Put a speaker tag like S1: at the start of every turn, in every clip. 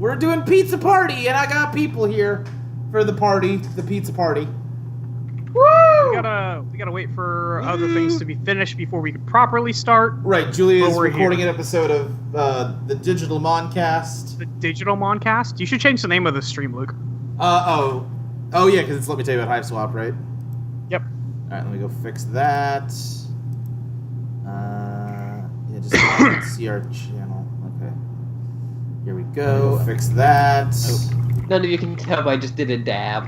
S1: We're doing pizza party, and I got people here for the party, the pizza party.
S2: Woo! We gotta wait for other things to be finished before we can properly start.
S1: Right, Julia is recording an episode of the Digital Moncast.
S2: The Digital Moncast? You should change the name of the stream, Luke.
S1: Oh yeah, because it's Let Me Tell You About Hive Swap, right?
S2: Yep.
S1: Alright, let me go fix that. Yeah, just see our channel. Okay. Here we go. Fix that.
S3: None of you can tell, but I just did a dab.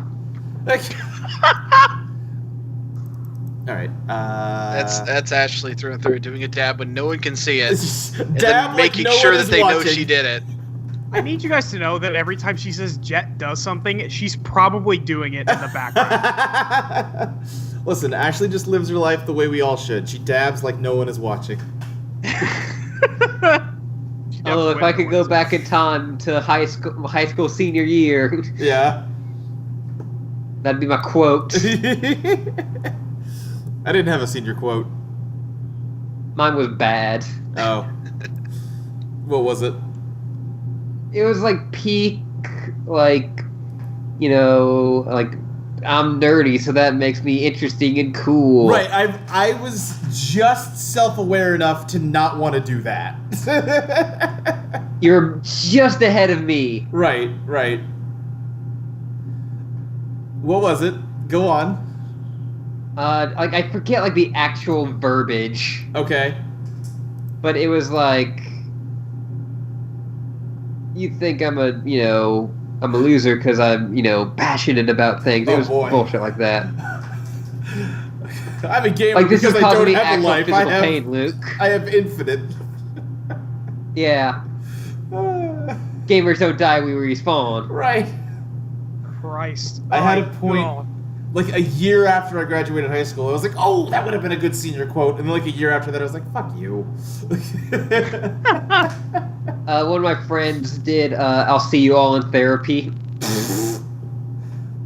S1: Alright,
S4: That's Ashley through and through, doing a dab when no one can see it. And
S1: dab
S4: then making
S1: like no
S4: sure
S1: one
S4: that
S1: is
S4: they know
S1: watching.
S4: she did it.
S2: I need you guys to know that every time she says Jet does something, she's probably doing it in the background.
S1: Listen, Ashley just lives her life the way we all should. She dabs like no one is watching.
S3: Oh, if I could go back in time to high school senior year,
S1: Yeah.
S3: that'd be my quote.
S1: I didn't have a senior quote.
S3: Mine was bad.
S1: Oh. What was it?
S3: It was like peak, like, you know, like, I'm nerdy, so that makes me interesting and cool.
S1: Right, I was just self-aware enough to not want to do that.
S3: You're just ahead of me.
S1: Right. What was it? Go on.
S3: Like, I forget, like, the actual verbiage,
S1: Okay.
S3: but it was like, you think I'm a loser because I'm, passionate about things. It
S1: Oh,
S3: was
S1: boy.
S3: bullshit like that.
S1: I'm a gamer
S3: Like, this
S1: because
S3: is
S1: I
S3: causing
S1: don't
S3: me
S1: have a
S3: actual
S1: life.
S3: physical pain, Luke.
S1: I have infinite.
S3: Yeah. Gamers don't die, we respawn.
S1: Right.
S2: Christ.
S1: I had a
S2: My
S1: point,
S2: God.
S1: like a year after I graduated high school, I was like, oh, that would have been a good senior quote. And then like a year after that, I was like, fuck you.
S3: One of my friends did, I'll see you all in therapy.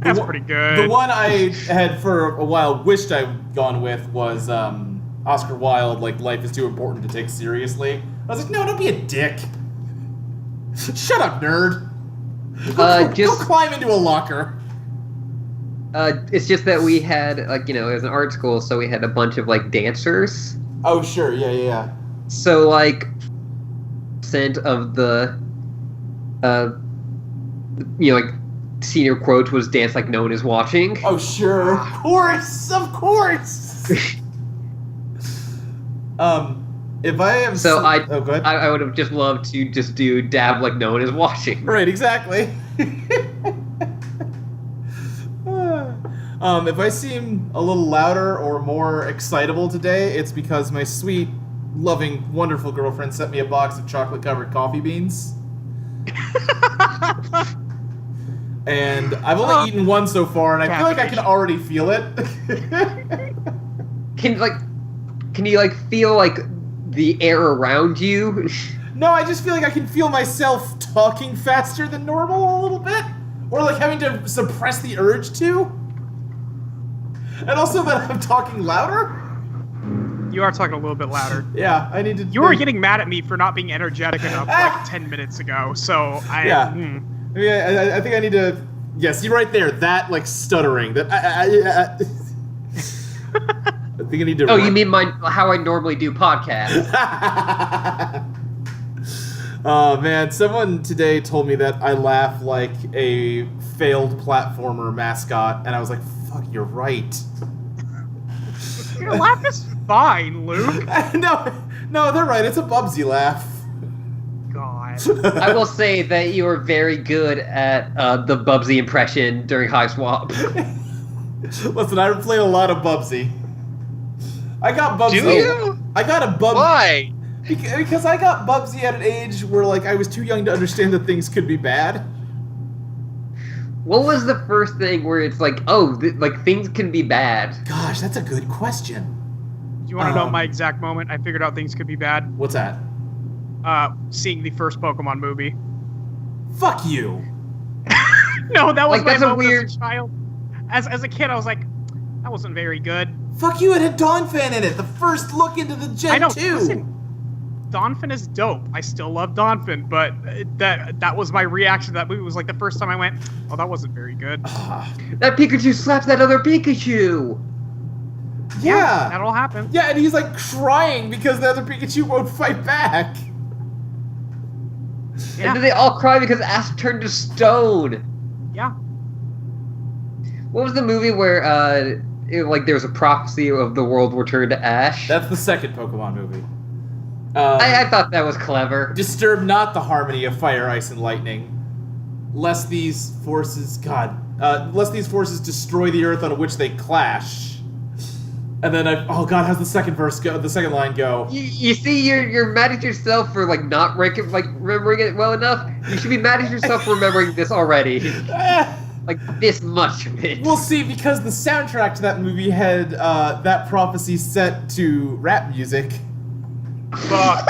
S2: That's pretty good.
S1: The one I had for a while wished I'd gone with was Oscar Wilde, like, life is too important to take seriously. I was like, no, don't be a dick. Shut up, nerd. Go climb into a locker.
S3: It's just that we had, like, it was an art school, so we had a bunch of, like, dancers.
S1: Oh, sure, yeah.
S3: So, like, percent of the, like, senior quote was dance like no one is watching.
S1: Oh, sure. Of course. If I am
S3: So
S1: oh, go ahead.
S3: I would have just loved to just do dab like no one is watching.
S1: Right, exactly. If I seem a little louder or more excitable today, it's because my sweet, loving, wonderful girlfriend sent me a box of chocolate-covered coffee beans. And I've only eaten one so far, and I feel like I can already feel it.
S3: Can you like feel like the air around you?
S1: No, I just feel like I can feel myself talking faster than normal a little bit. Or like having to suppress the urge to. And also that I'm talking louder.
S2: You are talking a little bit louder.
S1: Yeah, I need to...
S2: You were getting mad at me for not being energetic enough like 10 minutes ago, so I...
S1: Yeah. I mean, I think I need to... Yeah, see right there, that, like, stuttering. That I think I need to...
S3: Oh, you mean how I normally do podcasts?
S1: Oh, man, someone today told me that I laugh like a failed platformer mascot, and I was like, fuck, you're right.
S2: Your laugh is fine, Luke.
S1: No, they're right, it's a Bubsy laugh.
S2: God.
S3: I will say that you were very good at the Bubsy impression during Hive Swap.
S1: Listen, I played a lot of Bubsy. I got Bubsy.
S4: Do you?
S1: I got a Bubsy.
S4: Why?
S1: Because I got Bubsy at an age where, like, I was too young to understand that things could be bad.
S3: What was the first thing where it's like, like things can be bad?
S1: Gosh, that's a good question.
S2: Do you want to know my exact moment I figured out things could be bad?
S1: What's that?
S2: Seeing the first Pokemon movie.
S1: Fuck you.
S2: No, that was
S3: Like,
S2: my
S3: that's a
S2: moment
S3: weird-
S2: as a child. As a kid, I was like, that wasn't very good.
S1: Fuck you, it had Dawn Fan in it. The first look into the Gen
S2: I know.
S1: 2.
S2: Listen, Donphin is dope. I still love Donphin, but that was my reaction to that movie. Was like the first time I went, oh, that wasn't very good.
S3: That Pikachu slaps that other Pikachu.
S1: Yeah.
S2: That all happened.
S1: Yeah, and he's like crying because the other Pikachu won't fight back.
S2: Yeah.
S3: And then they all cry because Ash turned to stone.
S2: Yeah.
S3: What was the movie where there was a prophecy of the world will turn to ash?
S1: That's the second Pokemon movie.
S3: I thought that was clever.
S1: Disturb not the harmony of fire, ice, and lightning, lest these forces destroy the earth on which they clash. And then how's the second verse go? The second line go?
S3: You see, you're mad at yourself for not remembering it well enough. You should be mad at yourself for remembering this already. This much of it.
S1: We'll see, because the soundtrack to that movie had that prophecy set to rap music.
S2: Fuck.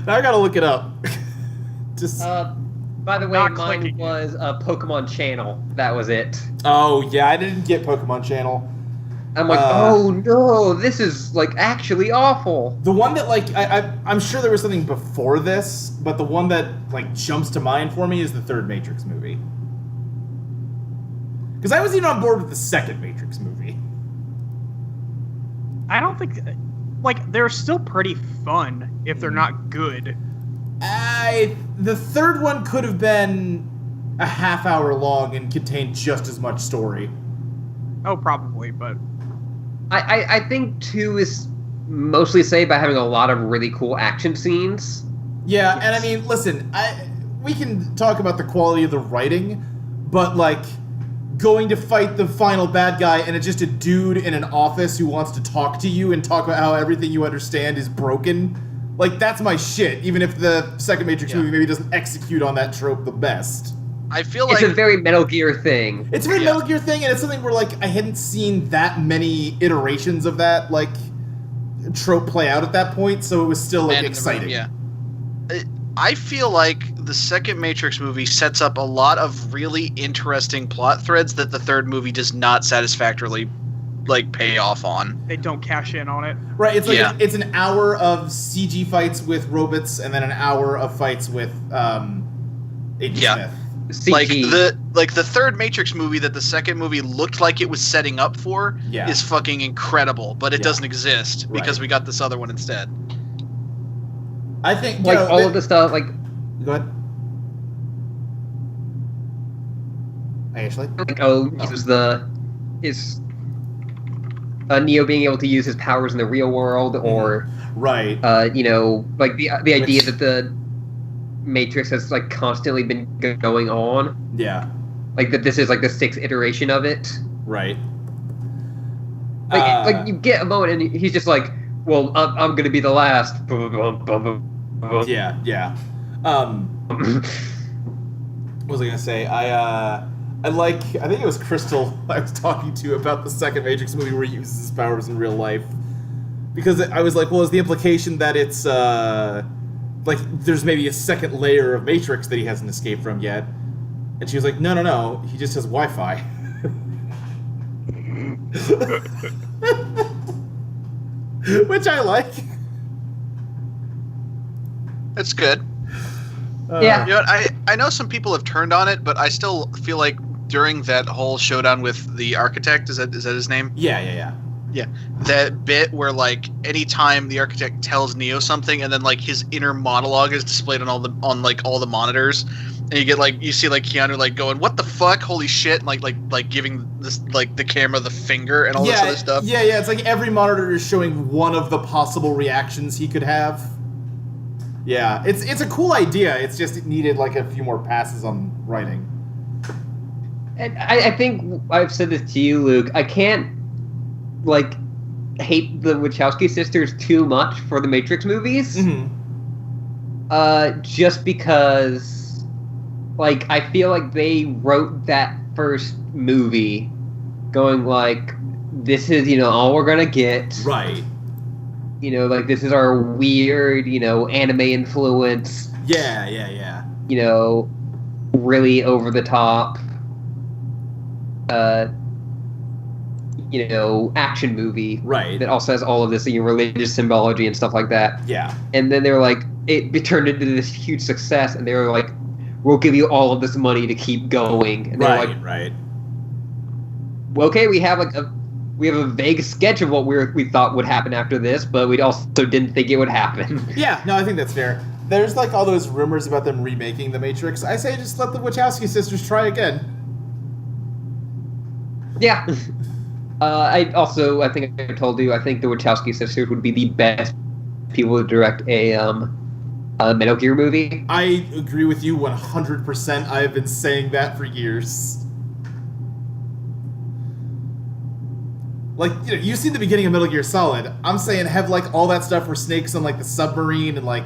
S1: Now I gotta look it up. Just.
S3: By the way,
S2: Not
S3: mine
S2: clicking.
S3: was Pokemon Channel. That was it.
S1: Oh yeah, I didn't get Pokemon Channel.
S3: I'm like, oh no, this is actually awful.
S1: The one that I'm sure there was something before this, but the one that jumps to mind for me is the third Matrix movie. Because I was even on board with the second Matrix movie.
S2: I don't think they're still pretty fun if they're not good.
S1: The third one could have been a half hour long and contained just as much story.
S2: Oh, probably, but
S3: I think 2 is mostly saved by having a lot of really cool action scenes.
S1: Yeah, and I mean, listen, we can talk about the quality of the writing, but going to fight the final bad guy and it's just a dude in an office who wants to talk to you and talk about how everything you understand is broken. That's my shit, even if the second Matrix movie maybe doesn't execute on that trope the best.
S4: I feel
S3: It's a very Metal Gear thing.
S1: It's a very Metal Gear thing, and it's something where, I hadn't seen that many iterations of that, trope play out at that point, so it was still, exciting.
S4: Yeah. I feel like the second Matrix movie sets up a lot of really interesting plot threads that the third movie does not satisfactorily pay off on.
S2: they don't cash in on it.
S1: Right, it's it's an hour of CG fights with robots, and then an hour of fights with Agent Smith.
S3: CG.
S4: The third Matrix movie that the second movie looked like it was setting up for is fucking incredible, but it doesn't exist because we got this other one instead.
S1: I think
S3: all of the stuff
S1: Go ahead. Hey, Ashley.
S3: his Neo being able to use his powers in the real world, or
S1: right,
S3: the idea that the Matrix has constantly been going on.
S1: Yeah.
S3: That this is the 6th iteration of it.
S1: Right.
S3: You get a moment and he's just well, I'm gonna be the last.
S1: Yeah. What was I gonna say? I think it was Crystal I was talking to about the second Matrix movie where he uses his powers in real life. Because I was like, well, is the implication that it's there's maybe a second layer of Matrix that he hasn't escaped from yet? And she was like, no, he just has Wi-Fi. Which I like.
S4: It's good.
S3: Yeah.
S4: You know what, I know some people have turned on it, but I still feel like during that whole showdown with the architect, is that his name?
S1: Yeah.
S4: Yeah, that bit where anytime the architect tells Neo something, and then his inner monologue is displayed on all the monitors, and you get you see Keanu going, "What the fuck? Holy shit!" And giving this the camera the finger and all this other stuff.
S1: Yeah. It's every monitor is showing one of the possible reactions he could have. Yeah, it's a cool idea. It's just it needed a few more passes on writing.
S3: And I think I've said this to you, Luke. I can't hate the Wachowski sisters too much for the Matrix movies.
S1: Mm-hmm.
S3: Just because I feel they wrote that first movie going this is all we're gonna get.
S1: Right.
S3: This is our weird anime influence.
S1: Yeah.
S3: Really over the top. action movie
S1: Right.
S3: that also has all of this religious symbology and stuff like that.
S1: Yeah.
S3: And then they were like, it turned into this huge success, and they were like, we'll give you all of this money to keep going. And they were like,
S1: Right.
S3: well, okay, we have a vague sketch of what we thought would happen after this, but we also didn't think it would happen.
S1: Yeah, no, I think that's fair. There's like all those rumors about them remaking The Matrix. I say just let the Wachowski sisters try again.
S3: Yeah. I think I told you, I think the Wachowski sisters would be the best people to direct a Metal Gear movie.
S1: I agree with you 100%. I have been saying that for years. Like, you've seen the beginning of Metal Gear Solid. I'm saying have, like, all that stuff where Snake's on, like, the submarine and, like,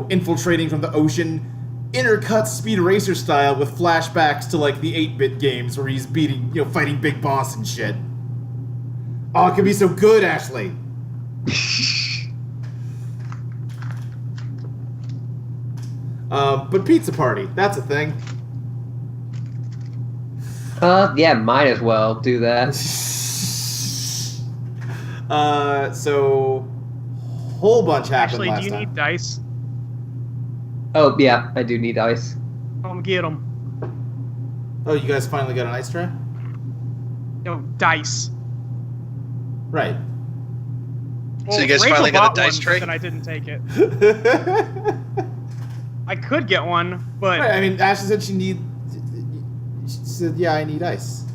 S1: infiltrating from the ocean, intercut Speed Racer style with flashbacks to, like, the 8-bit games where he's fighting Big Boss and shit. Oh, it could be so good, Ashley. But Pizza Party, that's a thing.
S3: Yeah, might as well do that.
S1: So whole bunch happened
S2: Actually,
S1: last
S2: do you
S1: time.
S2: need dice?
S3: Oh, yeah, I do need ice.
S2: Come get them.
S1: Oh, you guys finally got an ice tray?
S2: No, dice.
S1: Right.
S2: Well,
S4: you guys
S2: Rachel
S4: finally got a
S2: bought
S4: dice
S2: one,
S4: tray?
S2: But then I didn't take it. I could get one, but...
S1: Right, I mean, Ashley said she said, yeah, I need ice.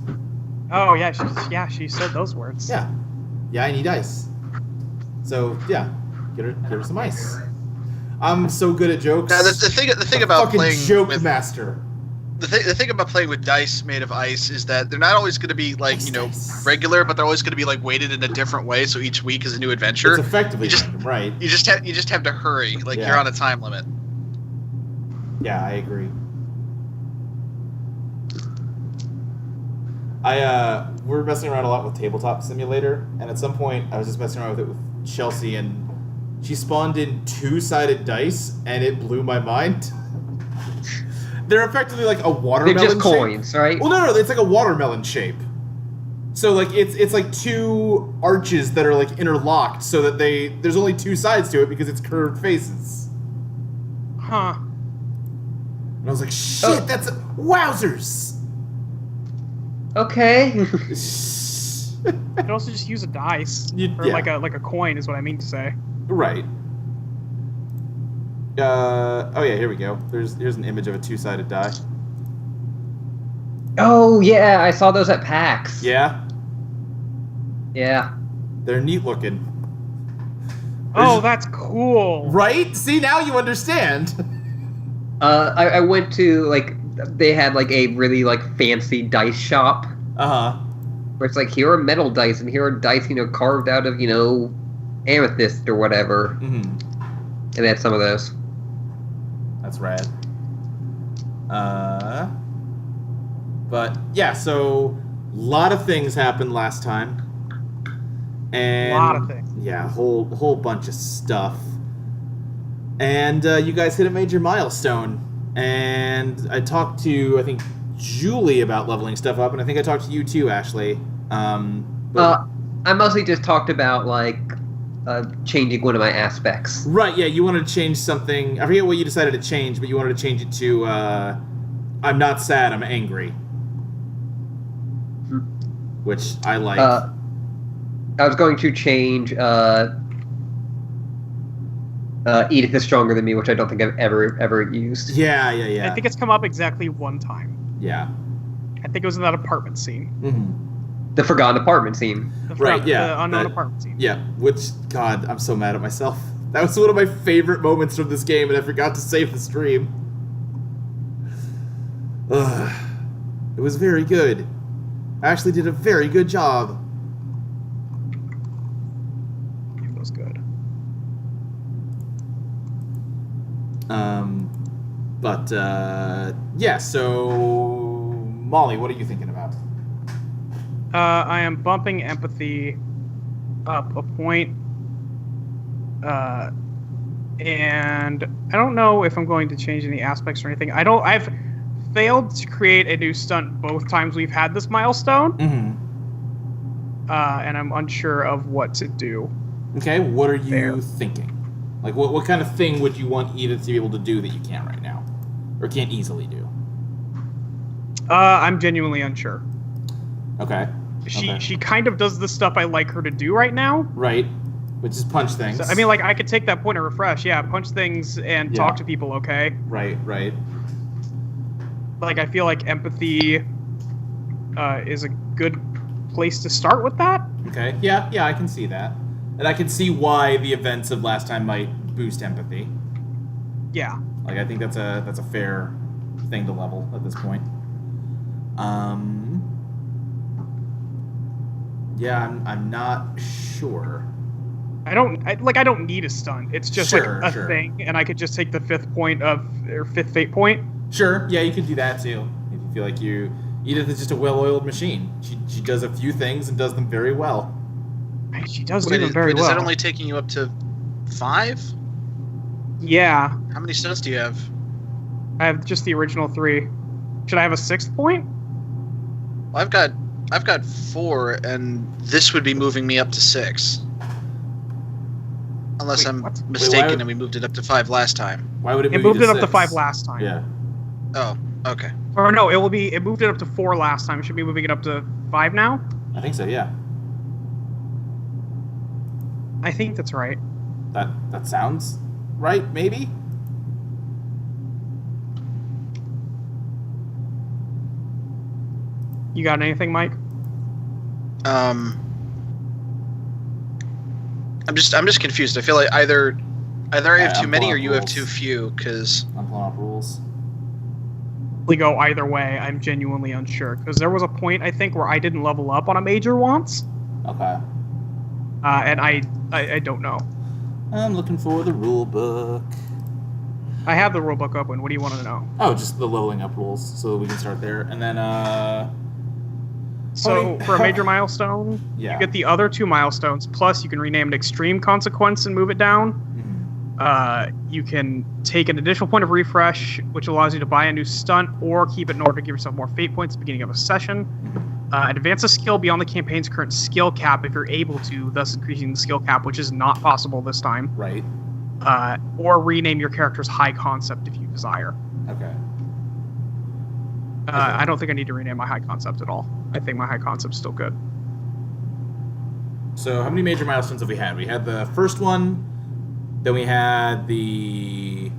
S2: Oh, yeah, she said those words.
S1: Yeah. Yeah, I need ice. So, yeah, get her some ice. I'm so good at jokes.
S4: Now, the thing about
S1: fucking
S4: playing
S1: joke
S4: with
S1: master.
S4: the thing about playing with dice made of ice is that they're not always going to be like
S1: Ice.
S4: regular, but they're always going to be like weighted in a different way. So each week is a new adventure.
S1: It's effectively
S4: You just-
S1: random, right?
S4: You just have to hurry. Like
S1: Yeah.
S4: you're on a time limit.
S1: Yeah, I agree. We're messing around a lot with Tabletop Simulator, and at some point I was just messing around with it with Chelsea, and she spawned in two-sided dice, and it blew my mind. They're effectively like a
S3: They're
S1: watermelon
S3: just
S1: shape.
S3: coins, right?
S1: Well, no, it's like a watermelon shape. So like it's like two arches that are like interlocked, so that there's only two sides to it because it's curved faces.
S2: Huh.
S1: And I was like, shit,
S3: Oh.
S1: that's wowzers.
S3: Okay.
S2: You could also just use a dice. Or
S1: Yeah.
S2: like a coin is what I mean to say.
S1: Right. Oh yeah, here we go. Here's an image of a two-sided die.
S3: Oh, yeah, I saw those at PAX.
S1: Yeah,
S3: Yeah.
S1: they're neat looking.
S2: Oh, that's cool.
S1: Right? See, now you understand.
S3: I went to, like, they had, like, a really, like, fancy dice shop
S1: Uh-huh.
S3: where it's like, here are metal dice, and here are dice, carved out of, amethyst or whatever.
S1: Mm-hmm.
S3: And they had some of those.
S1: That's rad. But yeah, so a lot of things happened last time. And
S2: Lot of things.
S1: Yeah, whole bunch of stuff. And you guys hit a major milestone. And I talked to, I think, Julie about leveling stuff up, and I think I talked to you too, Ashley. But-
S3: I mostly just talked about, like, changing one of my aspects.
S1: Right, yeah, you wanted to change something. I forget what you decided to change, but you wanted to change it to, I'm not sad, I'm angry. Which I like.
S3: I was going to change Edith is Stronger Than Me, which I don't think I've ever used.
S1: Yeah.
S2: I think it's come up exactly one time.
S1: Yeah.
S2: I think it was in that apartment scene.
S1: Mm-hmm.
S3: The Forgotten Apartment scene.
S1: Right, yeah,
S2: The unknown
S1: that-
S2: apartment scene.
S1: Yeah, which, God, I'm so mad at myself. That was one of my favorite moments from this game, and I forgot to save the stream. Ugh. It was very good. I actually did a very good job.
S2: It was good.
S1: Yeah, so... Molly, what are you thinking about?
S2: I am bumping empathy up a point. And I don't know if I'm going to change any aspects or anything. I've failed to create a new stunt both times we've had this milestone.
S1: Mm-hmm.
S2: and I'm unsure of what to do.
S1: Okay, what are you
S2: Fair.
S1: thinking? Like, what kind of thing would you want Edith to be able to do that you can't right now? Or can't easily do?
S2: I'm genuinely unsure.
S1: Okay.
S2: She kind of does the stuff I like her to do right now.
S1: Right. Which is punch things.
S2: So, I mean, like, I could take that point of refresh. Yeah, punch things and talk to people, okay?
S1: Right.
S2: Like, I feel like empathy is a good place to start with that.
S1: Okay. Yeah, I can see that. And I can see why the events of last time might boost empathy.
S2: Yeah.
S1: Like, I think that's a fair thing to level at this point. Yeah, I'm not sure.
S2: I don't need a stunt. It's just
S1: Sure.
S2: a thing, and I could just take the fifth fate point.
S1: Sure, yeah, you could do that too. If you feel like Edith is just a well-oiled machine. She does a few things and does them very well.
S2: She does do
S4: Wait,
S2: them very well.
S4: is that only taking you up to 5?
S2: Yeah,
S4: How many stunts do you have?
S2: I have just the original 3. Should I have a 6th point?
S4: Well, I've got 4, and this would be moving me up to 6. Unless
S2: Wait,
S4: I'm
S2: what?
S4: mistaken,
S1: Wait,
S4: and we moved it up to 5 last time.
S1: Why would it
S2: It
S1: move you
S2: moved it up to
S1: 6?
S2: 5 last time.
S1: Yeah.
S4: Oh, okay.
S2: Or no, it moved it up to 4 last time. It should be moving it up to 5 now.
S1: I think so, yeah.
S2: I think that's right.
S1: That sounds right, maybe?
S2: You got anything, Mike?
S4: I'm just confused. I feel like either I have too
S1: I'm
S4: many
S1: pulling
S4: or
S1: up
S4: you have
S1: rules.
S4: too few. Because
S1: I'm pulling up rules.
S2: We go either way. I'm genuinely unsure because there was a point I think where I didn't level up on a major once,
S1: Okay.
S2: and I don't know.
S1: I'm looking for the rule book.
S2: I have the rulebook open. What do you want to know?
S1: Oh, just the leveling up rules, so we can start there. And then,
S2: So for a major milestone,
S1: Yeah.
S2: you get the other 2 milestones. Plus, you can rename it Extreme Consequence and move it down. You can take an additional point of refresh, which allows you to buy a new stunt or keep it in order to give yourself more fate points at the beginning of a session. And advance a skill beyond the campaign's current skill cap if you're able to, thus increasing the skill cap, which is not possible this time.
S1: Right.
S2: Or rename your character's high concept if you desire.
S1: Okay.
S2: I don't think I need to rename my high concept at all. I think my high concept's still good.
S1: So how many major milestones have we had? We had the first one, then we had the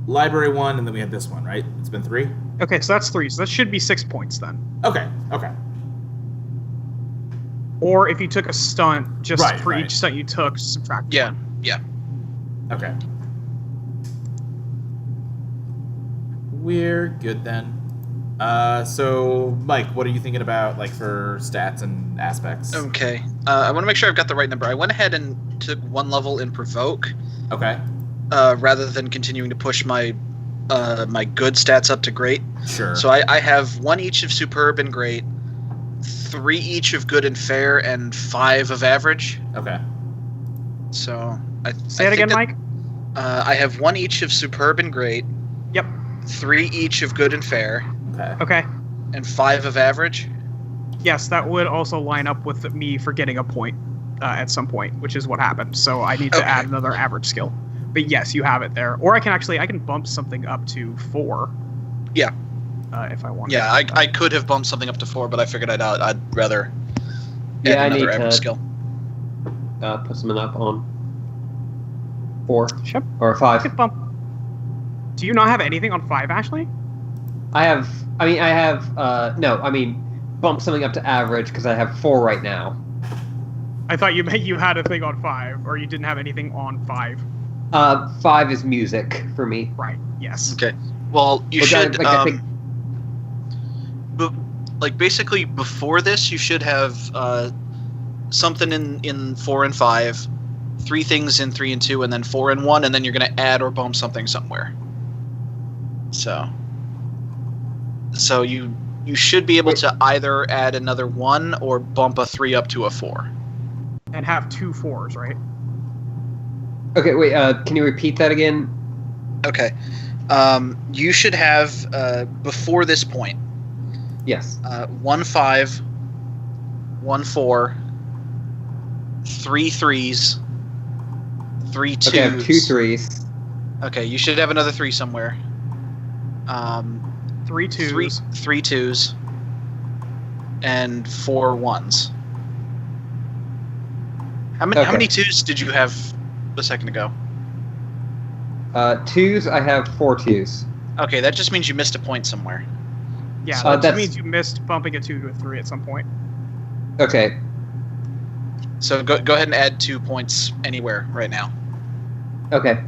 S1: library one, and then we had this one, right? It's been 3?
S2: Okay, so that's 3. So that should be 6 points then.
S1: Okay.
S2: Or if you took a stunt, just
S1: Right,
S2: for
S1: right.
S2: each stunt you took, subtract
S4: yeah,
S2: 1.
S4: yeah.
S1: Okay. We're good then. So Mike, what are you thinking about, like, for stats and aspects?
S4: Okay. I want to make sure I've got the right number. I went ahead and took 1 level in provoke,
S1: Okay.
S4: rather than continuing to push my my good stats up to great.
S1: Sure.
S4: So I have 1 each of superb and great, 3 each of good and fair, and 5 of average.
S1: Okay.
S4: So
S2: Say it again, Mike.
S4: I have 1 each of superb and great,
S2: Yep.
S4: 3 each of good and fair,
S1: Okay.
S2: Okay.
S4: and 5 of average.
S2: Yes, that would also line up with me forgetting a point at some point, which is what happened. So I need to
S4: Okay.
S2: add another average skill. But yes, you have it there. Or I can bump something up to 4.
S4: Yeah.
S2: If I want.
S4: Yeah, I could have bumped something up to 4, but I figured I'd rather add
S3: Yeah, I
S4: another
S3: need
S4: average
S3: to
S4: skill.
S3: Put something up on 4
S2: Sure.
S3: or 5.
S2: Could bump. Do you not have anything on 5, Ashley?
S3: Bump something up to average because I have 4 right now.
S2: I thought you meant you had a thing on 5, or you didn't have anything on 5.
S3: 5 is music for me.
S2: Right. Yes.
S4: Okay. Well, you
S3: Which
S4: should
S3: I think
S4: basically before this you should have something in 4 and 5, 3 things in 3 and 2, and then 4 and 1, and then you're going to add or bump something somewhere. So you should be able to either add another 1 or bump a 3 up to a 4.
S2: And have 2 4s, right?
S3: Okay, wait. Can you repeat that again?
S4: Okay. You should have before this point
S3: Yes.
S4: 1 5, 1 4, 3 3s, 3 2s.
S3: Okay, I have 2 3s.
S4: Okay, you should have another 3 somewhere.
S2: 3 2s.
S4: 3 2s, and 4 1s. How many 2s did you have a second ago?
S3: 2s, I have 4 2s.
S4: Okay, that just means you missed a point somewhere.
S2: Yeah,
S3: So
S2: that
S3: that's-
S2: means you missed bumping a 2 to a 3 at some point.
S3: Okay.
S4: So go ahead and add 2 points anywhere right now.
S3: Okay.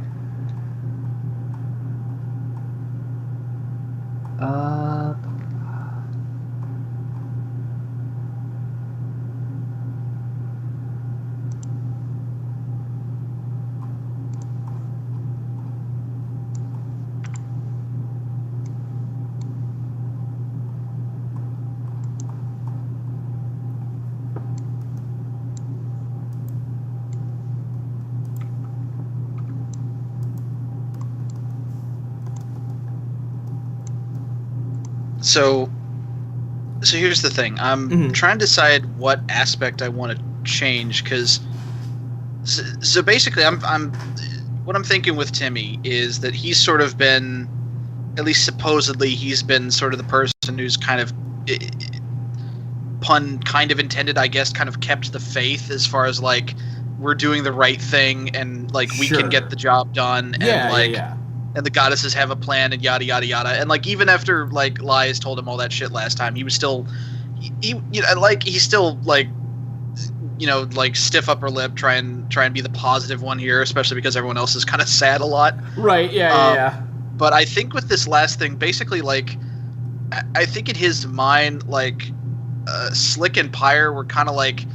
S4: So here's the thing. I'm
S1: Mhm.
S4: trying to decide what aspect I want to change because so basically I'm what I'm thinking with Timmy is that he's sort of been, at least supposedly, he's been sort of the person who's kind of, pun kind of intended, I guess, kind of kept the faith as far as like we're doing the right thing and like we
S1: Sure.
S4: can get the job done and
S1: Yeah,
S4: like
S1: yeah.
S4: and the goddesses have a plan and yada yada yada, and like even after like Lies told him all that shit last time, he was still he you know like he's still like like stiff upper lip, try and be the positive one here, especially because everyone else is kind of sad a lot.
S1: Right, yeah, yeah.
S4: But I think with this last thing, basically, like I think in his mind, like Slick and Pyre were kind of like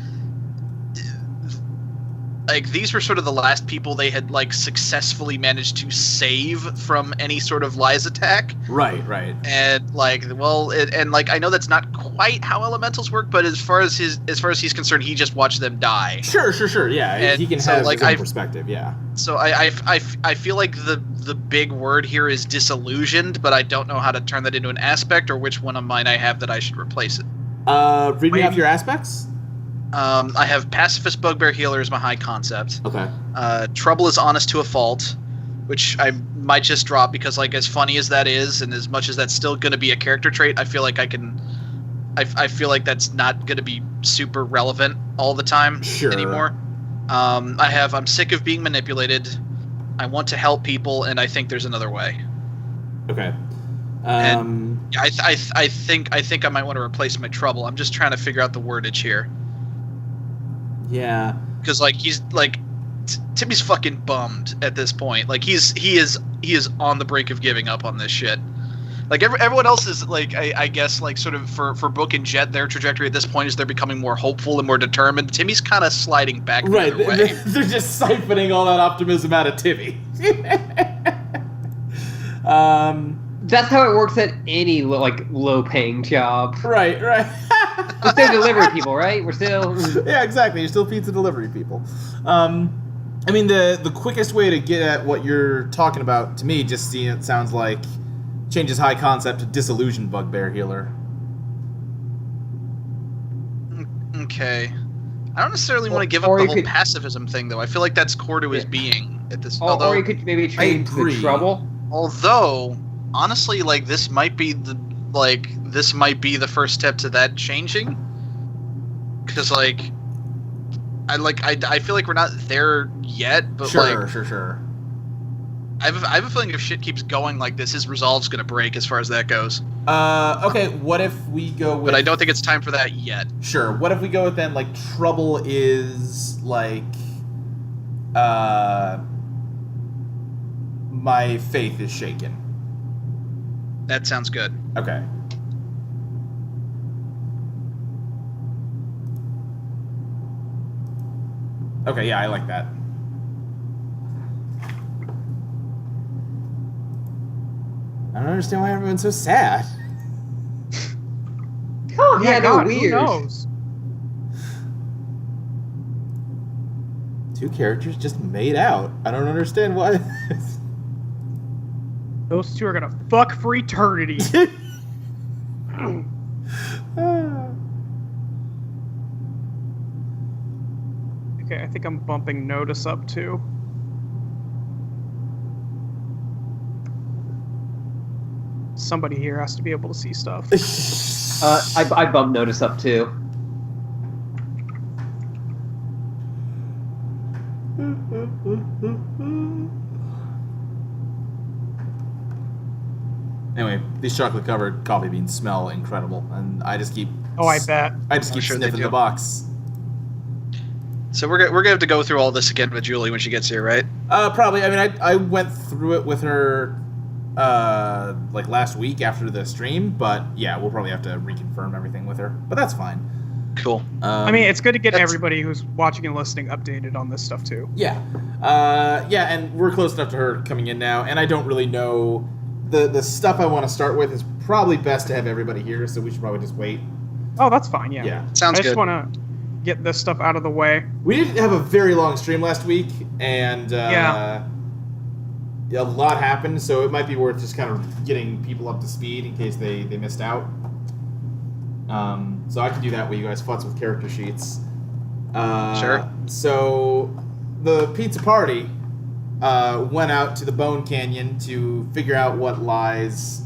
S4: these were sort of the last people they had like successfully managed to save from any sort of Lies attack.
S1: Right, right.
S4: And like, well, and like I know that's not quite how elementals work, but as far as he's concerned, he just watched them die.
S1: Sure, yeah.
S4: And
S1: he can
S4: so,
S1: have
S4: like,
S1: his own perspective, yeah.
S4: So I feel like the big word here is disillusioned, but I don't know how to turn that into an aspect or which one of mine I have that I should replace it.
S1: Read me
S2: Maybe-
S1: off your aspects?
S4: I have Pacifist Bugbear Healer as my high concept.
S1: Okay.
S4: Trouble is honest to a fault, which I might just drop because, like, as funny as that is, and as much as that's still going to be a character trait, I feel like I feel like that's not going to be super relevant all the time anymore. I'm sick of being manipulated. I want to help people, and I think there's another way.
S1: Okay.
S4: Yeah, I think I might want to replace my Trouble. I'm just trying to figure out the wordage here.
S1: Yeah.
S4: Because like he's like Timmy's fucking bummed at this point. Like he is on the brink of giving up on this shit. Like everyone else is like I guess like sort of for Book and Jet, their trajectory at this point is they're becoming more hopeful and more determined. Timmy's kind of sliding back the
S1: Right.
S4: other way.
S1: They're just siphoning all that optimism out of Timmy.
S3: That's how it works at any low-paying job.
S1: Right.
S3: We're still delivery people, right? We're still.
S1: Yeah, exactly. You're still pizza delivery people. I mean, the quickest way to get at what you're talking about to me just sounds like changes high concept to disillusioned Bugbear Healer.
S4: Okay. I don't necessarily want to give up
S3: Or
S4: the
S3: you
S4: whole
S3: could-
S4: pacifism thing, though. I feel like that's core to his
S3: Yeah.
S4: being at this.
S3: Or you could maybe change the
S1: agree.
S3: Trouble.
S4: Although, honestly, like this might be the first step to that changing. Because I feel like we're not there yet, but
S1: Sure.
S4: I have a feeling if shit keeps going like this, his resolve's gonna break as far as that goes.
S1: Okay, what if we go with...
S4: But I don't think it's time for that yet.
S1: Sure, what if we go with then, like, Trouble is, like... My faith is shaken.
S4: That sounds good.
S1: Okay. Okay, yeah, I like that. I don't understand why everyone's so sad.
S3: Oh, yeah, no,
S2: God,
S3: weird.
S2: Who knows?
S1: Two characters just made out. I don't understand why.
S2: Those two are gonna fuck for eternity. Okay, I think I'm bumping Notice up too. Somebody here has to be able to see stuff.
S3: I bumped Notice up too.
S1: Anyway, these chocolate-covered coffee beans smell incredible, and I just keep
S2: Oh, I bet.
S1: keep
S4: sure they
S1: sniffing
S4: do.
S1: the box.
S4: So we're gonna have to go through all this again with Julie when she gets here, right?
S1: Probably. I mean, I went through it with her like last week after the stream, but yeah, we'll probably have to reconfirm everything with her. But that's fine.
S4: Cool.
S2: I mean, it's good to get
S4: That's-
S2: everybody who's watching and listening updated on this stuff too.
S1: Yeah. Yeah, and we're close enough to her coming in now, and I don't really know the stuff I want to start with is probably best to have everybody here, so we should probably just wait.
S2: Oh, that's fine. Yeah.
S1: Yeah.
S4: Sounds
S2: I just
S4: good.
S2: want to get this stuff out of the way.
S1: We did have a very long stream last week, and
S2: Yeah.
S1: a lot happened, so it might be worth just kind of getting people up to speed in case they missed out. So I can do that while you guys futz with character sheets.
S4: Sure.
S1: So the pizza party went out to the Bone Canyon to figure out what Lies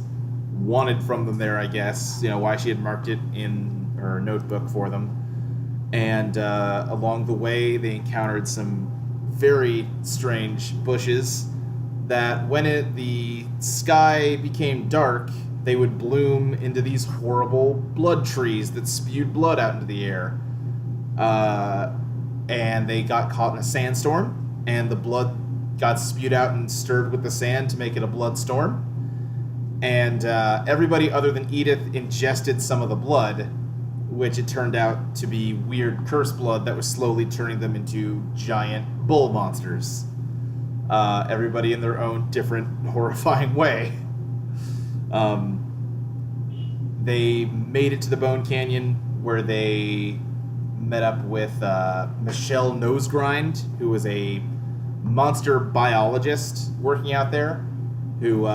S1: wanted from them there, I guess. You know, why she had marked it in her notebook for them. And along the way, they encountered some very strange bushes that when the sky became dark, they would bloom into these horrible blood trees that spewed blood out into the air. And they got caught in a sandstorm, and the blood got spewed out and stirred with the sand to make it a blood storm. And everybody other than Edith ingested some of the blood, which it turned out to be weird curse blood that was slowly turning them into giant bull monsters. Everybody in their own different horrifying way. They made it to the Bone Canyon, where they met up with Michelle Nosegrind, who was a monster biologist working out there, who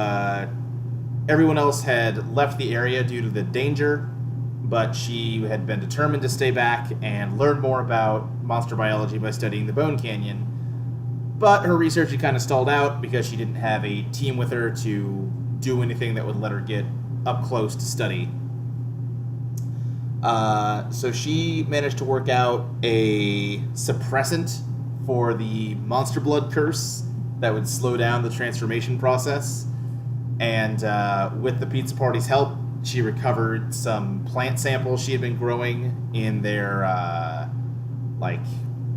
S1: everyone else had left the area due to the danger, but she had been determined to stay back and learn more about monster biology by studying the Bone Canyon. But her research had kind of stalled out because she didn't have a team with her to do anything that would let her get up close to study. So she managed to work out a suppressant for the monster blood curse that would slow down the transformation process. And with the pizza party's help, she recovered some plant samples she had been growing in their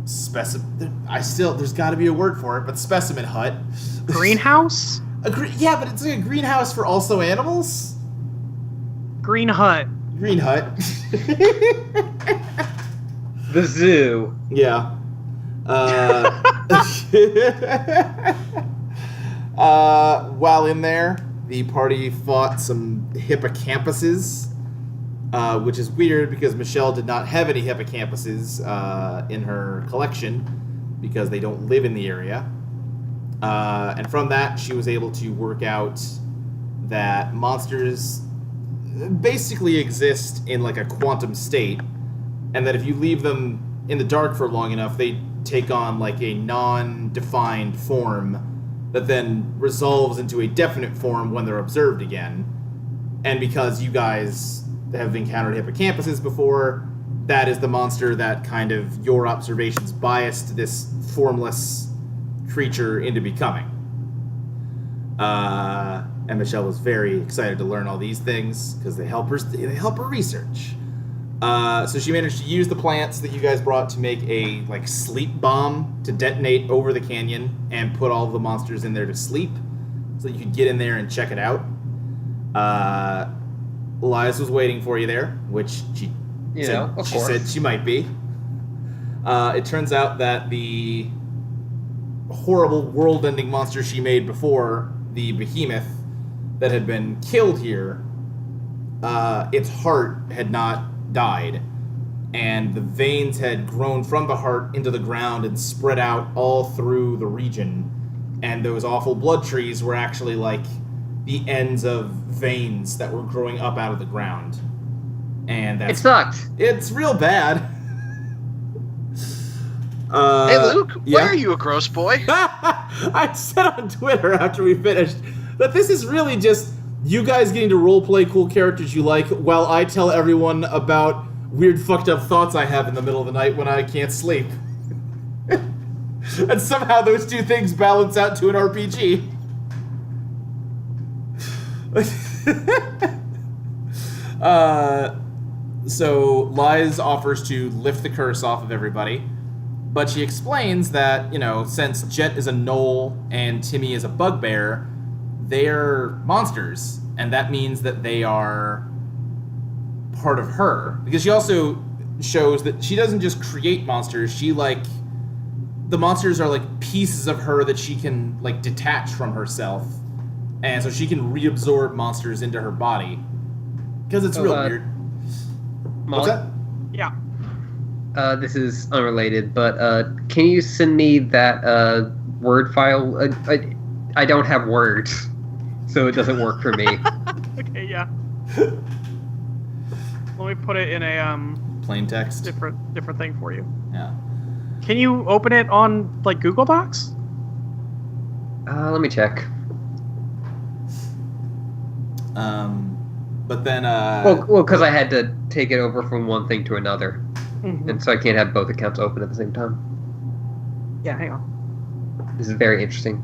S1: there's got to be a word for it, but specimen hut.
S2: Greenhouse?
S1: Yeah, but it's like a greenhouse for also animals.
S2: Green Hut.
S1: Green hut.
S3: The zoo.
S1: Yeah. While in there, the party fought some hippocampuses, which is weird because Michelle did not have any hippocampuses in her collection because they don't live in the area. And from that, she was able to work out that monsters basically exist in like a quantum state, and that if you leave them in the dark for long enough, they take on like a non-defined form that then resolves into a definite form when they're observed again. And because you guys have encountered hippocampuses before, that is the monster that kind of your observations biased this formless creature into becoming. And Michelle was very excited to learn all these things because they help her research. So she managed to use the plants that you guys brought to make a like sleep bomb to detonate over the canyon and put all of the monsters in there to sleep, so you could get in there and check it out. Elias was waiting for you there, which she said she might be. It turns out that the horrible world-ending monster she made before, the behemoth that had been killed here, its heart had not died, and the veins had grown from the heart into the ground and spread out all through the region, and those awful blood trees were actually like the ends of veins that were growing up out of the ground. And
S3: It sucked.
S1: it's real bad.
S4: Hey, Luke,
S1: yeah?
S4: why are you a gross boy?
S1: I said on Twitter after we finished that this is really just you guys getting to roleplay cool characters you like while I tell everyone about weird fucked up thoughts I have in the middle of the night when I can't sleep. And somehow those two things balance out to an RPG. So Liz offers to lift the curse off of everybody, but she explains that, since Jet is a gnoll and Timmy is a bugbear, they're monsters, and that means that they are part of her. Because she also shows that she doesn't just create monsters, the monsters are like pieces of her that she can detach from herself, and so she can reabsorb monsters into her body. Because it's real weird. What's
S3: Molly?
S1: that?
S2: Yeah.
S3: This is unrelated, but can you send me that Word file? I don't have words, so it doesn't work for me.
S2: Okay, yeah. Let me put it in a
S1: Plain text.
S2: different thing for you.
S1: Yeah.
S2: Can you open it on Google Docs?
S3: Let me check.
S1: But then
S3: Well, because I had to take it over from one thing to another,
S2: Mhm.
S3: and so I can't have both accounts open at the same time.
S2: Yeah, hang on.
S3: This is very interesting.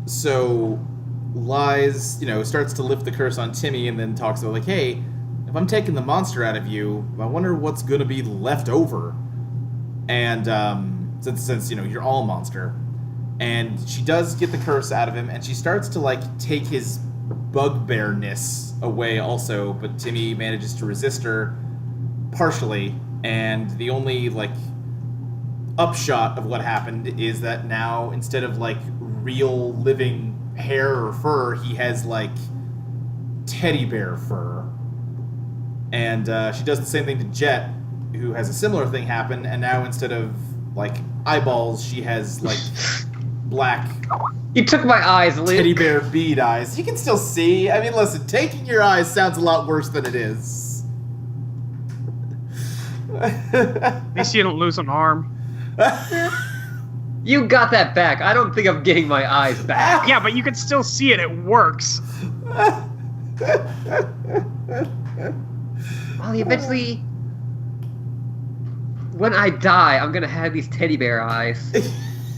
S1: So Lies, starts to lift the curse on Timmy and then talks about hey, if I'm taking the monster out of you, I wonder what's gonna be left over. And since you're all monster. And she does get the curse out of him, and she starts to take his bugbearness away also, but Timmy manages to resist her partially, and the only upshot of what happened is that now instead of real living hair or fur, he has teddy bear fur. And she does the same thing to Jet, who has a similar thing happen, and now instead of eyeballs, she has black
S3: You took my eyes, Luke.
S1: teddy bear bead eyes. You can still see. I mean, listen, taking your eyes sounds a lot worse than it is.
S2: At least you don't lose an arm.
S3: You got that back. I don't think I'm getting my eyes back.
S2: Yeah, but you can still see it. It works.
S3: Molly, eventually, when I die, I'm gonna have these teddy bear eyes.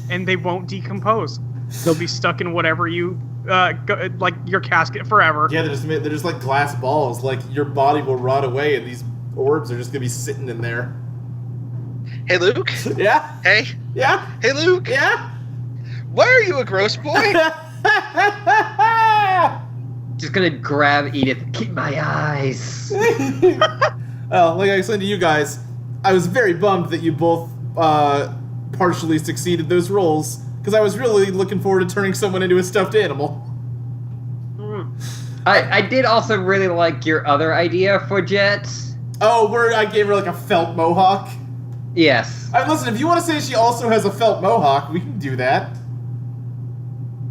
S2: And they won't decompose. They'll be stuck in whatever you, your casket forever.
S1: Yeah, they're just like glass balls. Your body will rot away, and these orbs are just gonna be sitting in there.
S4: Hey, Luke.
S1: Yeah,
S4: Hey.
S1: yeah,
S4: Hey, Luke.
S1: yeah.
S4: Why are you a gross boy?
S3: Just gonna grab Edith. Keep my eyes.
S1: Well, like I explained to you guys, I was very bummed that you both partially succeeded those roles, because I was really looking forward to turning someone into a stuffed animal.
S3: I did also really like your other idea for Jet.
S1: Oh, where I gave her a felt mohawk.
S3: Yes.
S1: Listen, if you want to say she also has a felt mohawk, we can do that.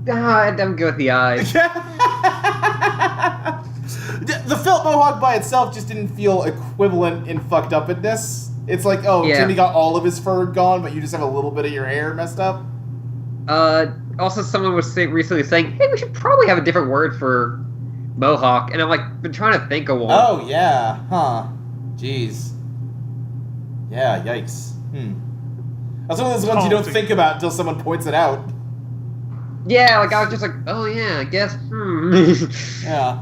S3: I'm good with the eyes.
S1: The felt mohawk by itself just didn't feel equivalent in fucked upness. It's
S3: Yeah.
S1: Timmy got all of his fur gone, but you just have a little bit of your hair messed up.
S3: Also, someone was recently saying, hey, we should probably have a different word for mohawk. And I'm been trying to think of one.
S1: Oh, yeah. Huh. Jeez. Yeah, yikes. That's one of those ones you don't think about until someone points it out.
S3: Yeah, I was just oh yeah, I guess,
S1: Yeah.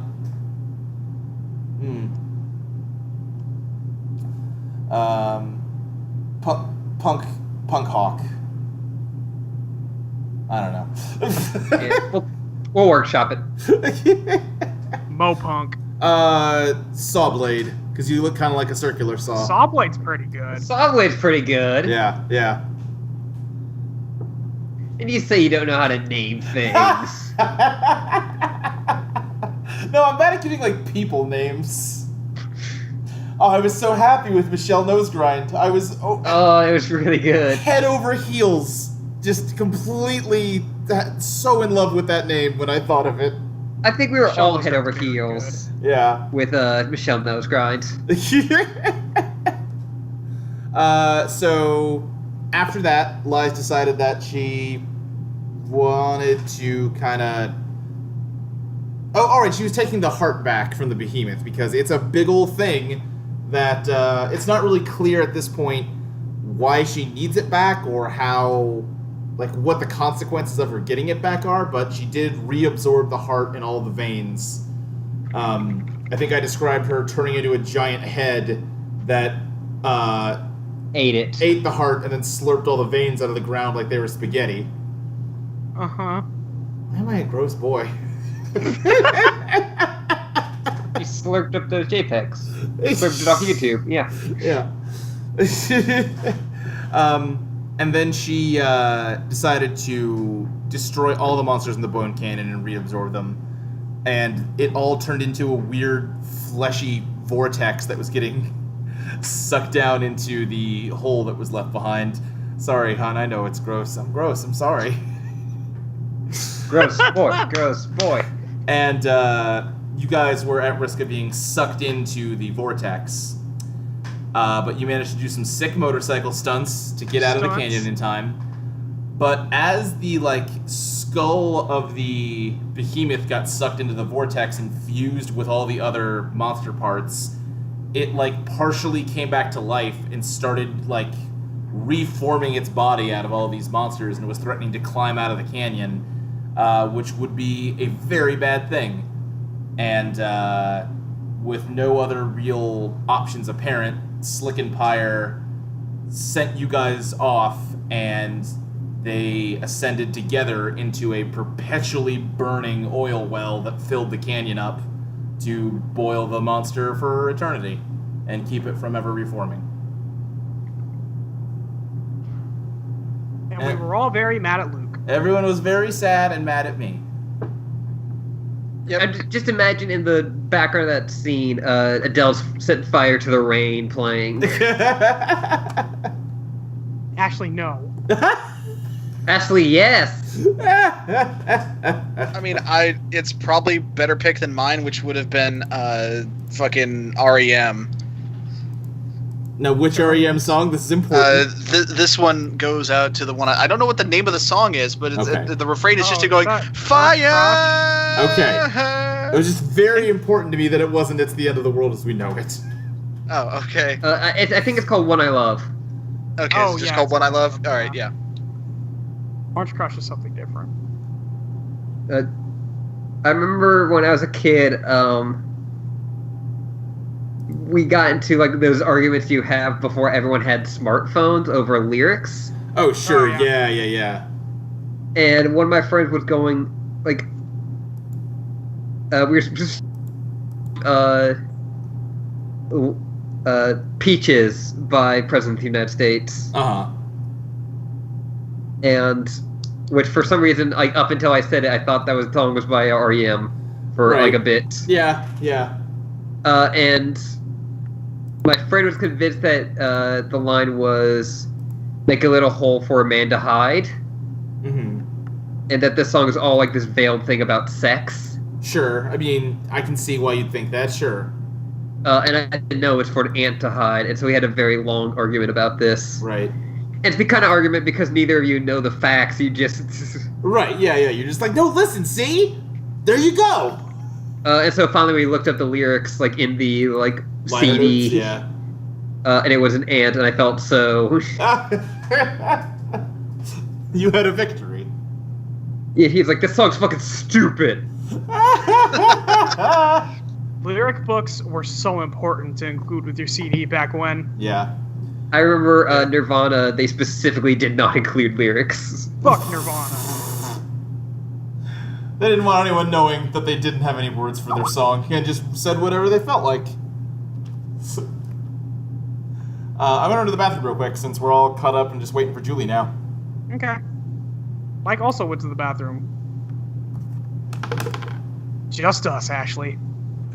S1: Punk hawk. I don't know.
S3: Yeah, we'll workshop it.
S2: Mopunk.
S1: Saw blade, because you look kind of like a circular saw.
S2: Sawblade's pretty good.
S3: Sawblade's pretty good.
S1: Yeah, yeah.
S3: And you say you don't know how to name things.
S1: No, I'm bad at giving people names. Oh, I was so happy with Michelle Nosegrind. I was
S3: Oh, it was really good.
S1: head over heels, just completely so in love with that name when I thought of it.
S3: I think we were
S2: Michelle
S3: all head over
S2: Nosegrind was
S3: heels
S1: Yeah.
S3: with Michelle Nosegrind.
S1: So after that, Lies decided that she wanted to kind of. Oh, all right. She was taking the heart back from the behemoth because it's a big old thing that it's not really clear at this point why she needs it back or how, like, what the consequences of her getting it back are. But she did reabsorb the heart in all the veins. I think I described her turning into a giant head that ate the heart and then slurped all the veins out of the ground like they were spaghetti.
S2: Uh-huh.
S1: Why am I a gross boy?
S3: He slurped up those JPEGs. Slurped it off YouTube. Yeah.
S1: Yeah. And then she decided to destroy all the monsters in the Bone Canyon and reabsorb them. And it all turned into a weird, fleshy vortex that was getting sucked down into the hole that was left behind. Sorry, hon, I know it's gross. I'm gross. I'm sorry.
S3: Gross boy.
S1: And you guys were at risk of being sucked into the vortex. But you managed to do some sick motorcycle stunts to get out of the canyon in time. But as the, skull of the behemoth got sucked into the vortex and fused with all the other monster parts, it, partially came back to life and started, reforming its body out of all these monsters and was threatening to climb out of the canyon, which would be a very bad thing. And with no other real options apparent, Slick and Pyre sent you guys off, and they ascended together into a perpetually burning oil well that filled the canyon up to boil the monster for eternity and keep it from ever reforming.
S2: And we were all very mad at Luke.
S1: Everyone was very sad and mad at me.
S3: Yep. Just imagine in the background of that scene, Adele's Set Fire to the Rain playing.
S2: Actually, no.
S3: Ashley, yes.
S4: I mean, it's probably better pick than mine, which would have been fucking REM.
S1: Now, which REM song? This is important.
S4: This one goes out to the one I don't know what the name of the song is, but it's,
S1: Okay.
S4: the refrain is just going fire.
S1: Okay. It was just very important to me that it wasn't "It's the End of the World as We Know It."
S4: Oh, okay.
S3: I think it's called One I Love.
S4: Okay,
S2: Oh,
S4: it's just
S2: yeah,
S4: called
S2: it's
S4: One I
S2: One I
S4: Love.
S2: Love,
S4: All right, yeah.
S2: Orange Crush is something different.
S3: I remember when I was a kid, we got into those arguments you have before everyone had smartphones over lyrics.
S1: Oh, sure.
S2: Oh,
S1: yeah.
S3: And one of my friends was going, we were just, Peaches by President of the United States.
S1: Uh-huh.
S3: And, which for some reason, up until I said it, I thought that song was by REM for,
S1: Right.
S3: a bit.
S1: Yeah.
S3: And my friend was convinced that the line was "Make a little hole for a man to hide,"
S1: Mm-hmm.
S3: and that this song is all this veiled thing about sex.
S1: Sure. I mean, I can see why you'd think that, sure.
S3: And I didn't know it's for an ant to hide, and so we had a very long argument about this.
S1: Right.
S3: And it's the kind of argument because neither of you know the facts. You just
S1: Right, yeah. You're just no, listen, see? There you go.
S3: and so finally we looked up the lyrics in the
S1: Liner
S3: CD.
S1: notes, yeah.
S3: And it was an ant, and I felt so.
S1: You had a victory.
S3: Yeah, he's like, this song's fucking stupid.
S2: Lyric books were so important to include with your CD back when.
S1: Yeah.
S3: I remember Nirvana, they specifically did not include lyrics.
S2: Fuck Nirvana.
S1: They didn't want anyone knowing that they didn't have any words for their song and just said whatever they felt like. I'm gonna run to the bathroom real quick since we're all caught up and just waiting for Julie now.
S2: Okay. Mike also went to the bathroom. Just us, Ashley.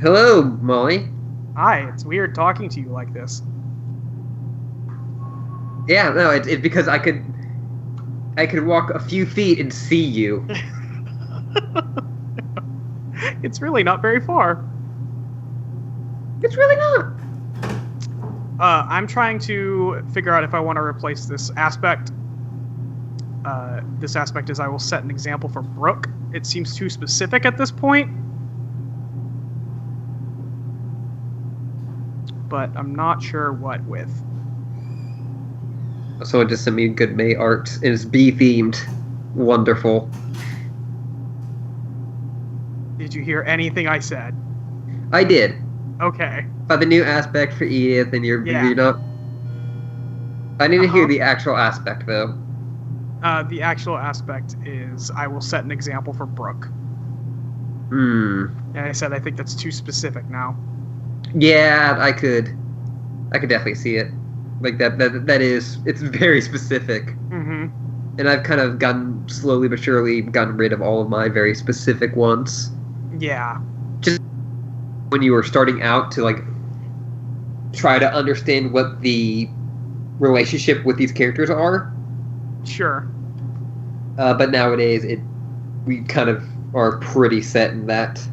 S3: Hello, Molly.
S2: Hi, it's weird talking to you like this.
S3: Yeah, no, it's because I could walk a few feet and see you.
S2: It's really not very far.
S3: It's really not.
S2: I'm trying to figure out if I want to replace this aspect. This aspect is I will set an example for Brooke. It seems too specific at this point. But I'm not sure what with.
S3: Someone just sent me good May art. It's bee themed. Wonderful.
S2: Did you hear anything I said?
S3: I did.
S2: Okay.
S3: About the new aspect for Edith, and you're not. I need to hear the actual aspect though.
S2: The actual aspect is I will set an example for Brooke. And I said I think that's too specific now.
S3: Yeah, I could definitely see it. Like that is, it's very specific. And I've kind of slowly but surely gotten rid of all of my very specific ones.
S2: Yeah.
S3: Just when you were starting out to like try to understand what the relationship with these characters are.
S2: Sure.
S3: But nowadays we kind of are pretty set in that.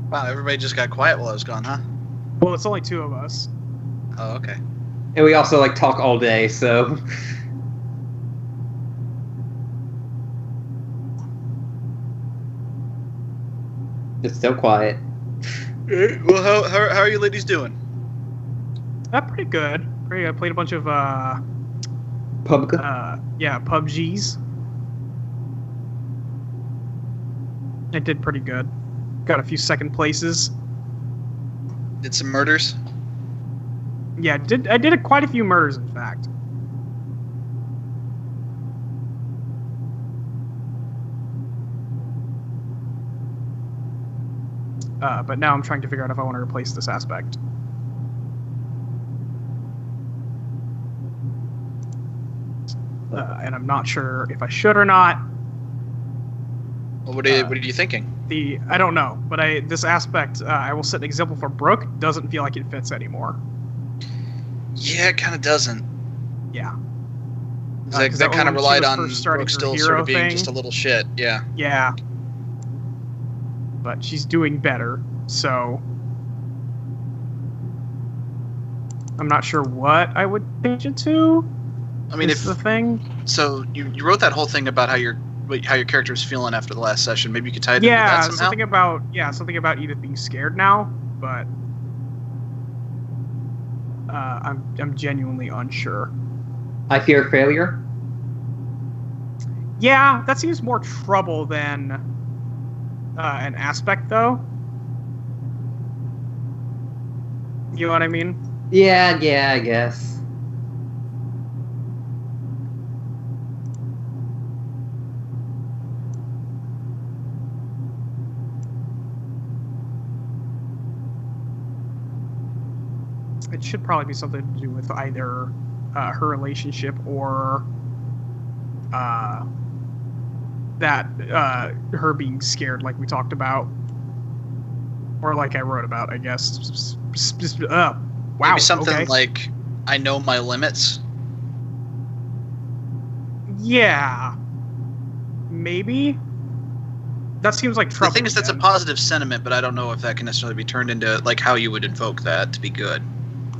S4: Wow, everybody just got quiet while I was gone, huh?
S2: Well, it's only two of us.
S4: Oh, okay.
S3: And we also like talk all day, so it's still quiet.
S4: Well, how are you ladies doing?
S2: Pretty good. Pretty good. I played a bunch of PUBGs. I did pretty good. Got a few second places.
S4: Did some murders?
S2: Yeah, I did quite a few murders, in fact. But now I'm trying to figure out if I want to replace this aspect. And I'm not sure if I should or not.
S4: Well, what are you thinking?
S2: I don't know, but this aspect, I will set an example for Brooke, doesn't feel like it fits anymore.
S4: Yeah, it kind of doesn't.
S2: Yeah.
S4: That kind of relied on
S2: Brooke
S4: still sort of being just a little shit, yeah.
S2: Yeah. But she's doing better, so I'm not sure what I would change it to.
S4: I mean,
S2: the thing.
S4: So you wrote that whole thing about how your character is feeling after the last session. Maybe you could tie it into that somehow?
S2: something about Edith being scared now, but I'm genuinely unsure.
S3: I fear failure.
S2: Yeah, that seems more trouble than an aspect, though. You know what I mean?
S3: Yeah, I guess.
S2: It should probably be something to do with either her relationship or her being scared, like we talked about, or like I wrote about, I guess. Wow.
S4: Maybe something
S2: okay.
S4: like, I know my limits.
S2: Yeah. Maybe. That seems like trouble.
S4: The thing is, that's a positive sentiment, but I don't know if that can necessarily be turned into like how you would invoke that to be good.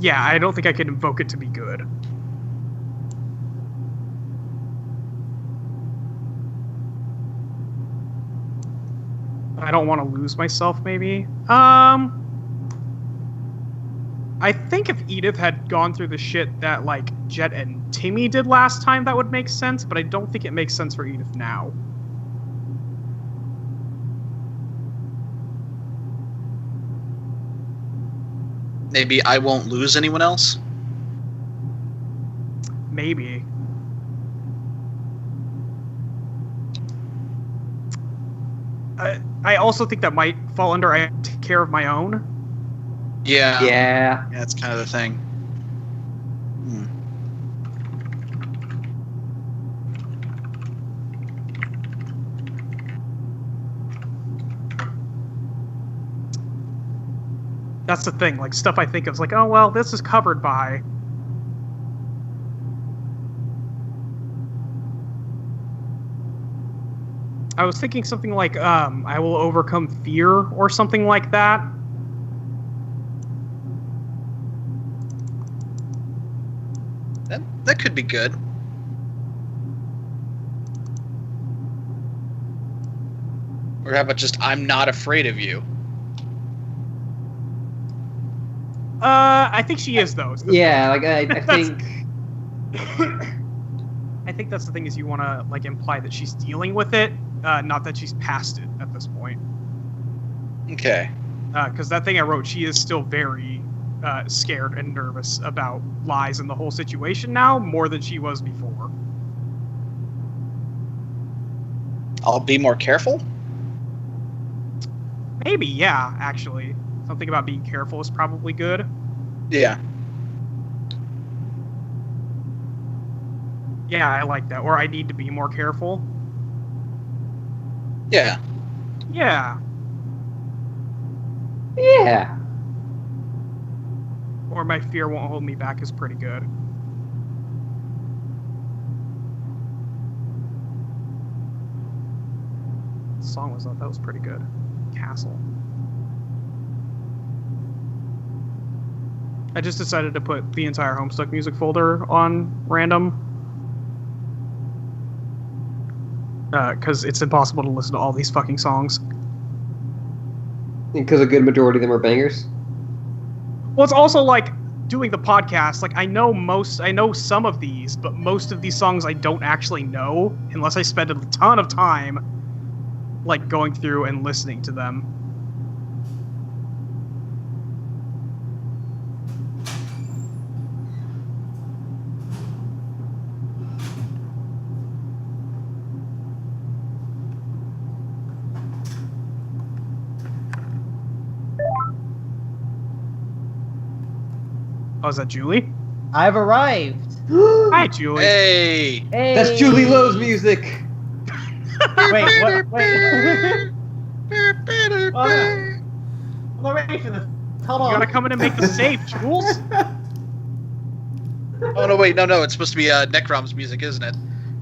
S2: Yeah, I don't think I could invoke it to be good. I don't want to lose myself, maybe. I think if Edith had gone through the shit that, like, Jet and Timmy did last time, that would make sense, but I don't think it makes sense for Edith now.
S4: Maybe I won't lose anyone else?
S2: Maybe. I also think that might fall under I take care of my own.
S4: Yeah.
S3: Yeah.
S4: That's kind of the thing.
S2: That's the thing. Like, stuff I think of is like, oh, well, this is covered by... I was thinking something like, I will overcome fear or something like that.
S4: That could be good. Or how about just, I'm not afraid of you?
S2: I think she is, though.
S3: Yeah, like I think.
S2: I think that's the thing, is you want to like imply that she's dealing with it, not that she's past it at this point.
S4: Okay.
S2: Because that thing I wrote, she is still very scared and nervous about lies and the whole situation now, more than she was before.
S4: I'll be more careful?
S2: Maybe, yeah, actually. Something about being careful is probably good.
S4: Yeah.
S2: Yeah, I like that. Or I need to be more careful.
S4: Yeah.
S2: Yeah.
S3: Yeah.
S2: Or my fear won't hold me back is pretty good. What song was that? That was pretty good. Castle. I just decided to put the entire Homestuck music folder on random. Because it's impossible to listen to all these fucking songs.
S3: Because a good majority of them are bangers.
S2: Well, it's also like doing the podcast. Like, I know some of these, but most of these songs I don't actually know unless I spend a ton of time like going through and listening to them. Oh, is that Julie?
S5: I've arrived.
S2: Hi, Julie.
S4: Hey!
S5: Hey.
S3: That's Julie Lowe's music.
S5: Wait, what? Wait. I'm not ready for this. Hold
S2: You
S5: on.
S2: gotta come in and make the save, Jules.
S4: Oh, no, wait, no, it's supposed to be Necrom's music, isn't it?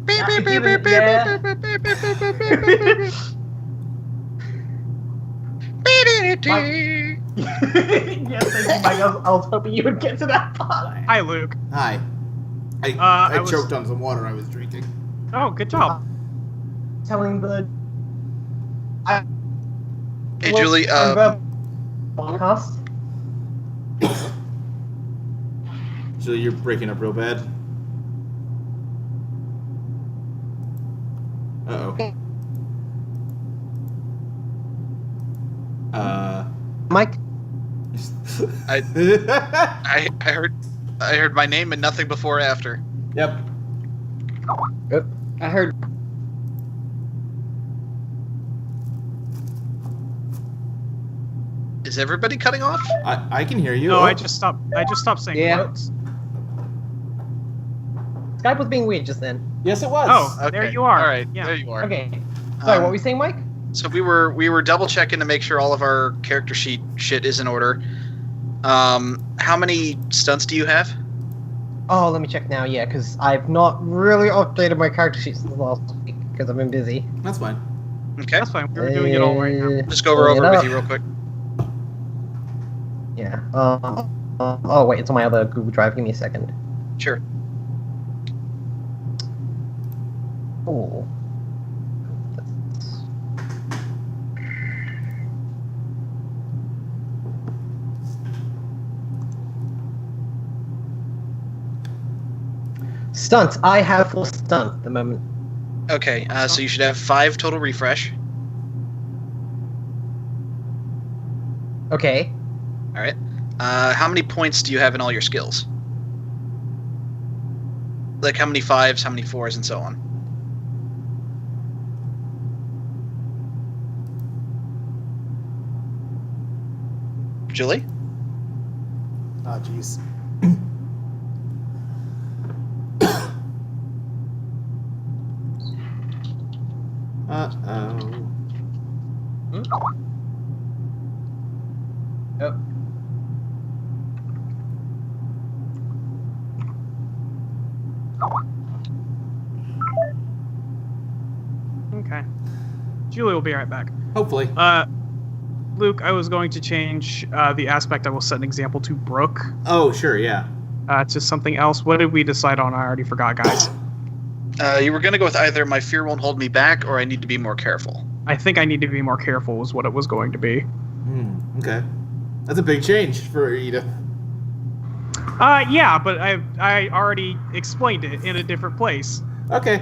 S5: Yes, thank you, Mike. I was hoping you would get to that part.
S2: Hi, Luke.
S1: Hi. I
S2: I was-
S1: choked on some water I was drinking.
S2: Oh, good job.
S5: Telling the.
S4: Hey, Julie,
S5: Podcast.
S1: Julie, you're breaking up real bad. Uh-oh.
S5: Mike?
S4: I heard my name and nothing before or after.
S1: Yep.
S3: I heard.
S4: Is everybody cutting off?
S1: I can hear you.
S2: No,
S1: Oh.
S2: I just stopped saying
S3: Yeah.
S2: words.
S5: Skype was being weird just then.
S1: Yes, it was.
S2: Oh,
S4: Okay.
S2: there you are.
S4: All right,
S2: Yeah.
S4: there you are.
S5: Okay. Sorry, what were you saying, Mike?
S4: So we were double checking to make sure all of our character sheet shit is in order. How many stunts do you have?
S5: Oh, let me check now. Yeah, because I've not really updated my character sheet since last week because I've been busy.
S1: That's fine.
S4: Okay,
S2: That's fine. We're doing it all right now.
S4: just go over
S5: Pulling it
S4: with
S5: up.
S4: you real quick.
S5: Yeah. Oh wait, it's on my other Google Drive. Give me a second.
S4: Sure.
S5: Oh. Stunts. I have 4 stunts at the moment.
S4: Okay, so you should have 5 total refresh.
S5: Okay.
S4: All right. How many points do you have in all your skills? Like how many 5s, how many 4s, and so on. Julie?
S1: Oh, jeez. Uh-oh.
S5: Oh.
S2: Okay. Julie will be right back.
S1: Hopefully.
S2: Luke, I was going to change the aspect. I will set an example to Brooke.
S1: Oh, sure, yeah.
S2: To something else. What did we decide on? I already forgot, guys.
S4: You were going to go with either my fear won't hold me back or I need to be more careful.
S2: I think I need to be more careful was what it was going to be.
S1: Okay. That's a big change for Edith.
S2: Yeah, but I already explained it in a different place.
S1: Okay.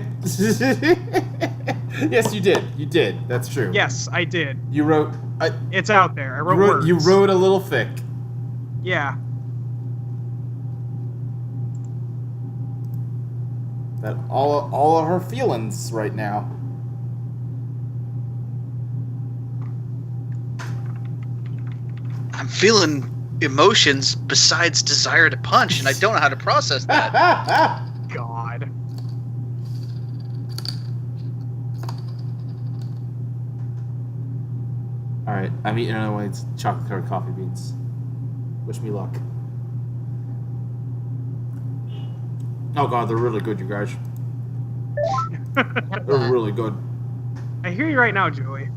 S1: Yes, you did. You did. That's true.
S2: Yes, I did.
S1: You wrote...
S2: It's out there. I wrote words.
S1: You wrote a little thick.
S2: Yeah.
S1: That all of her feelings right now.
S4: I'm feeling emotions besides desire to punch, and I don't know how to process that.
S2: God.
S1: Alright, I'm eating another one of these chocolate-covered coffee beans. Wish me luck. Oh god, they're really good, you guys. They're really good.
S2: I hear you right now, Julie.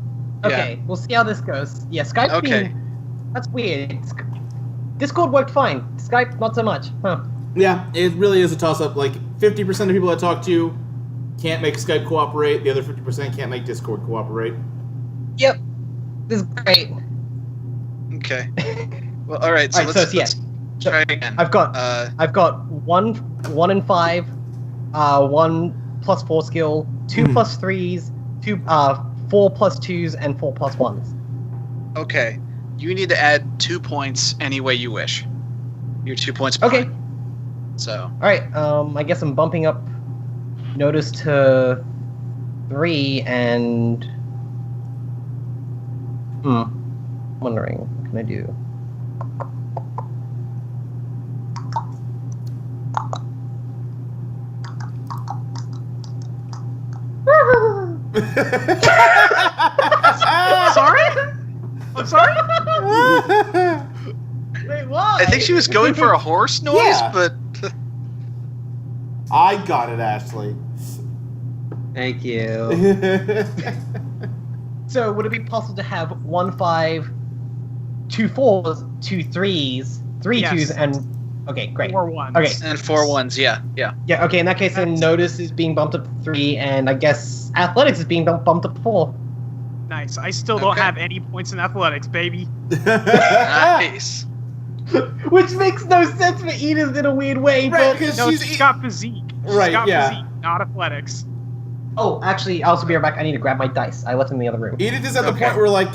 S5: Okay, we'll see how this goes. Yeah, Skype's
S4: Okay.
S5: been... That's weird. Discord worked fine. Skype, not so much. Huh.
S1: Yeah, it really is a toss-up. Like, 50% of people I talk to can't make Skype cooperate. The other 50% can't make Discord cooperate.
S5: Yep. This is great.
S4: Okay. Well, all right. So
S5: Alright,
S4: let's,
S5: so, yeah.
S4: let's try again.
S5: I've got 1 and 5, 1 plus 4 skill, 2 plus 3s, 4 plus 2s, and 4 plus 1s.
S4: Okay. You need to add 2 points any way you wish. You're 2 points
S5: Okay.
S4: behind. So.
S5: Alright, I guess I'm bumping up Notice to 3 and... wondering, what can I do?
S2: Sorry? I'm sorry?
S5: Wait, why?
S4: I think she was going for a horse noise,
S1: Yeah.
S4: but
S1: I got it, Ashley.
S3: Thank you.
S5: So would it be possible to have 1 5, 2 4s, 2 3s, 3
S2: Yes.
S5: 2s, and okay, great.
S2: 4 1s.
S5: Okay,
S4: and 4 1s. Yeah.
S5: yeah, okay. In that case, then Notice is being bumped up to 3, and I guess Athletics is being bumped up to 4.
S2: Nice. I still don't
S4: Okay.
S2: have any points in athletics, baby.
S4: Nice.
S5: Which makes no sense for Edith in a weird way,
S1: Right,
S5: but
S1: because
S2: No,
S1: she's
S2: she's got physique. She's
S1: Right,
S2: got
S1: yeah.
S2: physique, not athletics.
S5: oh, actually, I'll also be right back. I need to grab my dice. I left them in the other room.
S1: Edith is at the
S4: Okay.
S1: point where, like,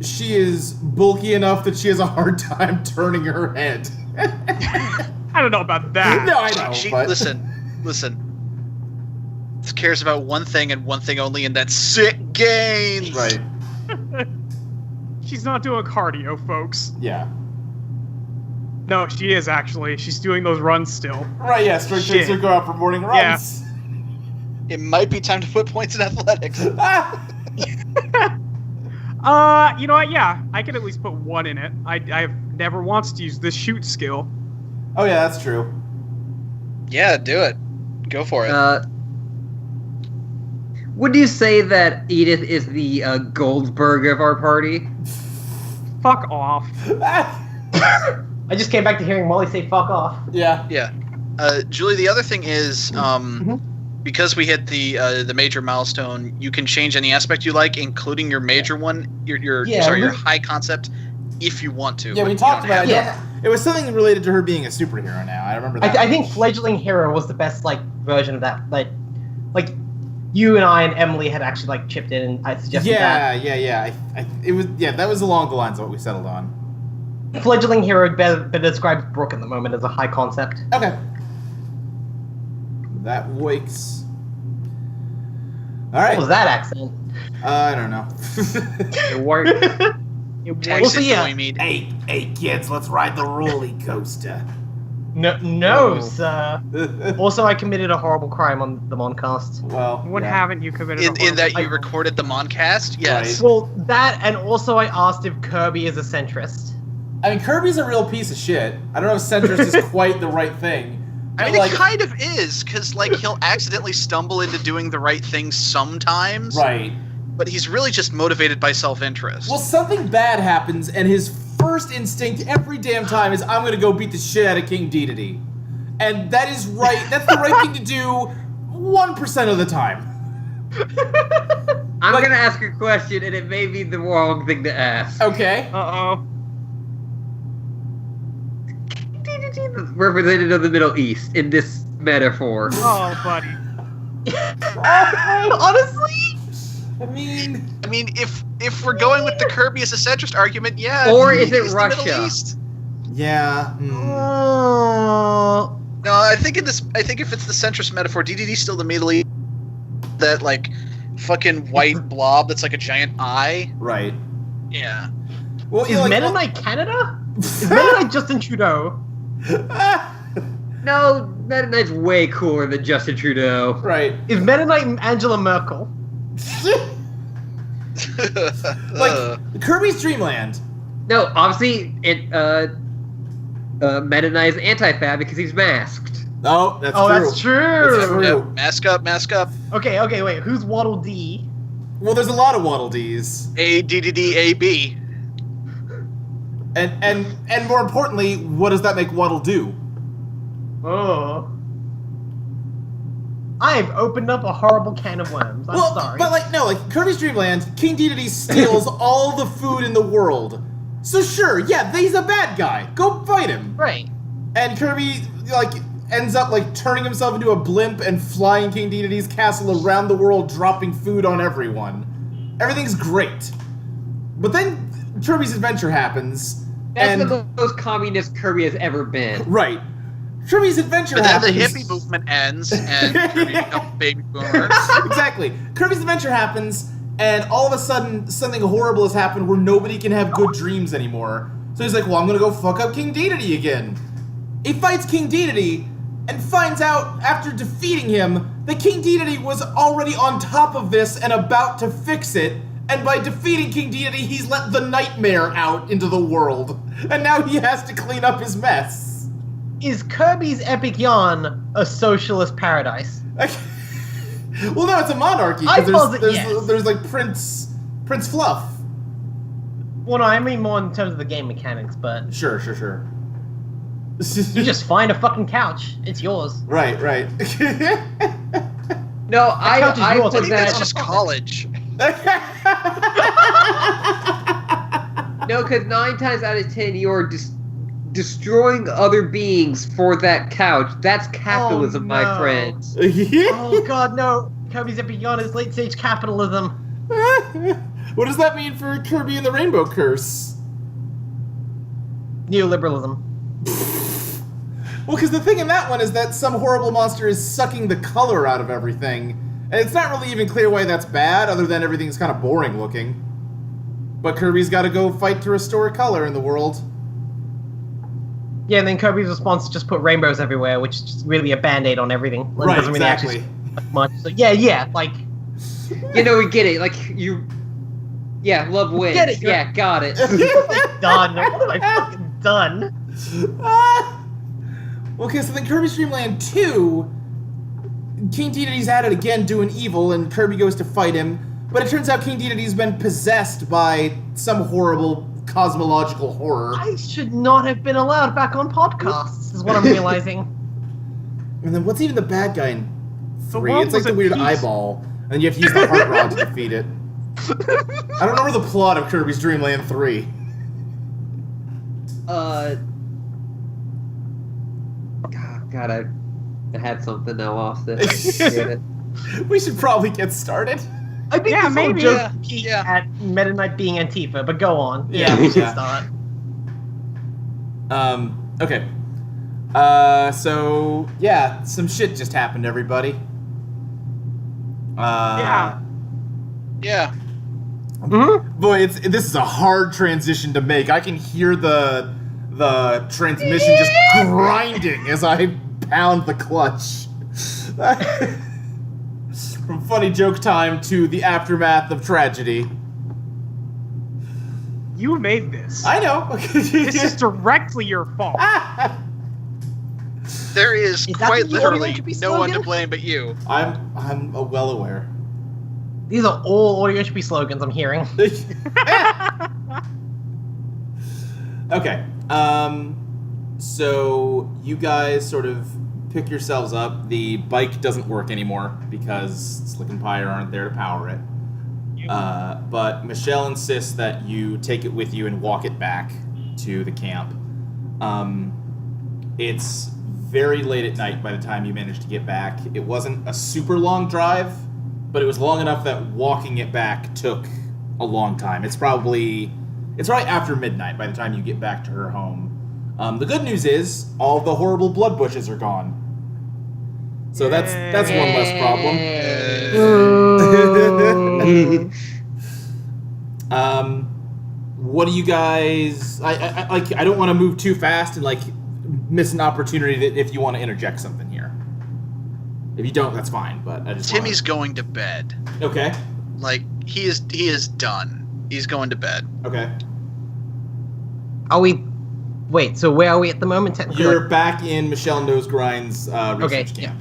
S1: she is bulky enough that she has a hard time turning her head.
S2: I don't know about that.
S1: No, I know,
S4: She
S1: but...
S4: listen. She cares about one thing and one thing only, and that's sick gains.
S1: Right,
S2: She's not doing cardio, folks.
S1: yeah.
S2: No, she is actually. She's doing those runs still.
S1: Right, yeah, strength
S2: Shit.
S1: takes her go out for morning runs.
S4: It might be time to put points in athletics.
S2: You know what? Yeah, I could at least put 1 in it. I've never once used this shoot skill.
S1: Oh, yeah, that's true.
S4: Yeah, do it. Go for it.
S3: Would you say that Edith is the Goldberg of our party?
S2: Fuck off.
S5: I just came back to hearing Molly say "fuck off."
S1: Yeah.
S4: Yeah. Julie, the other thing is, because we hit the major milestone, you can change any aspect you like, including your major one, your
S5: Yeah,
S4: your
S5: we-
S4: high concept, if you want to.
S1: Yeah,
S4: but
S1: we
S4: you
S1: talked
S4: don't
S1: about
S4: have
S1: it.
S4: to.
S5: Yeah.
S1: It was something related to her being a superhero now. I remember that.
S5: I think Fledgling Hero was the best version of that. Like you and I and Emily had actually chipped in, and I suggested
S1: Yeah. It was that was along the lines of what we settled on.
S5: that Fledgling Hero better describes Brooke at the moment as a high concept.
S1: Okay. That wakes. All right.
S5: What was that accent?
S1: I don't know.
S3: It worked.
S5: Also, yeah.
S4: Noimid.
S1: hey, kids, let's ride the roller coaster.
S5: No,
S3: Oh.
S5: sir. Also, I committed a horrible crime on the Moncast.
S1: Well,
S2: When
S1: yeah.
S2: haven't you committed a
S4: In that
S2: horrible-
S4: you recorded the Moncast? Yes.
S1: Right.
S5: Well, that, and also I asked if Kirby is a centrist.
S1: I mean, Kirby's a real piece of shit. I don't know if centrist is quite the right thing,
S4: I mean,
S1: Like-
S4: it kind of is, because, like, he'll accidentally stumble into doing the right thing sometimes.
S1: Right.
S4: But he's really just motivated by self-interest.
S1: Well, something bad happens, and his first instinct every damn time is, I'm gonna go beat the shit out of King Dedede. And that is right, that's the right thing to do 1% of the time.
S3: I'm
S1: Like-
S3: gonna ask a question, and it may be the wrong thing to ask.
S1: Okay.
S2: Uh-oh.
S3: Representative of the Middle East in this metaphor.
S2: Oh, buddy.
S5: Honestly,
S1: I mean,
S4: if we're going with the Kirby as a centrist argument, yeah.
S3: Or is it
S4: it's the
S3: Russia?
S4: Middle East.
S1: yeah.
S4: No, I think if it's the centrist metaphor, DDD's still the Middle East. That like fucking white blob that's like a giant eye.
S1: Right.
S4: Yeah.
S1: Well,
S5: is Mennonite Canada? Is Mennonite Justin Trudeau?
S3: No, that's way cooler than Justin Trudeau.
S1: Right.
S5: Is Mennonite Angela Merkel?
S1: Like, Kirby's Dream Land.
S3: No, obviously, Mennonite is anti-fab because he's masked.
S1: Oh, that's
S5: Oh,
S1: true.
S5: that's true.
S1: That's true.
S4: Yeah, mask up.
S5: Okay, wait. Who's Waddle Dee?
S1: Well, there's a lot of Waddle Dees.
S4: A DDD A B.
S1: And more importantly, what does that make Waddle do?
S5: Oh. I've opened up a horrible can of worms. I'm sorry.
S1: But like, no, like, Kirby's Dream Land, King Dedede steals all the food in the world. So sure, yeah, he's a bad guy. Go fight him.
S5: Right.
S1: And Kirby, like, ends up, like, turning himself into a blimp and flying King Dedede's castle around the world, dropping food on everyone. Everything's great. But then Kirby's Adventure happens,
S3: That's
S1: and...
S3: the most communist Kirby has ever been.
S1: Right. Kirby's Adventure
S4: But then
S1: happens...
S4: the hippie movement ends, and Kirby becomes a baby boomer.
S1: Exactly. Kirby's Adventure happens, and all of a sudden, something horrible has happened where nobody can have good dreams anymore. So he's like, well, I'm gonna go fuck up King Dedede again. He fights King Dedede, and finds out, after defeating him, that King Dedede was already on top of this and about to fix it, and by defeating King Dedede, he's let the nightmare out into the world. And now he has to clean up his mess.
S5: Is Kirby's Epic Yarn a socialist paradise?
S1: Well, no, it's a monarchy.
S5: I
S1: 'cause
S5: posit
S1: there's,
S5: yes.
S1: there's like Prince Fluff.
S5: Well, no, I mean more in terms of the game mechanics, but
S1: Sure.
S5: you just find a fucking couch. It's yours.
S1: Right.
S3: No,
S5: couch is
S3: I
S5: yours.
S3: put
S5: I think
S4: That's
S3: that.
S4: just college.
S3: No, because 9 times out of 10, you're destroying other beings for that couch. That's capitalism,
S5: Oh,
S3: my
S5: no.
S3: friend.
S5: Oh god, no. Kirby's Epic Yarn is late stage capitalism.
S1: What does that mean for Kirby and the Rainbow Curse?
S5: Neoliberalism.
S1: Well, because the thing in that one is that some horrible monster is sucking the color out of everything. And it's not really even clear why that's bad, other than everything's kind of boring looking. But Kirby's got to go fight to restore color in the world.
S5: Yeah, and then Kirby's response is just put rainbows everywhere, which is just really a band-aid on everything. It
S1: Right,
S5: doesn't really
S1: exactly.
S5: actually much. So, yeah, like...
S3: You know, we get it. Like, yeah, love wins.
S5: Get it,
S3: yeah, got it.
S5: done. What have I fucking done?
S1: Okay, so then Kirby's Dream Land 2, King Dedede's at it again doing evil, and Kirby goes to fight him. But it turns out King Dedede's been possessed by some horrible cosmological horror.
S5: I should not have been allowed back on podcasts, is what I'm realizing.
S1: And then what's even the bad guy in 3?
S2: world
S1: It's like
S2: was
S1: the
S2: at
S1: weird
S2: peace.
S1: eyeball, and you have to use the heart rod to defeat it. I don't remember the plot of Kirby's Dream Land 3.
S3: God, I had something, I lost it. Get it.
S1: We should probably get started.
S5: I think
S2: Yeah,
S5: this whole
S2: maybe,
S5: joke
S4: yeah,
S5: peaked
S4: yeah.
S5: at Meta Knight being Antifa, but go on.
S1: Yeah,
S5: Yeah, we should
S1: yeah.
S5: start.
S1: Okay. So, yeah, some shit just happened, everybody.
S2: Yeah.
S4: Yeah.
S5: Mm-hmm.
S1: Boy, this is a hard transition to make. I can hear the transmission just grinding as I pound the clutch. From funny joke time to the aftermath of tragedy.
S2: You made this.
S1: I know.
S2: This is directly your fault.
S4: There is
S5: Is that
S4: quite
S5: the audio
S4: literally
S5: entropy
S4: no one to
S5: slogan?
S4: blame but you.
S1: I'm well aware.
S5: These are all audio entropy slogans I'm hearing.
S1: Okay. So you guys sort of pick yourselves up. The bike doesn't work anymore because Slick and Pyre aren't there to power it. But Michelle insists that you take it with you and walk it back to the camp. It's very late at night by the time you manage to get back. It wasn't a super long drive, but it was long enough that walking it back took a long time. It's probably after midnight by the time you get back to her home. The good news is all the horrible blood bushes are gone. So that's one less problem. What do you guys? I don't want to move too fast and like miss an opportunity that if you want to interject something here. If you don't, that's fine. But I just
S4: Timmy's going to bed.
S1: Okay.
S4: Like he is done. He's going to bed.
S1: Okay.
S5: Are we? Wait. So where are we at the moment? Technically,
S1: You're back in Michelle Nosegrind's research
S5: Okay,
S1: camp.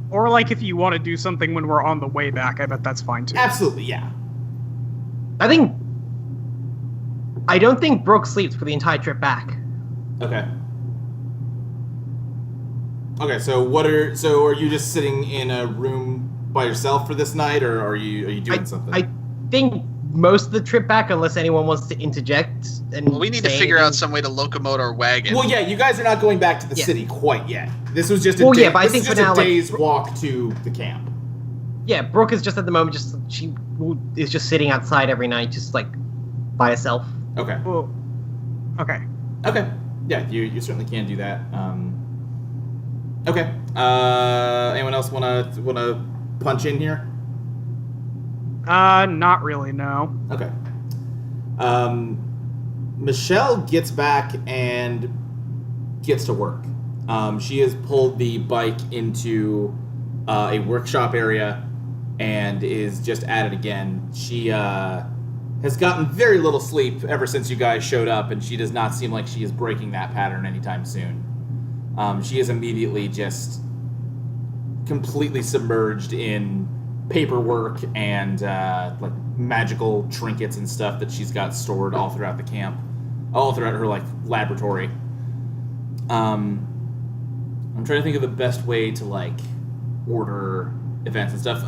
S2: Or like if you want to do something when we're on the way back, I bet that's fine too.
S1: Absolutely, yeah.
S5: I don't think Brooke sleeps for the entire trip back.
S1: Okay. Okay, so are you just sitting in a room by yourself for this night, or are you doing something?
S5: I think most of the trip back, unless anyone wants to interject. And
S4: Well, we need to
S5: say
S4: figure out
S5: anything.
S4: some way to locomote our wagon.
S1: Well, yeah, you guys are not going back to the
S5: Yeah.
S1: city quite yet. This was just a
S5: Well,
S1: day,
S5: yeah, but I
S1: this
S5: think
S1: is
S5: for
S1: just
S5: now,
S1: a
S5: like,
S1: day's walk to the camp.
S5: Yeah, Brooke is just at the moment. She is just sitting outside every night, just like by herself.
S1: Okay.
S2: Well, okay.
S1: Okay. Yeah, you certainly can do that. Okay. Anyone else wanna punch in here?
S2: Not really, no.
S1: Okay. Michelle gets back and gets to work. She has pulled the bike into a workshop area and is just at it again. She has gotten very little sleep ever since you guys showed up, and she does not seem like she is breaking that pattern anytime soon. She is immediately just completely submerged in paperwork and like magical trinkets and stuff that she's got stored all throughout the camp, all throughout her like laboratory. I'm trying to think of the best way to like order events and stuff.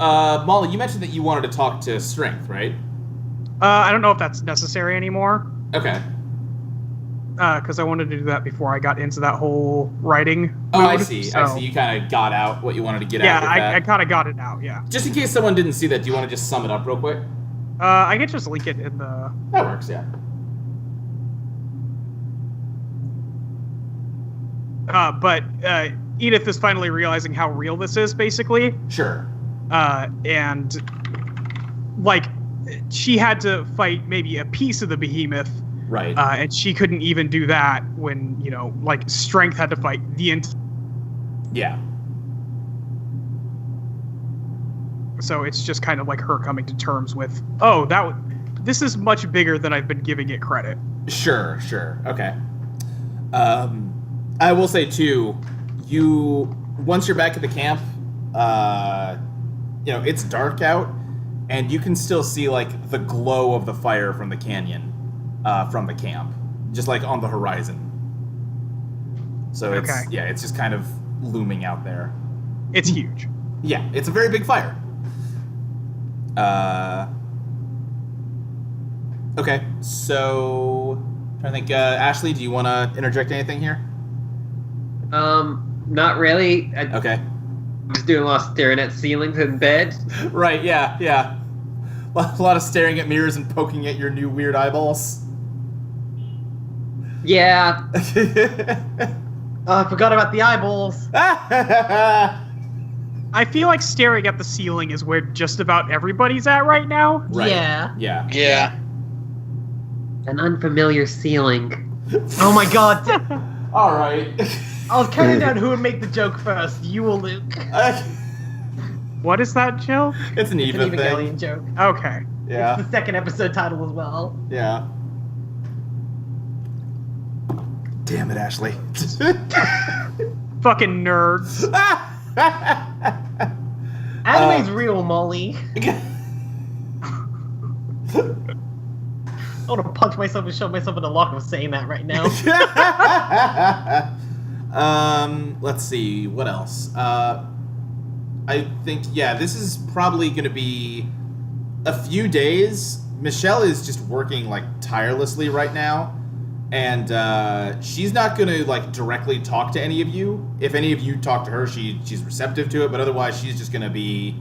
S1: Molly, you mentioned that you wanted to talk to Strength, right?
S2: I don't know if that's necessary anymore,
S1: Okay.
S2: because I wanted to do that before I got into that whole writing.
S1: Oh, I
S2: mode,
S1: see.
S2: so-
S1: I see. You kind of got out what you wanted to get
S2: Yeah,
S1: out with that.
S2: I kind of got it out. Yeah.
S1: Just in case someone didn't see that, do you want to just sum it up real quick?
S2: I can just link it in the.
S1: That works, yeah.
S2: But Edith is finally realizing how real this is, basically.
S1: Sure.
S2: And like she had to fight maybe a piece of the behemoth,
S1: Right.
S2: and she couldn't even do that when like Strength had to fight the
S1: Yeah.
S2: so it's just kind of like her coming to terms with, this is much bigger than I've been giving it credit.
S1: Sure. Okay. I will say too, once you're back at the camp, it's dark out, and you can still see like the glow of the fire from the canyon, from the camp, just like on the horizon. So it's
S2: Okay.
S1: it's just kind of looming out there.
S2: It's huge.
S1: Yeah, it's a very big fire. Okay, so I'm trying to think. Ashley, do you want to interject anything here?
S3: Not really. I'm
S1: Okay.
S3: just doing a lot of staring at ceilings in bed.
S1: Right, yeah. A lot of staring at mirrors and poking at your new weird eyeballs.
S3: Yeah,
S5: I forgot about the eyeballs.
S2: I feel like staring at the ceiling is where just about everybody's at right now.
S1: Right.
S5: Yeah.
S1: Yeah.
S4: Yeah.
S3: an unfamiliar ceiling.
S5: Oh my god.
S1: All right.
S5: I was counting down who would make the joke first, you or Luke.
S2: What is that, Jill?
S1: It's an
S5: It's
S1: Eva
S5: an
S1: thing.
S5: Evangelion joke.
S2: Okay.
S1: Yeah.
S5: It's the second episode title as well.
S1: Yeah. Damn it, Ashley.
S2: Fucking nerds.
S5: Anime's real, Molly. I want to punch myself and shove myself in the locker for saying that right now.
S1: Let's see, what else? I think, yeah, this is probably going to be a few days. Michelle is just working, like, tirelessly right now, and she's not going to, like, directly talk to any of you. If any of you talk to her, she's receptive to it, but otherwise she's just going to be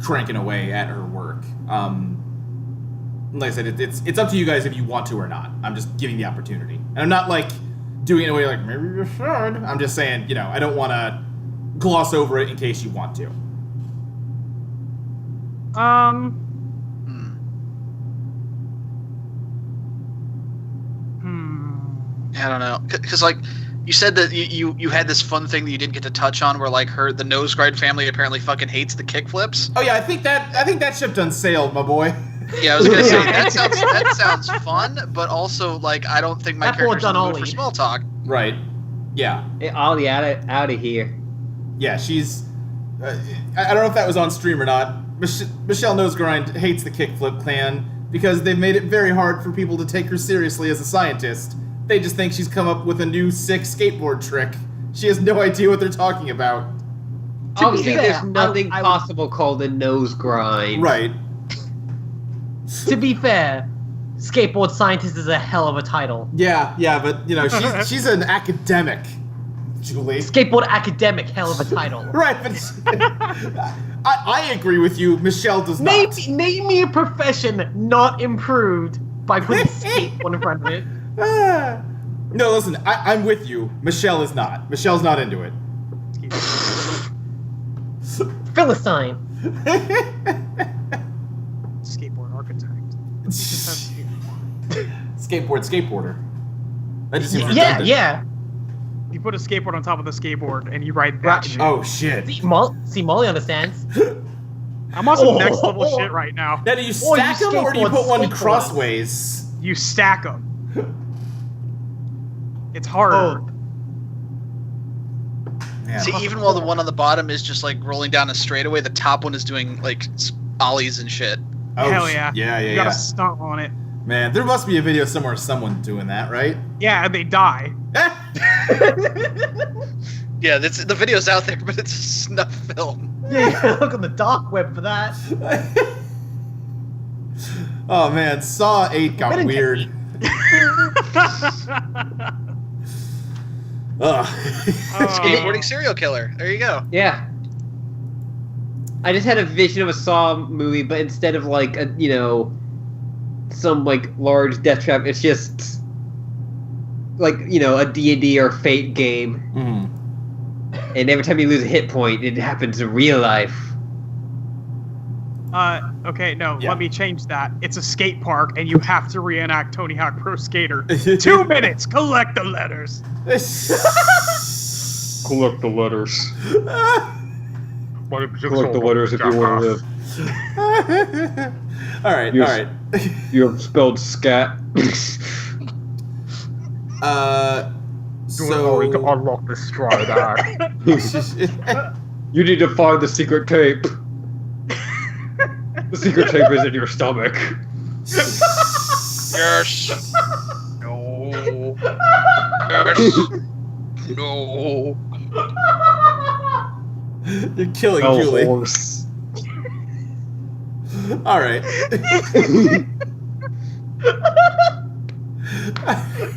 S1: cranking away at her work. Like I said, it's up to you guys if you want to or not. I'm just giving the opportunity. And I'm not, like, doing it in a way like, maybe you should. I'm just saying, you know, I don't want to gloss over it in case you want to.
S4: I don't know, because like you said that you had this fun thing that you didn't get to touch on, where like the Nose Grind family apparently fucking hates the kickflips.
S1: Oh yeah, I think that ship done sailed, my boy.
S4: Yeah, I was gonna say that sounds fun, but also like I don't think my
S5: That boy
S4: character's in the mood
S5: done
S4: for
S5: Ollie.
S4: small talk.
S1: Right. Yeah.
S3: Hey, Ollie, out of here.
S1: Yeah, she's... I don't know if that was on stream or not. Michelle Nosegrind hates the Kickflip clan because they've made it very hard for people to take her seriously as a scientist. They just think she's come up with a new sick skateboard trick. She has no idea what they're talking about.
S3: Obviously,
S5: fair,
S3: there's nothing
S5: I would-
S3: possible called a nose grind.
S1: Right.
S5: To be fair, skateboard scientist is a hell of a title.
S1: Yeah, but, you know, she's an academic, Julie.
S5: Skateboard academic, hell of a title.
S1: Right, but... I agree with you. Michelle does not.
S5: Name me a profession not improved by putting skateboard in front of it.
S1: No, listen, I'm with you. Michelle is not. Michelle's not into it.
S5: Philistine.
S2: Skateboard architect.
S1: Skateboarder. That just seems
S5: Yeah,
S1: redundant.
S5: yeah.
S2: You put a skateboard on top of the skateboard and you ride that
S5: Right.
S2: shit.
S1: Oh, shit.
S5: See, Molly understands.
S2: I'm on some
S5: Oh.
S2: next level shit right now.
S1: Now, do you
S5: Or you
S1: stack them or do you
S5: skateboard
S1: put one
S5: skateboards.
S1: crossways?
S2: You stack them. It's harder.
S5: Oh.
S1: Yeah.
S4: See, even while the one on the bottom is just like rolling down a straightaway, the top one is doing like ollies and shit.
S1: Oh,
S2: Hell yeah.
S1: Yeah,
S2: You got a stunt on it.
S1: Man, there must be a video somewhere of someone doing that, right?
S2: Yeah, and they die.
S4: Yeah, the video's out there, but it's a snuff film.
S5: Yeah, you gotta look on the dark web for that.
S1: Oh, man, Saw 8 got
S5: Better
S1: weird. Ugh.
S4: Skateboarding serial killer. There you go.
S3: Yeah. I just had a vision of a Saw movie, but instead of like a, you know, some like large death trap, it's just like, you know, a D&D or Fate game.
S1: Mhm.
S3: And every time you lose a hit point, it happens in real life.
S2: Okay, no,
S1: Yeah.
S2: let me change that. It's a skate park, and you have to reenact Tony Hawk Pro Skater. 2 minutes, collect the letters.
S6: Collect the letters.
S2: Collect
S6: the letters if you want to live.
S1: all right,
S6: Yes.
S1: all right.
S6: You have spelled scat.
S1: So...
S2: unlock the stride act.
S6: You need to find the secret tape. The secret tape is in your stomach.
S4: Yes. No. Yes. No.
S1: You're killing
S6: Oh,
S1: Julie.
S6: horse.
S1: All right.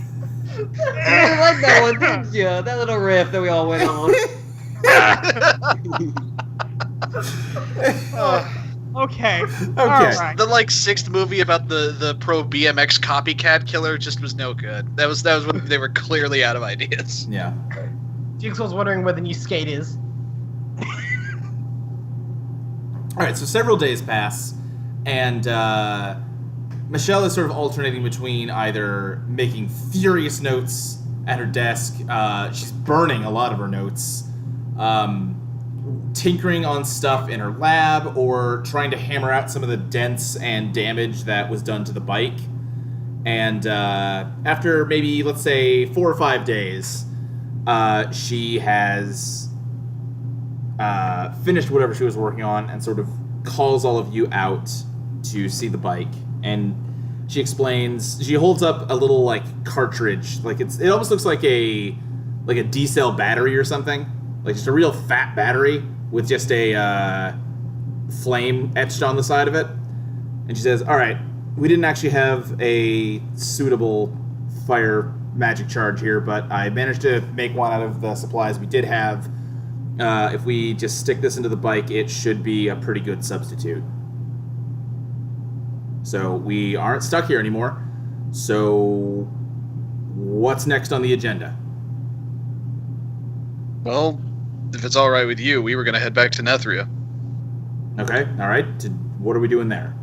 S3: I like that one, didn't you? That little riff that we all went on.
S2: Okay.
S1: Okay.
S2: Alright.
S4: The like 6th movie about the pro BMX copycat killer just was no good. That was when they were clearly out of ideas.
S1: Yeah.
S5: Jigsaw's wondering where the new skate is.
S1: All right, so several days pass, and Michelle is sort of alternating between either making furious notes at her desk, she's burning a lot of her notes, tinkering on stuff in her lab, or trying to hammer out some of the dents and damage that was done to the bike. And after maybe, let's say, 4 or 5 days, she has finished whatever she was working on and sort of calls all of you out to see the bike. And she explains. She holds up a little like cartridge, like it almost looks like a D-cell battery or something, like just a real fat battery with just a flame etched on the side of it. And she says, "All right, we didn't actually have a suitable fire magic charge here, but I managed to make one out of the supplies we did have. If we just stick this into the bike, it should be a pretty good substitute. So we aren't stuck here anymore. So what's next on the agenda?"
S4: Well, if it's all right with you, we were going to head back to Nethria.
S1: Okay, all right. What are we doing there?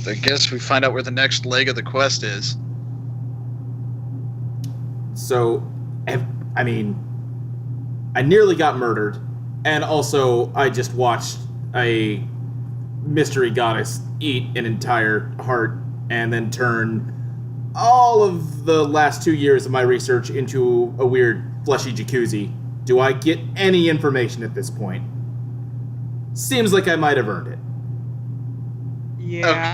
S4: I guess we find out where the next leg of the quest is.
S1: So, I mean, I nearly got murdered, and also I just watched a mystery goddess eat an entire heart and then turn all of the last 2 years of my research into a weird fleshy jacuzzi. Do I get any information at this point? Seems like I might have earned it.
S2: Yeah.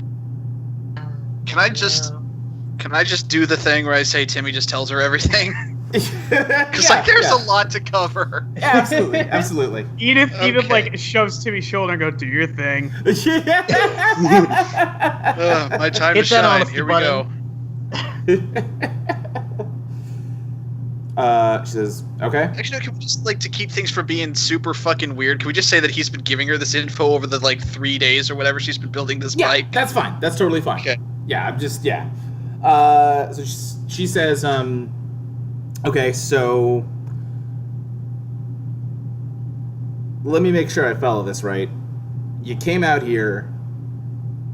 S4: Can I just do the thing where I say Timmy just tells her everything? Because there's a lot to cover.
S1: Yeah, absolutely, absolutely.
S2: Edith even
S4: Okay.
S2: like shoves Timmy's shoulder and go, "Do your thing."
S4: My time
S5: Hit
S4: to
S5: that
S4: shine.
S5: honesty
S4: Here we
S5: button.
S4: go.
S1: She says, "Okay."
S4: Actually, no, can we just, to keep things from being super fucking weird, can we just say that he's been giving her this info over the, 3 days or whatever she's been building this
S1: Yeah,
S4: bike?
S1: that's fine. That's totally fine.
S4: Okay.
S1: Yeah, I'm just, yeah. So she says, okay, so let me make sure I follow this right. You came out here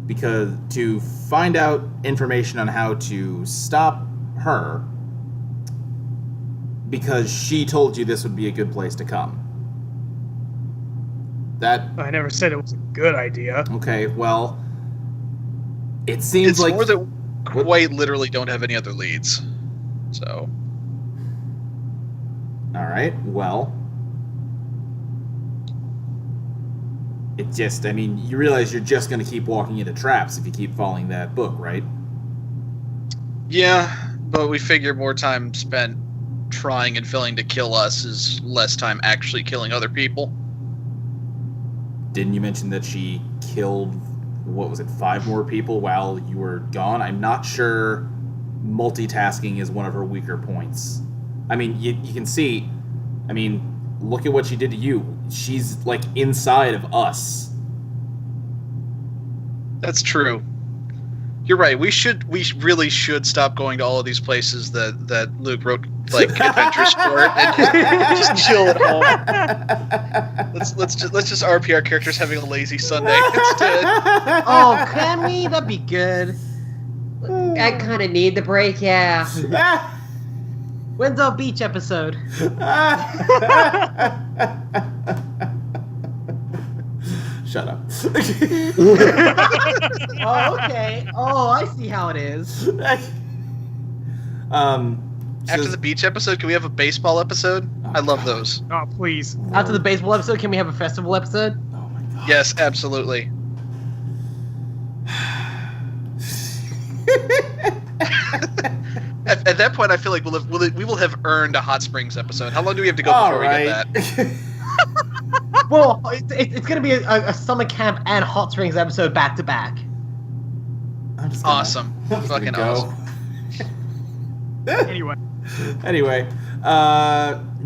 S1: because to find out information on how to stop her because she told you this would be a good place to come. That,
S2: I never said it was a good idea.
S1: okay, well, it seems
S4: It's
S1: like...
S4: more that quite literally don't have any other leads. So,
S1: All right, well, it just, I mean, you realize you're just going to keep walking into traps if you keep following that book, right?
S4: yeah, but we figure more time spent trying and failing to kill us is less time actually killing other people.
S1: Didn't you mention that she killed, what was it, 5 more people while you were gone? I'm not sure multitasking is one of her weaker points. I mean, you can see, I mean, look at what she did to you. She's, inside of us.
S4: That's true. You're right. We really should stop going to all of these places that Luke wrote adventures for and just chill at home. Let's just RP our characters having a lazy Sunday instead.
S5: Oh, can we? That'd be good.
S3: I kind of need the break, yeah.
S5: When's our beach episode?
S1: Shut up.
S5: Oh, okay. Oh, I see how it is.
S4: After the beach episode, can we have a baseball episode? I love those.
S2: Oh, please.
S5: After the baseball episode, can we have a festival episode?
S1: Oh my god.
S4: Yes, absolutely. At that point, I feel like we will have earned a Hot Springs episode. How long do we have to go before we get that?
S5: Well, it's going to be a summer camp and hot springs episode back to back.
S1: I'm just gonna-
S4: Awesome.
S1: I'm just
S4: Fucking
S1: gonna go.
S4: awesome.
S2: Anyway.
S1: Anyway,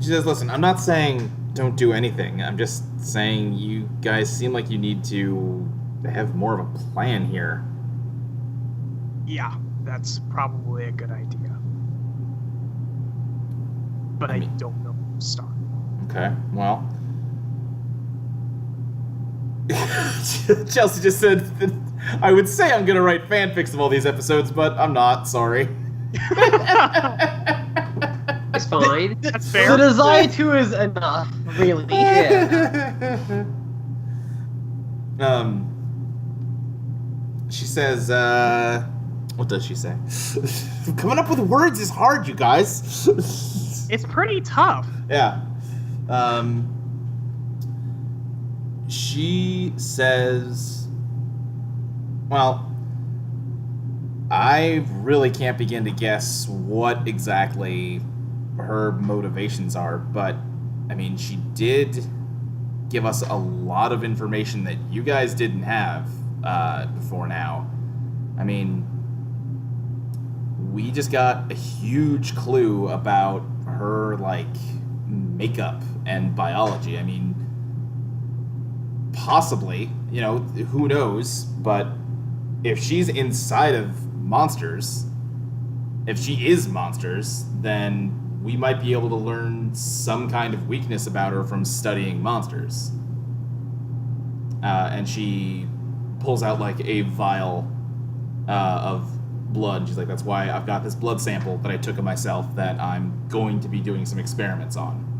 S1: she says, listen, I'm not saying don't do anything. I'm just saying you guys seem like you need to have more of a plan here.
S2: Yeah, that's probably a good idea. But I don't know where to start.
S1: Okay, well. Chelsea just said that I would say I'm going to write fanfics of all these episodes, but I'm not, sorry.
S3: It's fine.
S2: That's
S5: The
S2: fair.
S5: desire to is enough, really.
S3: Yeah.
S1: She says, What does she say? Coming up with words is hard, you guys.
S2: It's pretty tough.
S1: Yeah. She says, well, I really can't begin to guess what exactly her motivations are, but, I mean, she did give us a lot of information that you guys didn't have before now. I mean, we just got a huge clue about her, like, makeup and biology. I mean, possibly, you know, who knows, but if she's inside of monsters, if she is monsters, then we might be able to learn some kind of weakness about her from studying monsters. And she pulls out, like, a vial of blood. She's like, that's why I've got this blood sample that I took of myself that I'm going to be doing some experiments on.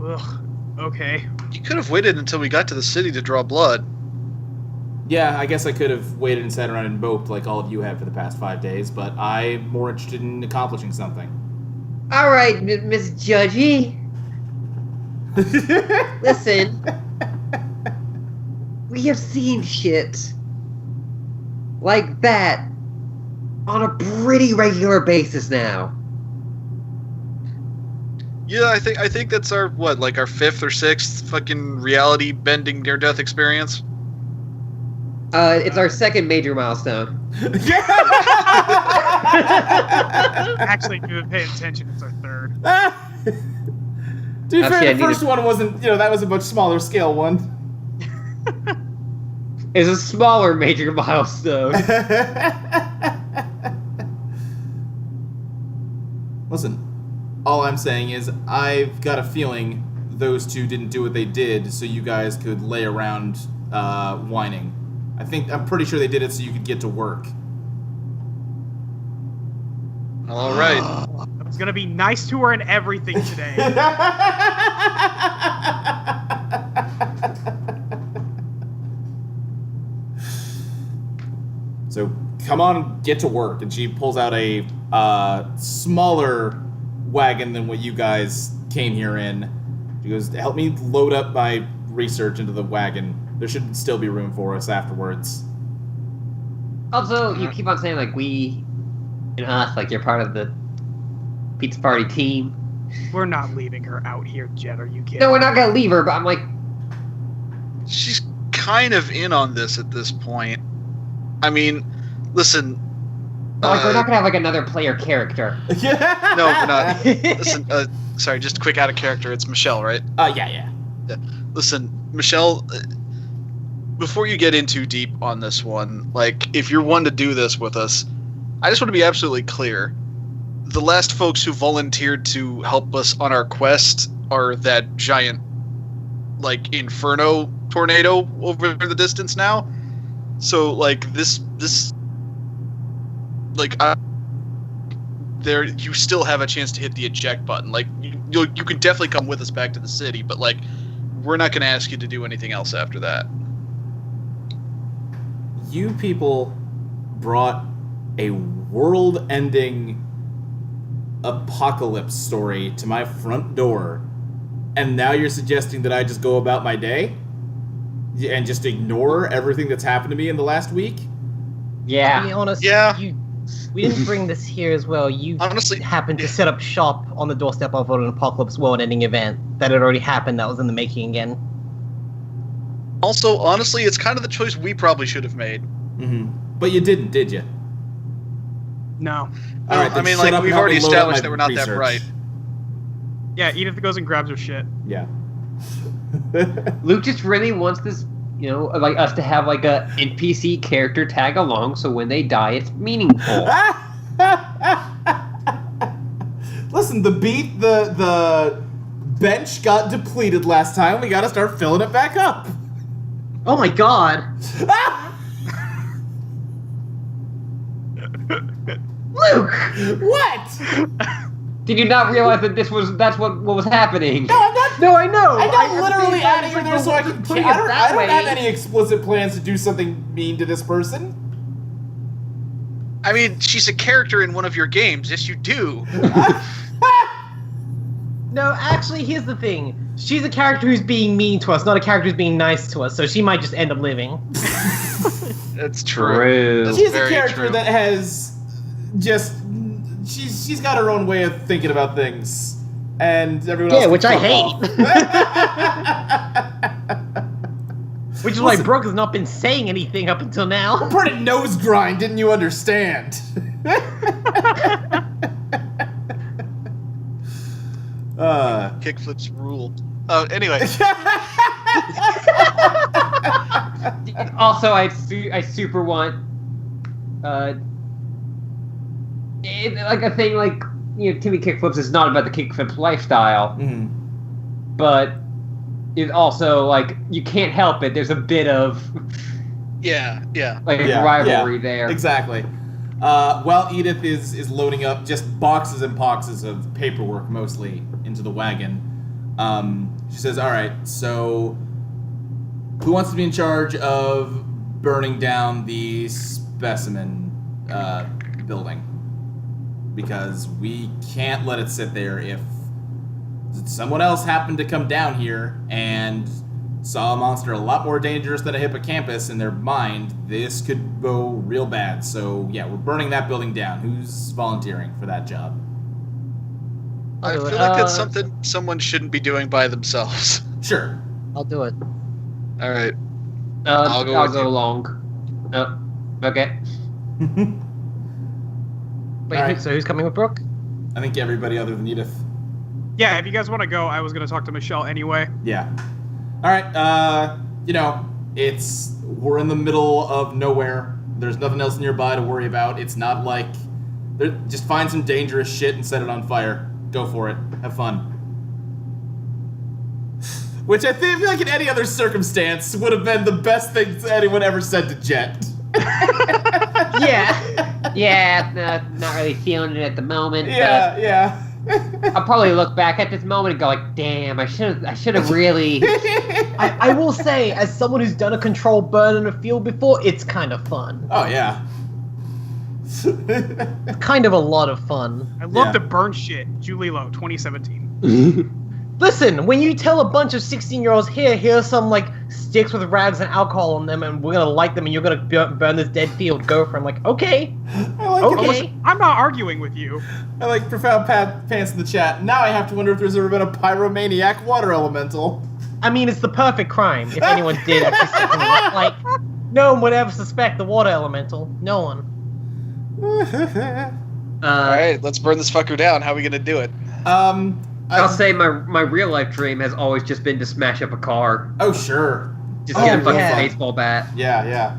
S2: Ugh. Okay.
S4: You could have waited until we got to the city to draw blood.
S1: Yeah, I guess I could have waited and sat around and moped like all of you have for the past 5 days, but I'm more interested in accomplishing something.
S3: All right, Miss Judgy. Listen, we have seen shit like that on a pretty regular basis now.
S4: Yeah, I think that's our like our 5th or 6th fucking reality bending near death experience.
S3: It's our 2nd major milestone.
S2: Actually, if you've been paying attention, it's our 3rd.
S1: To be fair,
S3: Actually,
S1: the first one wasn't, you know, that was a much smaller scale one.
S3: It's a smaller major milestone.
S1: Listen, all I'm saying is I've got a feeling those two didn't do what they did so you guys could lay around whining. I'm pretty sure they did it so you could get to work.
S4: All right.
S2: I was gonna be nice to her and everything today.
S1: So come on, get to work. And she pulls out a smaller wagon than what you guys came here in. She goes, help me load up my research into the wagon. There should still be room for us afterwards.
S3: Also, you keep on saying, like, we and us, like, you're part of the pizza party team.
S2: We're not leaving her out here, Jet. Are you kidding?
S3: No, we're not gonna leave her, but I'm like...
S4: She's kind of in on this at this point. I mean, listen.
S3: Like, we're not gonna have, like, another player character.
S4: No, we're not. Listen, sorry, just quick out of character. It's Michelle, right?
S1: Yeah.
S4: Listen, Michelle, before you get in too deep on this one, like, if you're one to do this with us, I just want to be absolutely clear. The last folks who volunteered to help us on our quest are that giant, like, inferno tornado over the distance now. So, like, this, like, there, you still have a chance to hit the eject button. Like, you can definitely come with us back to the city, but, like, we're not going to ask you to do anything else after that.
S1: You people brought a world-ending apocalypse story to my front door, and now you're suggesting that I just go about my day and just ignore everything that's happened to me in the last week?
S5: To
S3: Yeah.
S5: be honest,
S4: Yeah.
S5: we didn't bring this here as well. You
S4: Honestly,
S5: happened to set up shop on the doorstep of an apocalypse world-ending event that had already happened. That was in the making again.
S4: Also, honestly, it's kind of the choice we probably should have made.
S1: Mm-hmm. But you didn't, did you?
S2: No.
S1: All right,
S4: I
S1: then
S4: mean,
S1: shut
S4: like,
S1: up
S4: we've
S1: and help
S4: already
S1: me load up
S4: established
S1: my
S4: that we're not that
S1: research.
S4: bright.
S2: Yeah, Edith goes and grabs her shit.
S1: Yeah.
S3: Luke just really wants this, you know, like, us to have, like, a NPC character tag along, so when they die, it's meaningful.
S1: Listen, the bench got depleted last time. We gotta start filling it back up.
S5: Oh my god!
S3: Luke!
S1: What?
S3: Did you not realize that that's what was happening?
S1: No, I'm not.
S5: No, I know!
S1: I'm not
S5: at the
S1: literally
S5: same time,
S1: adding
S5: it's
S1: her
S5: like,
S1: there so I
S5: well,
S1: can.
S5: putting
S1: I
S5: it
S1: don't
S5: that way-
S1: have any explicit plans to do something mean to this person.
S4: I mean, she's a character in one of your games. Yes, you do.
S5: No, actually, here's the thing. She's a character who's being mean to us, not a character who's being nice to us, so she might just end up living.
S4: That's
S6: True.
S4: That's
S1: She's a
S4: very
S1: character
S4: true.
S1: that has just she's got her own way of thinking about things, and everyone else.
S5: Yeah,
S1: can
S5: which I
S1: fuck
S5: Which is why Brooke has not been saying anything up until now.
S1: Pretty nose grind, didn't you understand?
S4: Kickflips rule. Anyway.
S6: Also, I super want, like a thing like Timmy Kickflips is not about the kickflip lifestyle, but it's also like you can't help it. There's a bit of
S4: Yeah.
S6: rivalry there.
S1: Exactly. Well, Edith is loading up just boxes and boxes of paperwork, mostly, into the wagon. She says, all right, so who wants to be in charge of burning down the specimen building? Because we can't let it sit there. If someone else happened to come down here and saw a monster a lot more dangerous than a hippocampus in their mind, this could go real bad. So, yeah, we're burning that building down. Who's volunteering for that job?
S4: I feel like that's something someone shouldn't be doing by themselves.
S1: Sure.
S5: I'll do it.
S4: All right.
S6: I'll
S4: go with
S6: go
S4: you.
S6: along. Okay.
S5: Wait,
S1: Alright.
S5: so who's coming with Brooke?
S1: I think everybody other than Edith.
S2: Yeah, if you guys want to go, I was going to talk to Michelle anyway.
S1: Yeah. All right. We're in the middle of nowhere. There's nothing else nearby to worry about. It's not like just find some dangerous shit and set it on fire. Go for it. Have fun. Which I feel like in any other circumstance would have been the best thing anyone ever said to Jet.
S6: Yeah, not really feeling it at the moment.
S1: Yeah.
S6: I'll probably look back at this moment and go like, "Damn, I should have really."
S5: I will say, as someone who's done a controlled burn in a field before, it's kind of fun.
S1: Oh yeah.
S5: It's kind of a lot of fun.
S2: I love
S1: Yeah.
S2: to burn shit. Julie Lowe, 2017.
S5: Listen, when you tell a bunch of 16-year-olds, here's some, like, sticks with rags and alcohol on them, and we're gonna light them, and you're gonna burn this dead field, go for 'em. Like, okay.
S1: I like
S5: Okay.
S1: it.
S2: Listen, I'm not arguing with you.
S1: I like Profound Pants in the chat. Now I have to wonder if there's ever been a pyromaniac water elemental.
S5: I mean, it's the perfect crime, if anyone did actually set them up. Like, no one would ever suspect the water elemental. No one.
S4: All right, let's burn this fucker down. How are we gonna do it?
S6: I'll say my real life dream has always just been to smash up a car.
S1: Oh, sure.
S6: Just get a fucking
S5: yeah.
S6: baseball bat.
S1: Yeah.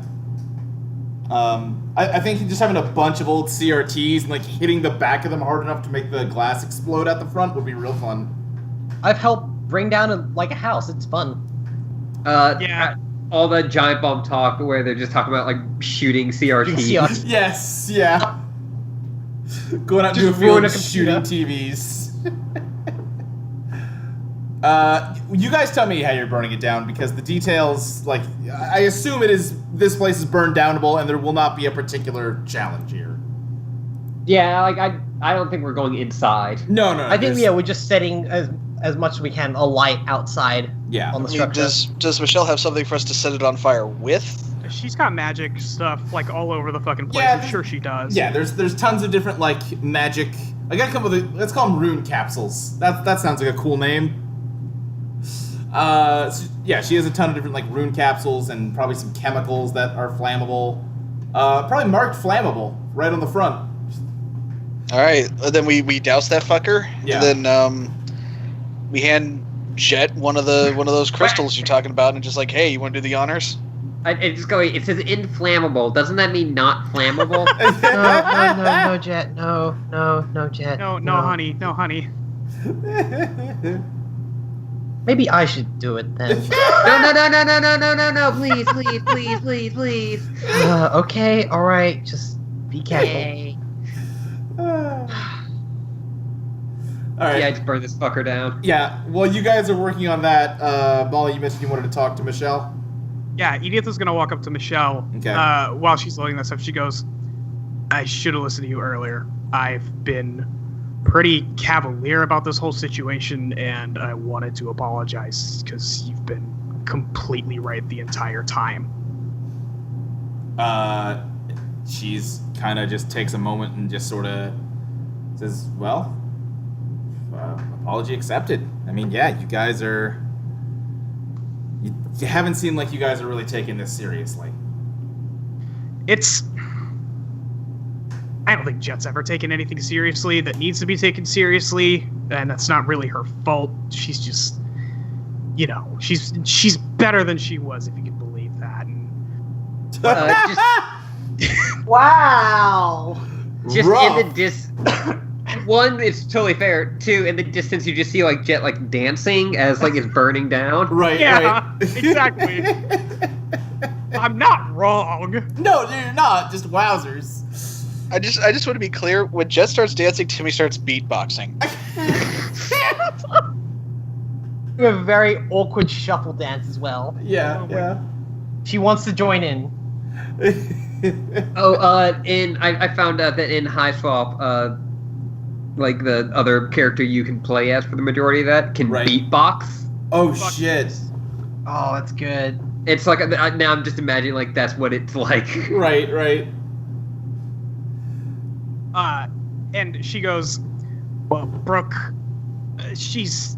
S1: I think just having a bunch of old CRTs and like hitting the back of them hard enough to make the glass explode at the front would be real fun.
S5: I've helped bring down a house. It's fun.
S2: Yeah.
S6: All the giant bomb talk where they're just talking about like shooting CRTs.
S1: Yes, yeah. Going out into a
S5: Just
S1: field
S5: ruin a
S1: and shooting
S5: computer.
S1: TVs. You guys tell me how you're burning it down because the details, like, I assume this place is burn downable and there will not be a particular challenge here.
S6: Yeah, like I don't think we're going inside.
S1: No.
S5: I think, we're just setting as much as we can a light outside
S1: Yeah.
S5: on the structure.
S4: Does Michelle have something for us to set it on fire with?
S2: She's got magic stuff, like, all over the fucking place.
S1: Yeah,
S2: I'm sure she does.
S1: Yeah, there's tons of different, like, magic. I gotta come up with let's call them rune capsules. That sounds like a cool name. Yeah, she has a ton of different, like, rune capsules and probably some chemicals that are flammable. Probably marked flammable right on the front.
S4: All right, then we douse that fucker.
S1: Yeah.
S4: And then we hand Jet one of those crystals you're talking about, and just like, hey, you want to do the honors?
S6: I just go. It says inflammable. Doesn't that mean not flammable?
S5: No, Jet. No, Jet.
S2: No, honey.
S5: Maybe I should do it then.
S6: No! Please.
S5: Okay, alright, just be careful.
S6: Yay.
S1: Alright.
S6: Yeah, just burn this fucker down.
S1: Yeah, while you guys are working on that, Molly, you mentioned you wanted to talk to Michelle.
S2: Yeah, Edith is gonna walk up to Michelle
S1: Okay.
S2: while she's loading that stuff. She goes, I should have listened to you earlier. I've been pretty cavalier about this whole situation, and I wanted to apologize because you've been completely right the entire time.
S1: She's kind of just takes a moment and just sort of says, well, apology accepted. I mean, yeah, you guys are... You haven't seemed like you guys are really taking this seriously.
S2: It's... I don't think Jet's ever taken anything seriously that needs to be taken seriously, and that's not really her fault. She's just... You know, she's better than she was, if you can believe that. And
S5: Wow.
S3: Just
S1: Rough.
S3: in the one, it's totally fair. Two, in the distance, you just see like Jet like dancing as like it's burning down.
S1: Right,
S2: yeah,
S1: right.
S2: exactly. I'm not wrong.
S1: No, you're not. Just wowzers.
S4: I just want to be clear. When Jet starts dancing, Timmy starts beatboxing.
S5: You have a very awkward shuffle dance as well.
S1: Yeah.
S5: She wants to join in.
S3: And I found out that in High Swap, like the other character you can play as for the majority of that can
S1: Right.
S3: beatbox.
S1: Oh, shit.
S5: Oh, that's good.
S3: It's like now I'm just imagining like that's what it's like.
S1: Right.
S2: And she goes, well, Brooke, she's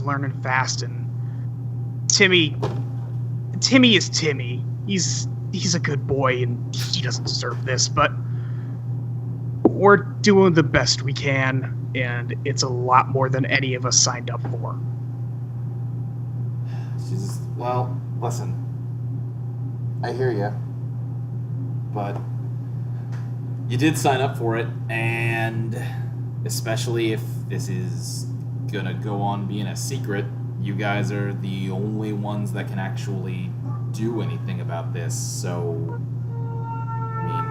S2: learning fast, and Timmy is Timmy. He's a good boy, and he doesn't deserve this, but we're doing the best we can, and it's a lot more than any of us signed up for.
S1: She's, well, listen. I hear you. But you did sign up for it, and especially if this is gonna go on being a secret, you guys are the only ones that can actually do anything about this, so... I mean...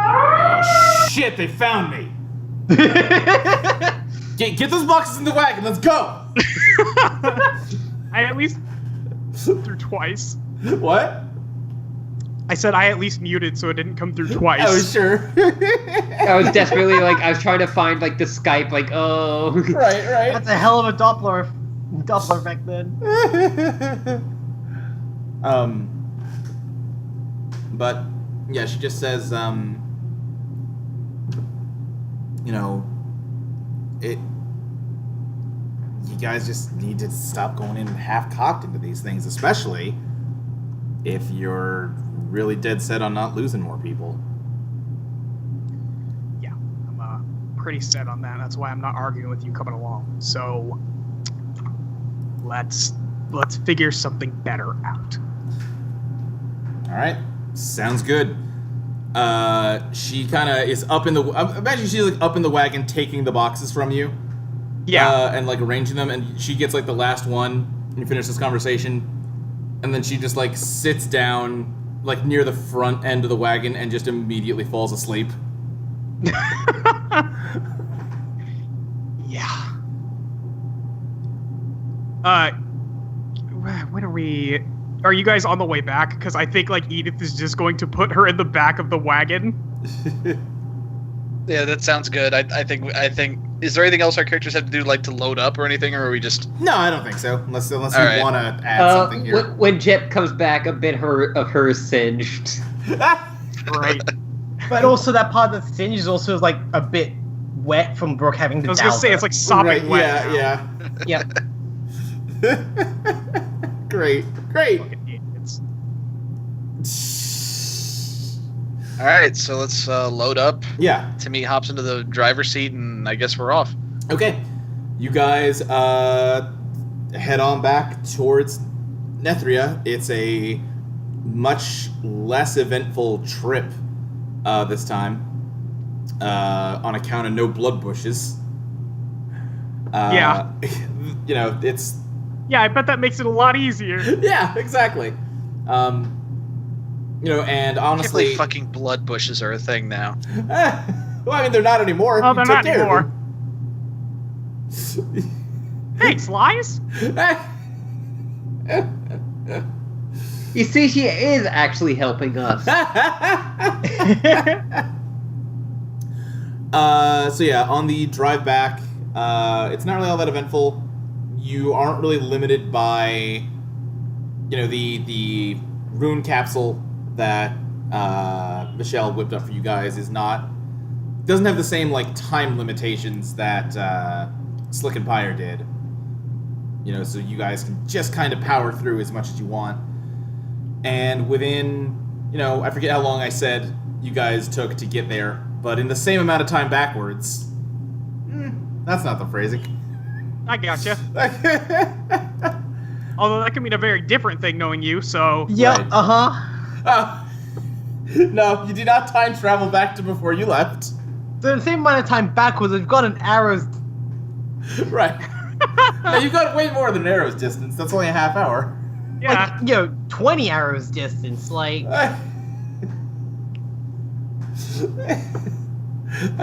S1: Oh, shit, they found me! Get those boxes in the wagon, let's go!
S2: I at least through twice.
S1: What?
S2: I said I at least muted so it didn't come through twice.
S1: Oh, sure.
S3: I was desperately like I was trying to find like the Skype like
S1: Right.
S5: That's a hell of a Doppler effect then.
S1: But yeah, she just says, you know, you guys just need to stop going in half-cocked into these things, especially if you're really dead set on not losing more people.
S2: Yeah, I'm pretty set on that. That's why I'm not arguing with you coming along. So let's figure something better out.
S1: All right, sounds good. She kind of is up in the. Imagine she's like up in the wagon, taking the boxes from you.
S2: Yeah.
S1: And like arranging them, and she gets like the last one, and you finish this conversation, and then she just like sits down like near the front end of the wagon and just immediately falls asleep.
S2: Yeah. When are you guys on the way back? Because I think like Edith is just going to put her in the back of the wagon.
S4: Yeah, that sounds good. I think. Is there anything else our characters have to do, like to load up or anything, or are we just?
S1: No, I don't think so. Unless you
S4: right.
S1: want to add something here.
S3: when Jet comes back, a bit of her is singed.
S2: Right.
S5: But also that part of the singe is also like a bit wet from Brooke having to
S2: I was gonna say it's like sopping wet. now.
S1: Yeah.
S5: Yep.
S1: Great.
S2: Fucking idiots.
S4: All right, so let's load up.
S1: Yeah.
S4: Timmy hops into the driver's seat, and I guess we're off.
S1: Okay. You guys head on back towards Nethria. It's a much less eventful trip this time, on account of no blood bushes.
S2: Yeah.
S1: You know, it's...
S2: Yeah, I bet that makes it a lot easier.
S1: Yeah, exactly. You know, and
S4: I can't
S1: honestly...
S4: believe fucking blood bushes are a thing now.
S1: well, I mean, they're not anymore.
S2: Oh,
S1: You
S2: they're
S1: took
S2: not
S1: care of
S2: anymore.
S1: them.
S2: Thanks, Lies.
S3: You see, she is actually helping us.
S1: So yeah, on the drive back, it's not really all that eventful. You aren't really limited by, the rune capsule that Michelle whipped up for you guys doesn't have the same time limitations that Slick and Pyre did. So you guys can just kind of power through as much as you want. And within, I forget how long I said you guys took to get there, but in the same amount of time backwards. That's not the phrasing.
S2: I gotcha. Although that can mean a very different thing knowing you, so...
S5: Yep,
S1: Right.
S5: uh-huh.
S1: No, you did not time travel back to before you left.
S5: So the same amount of time backwards, we've got an arrow's...
S1: Right. Now, you've got way more than an arrow's distance. That's only a half hour.
S2: Yeah.
S5: 20 arrows distance,
S1: I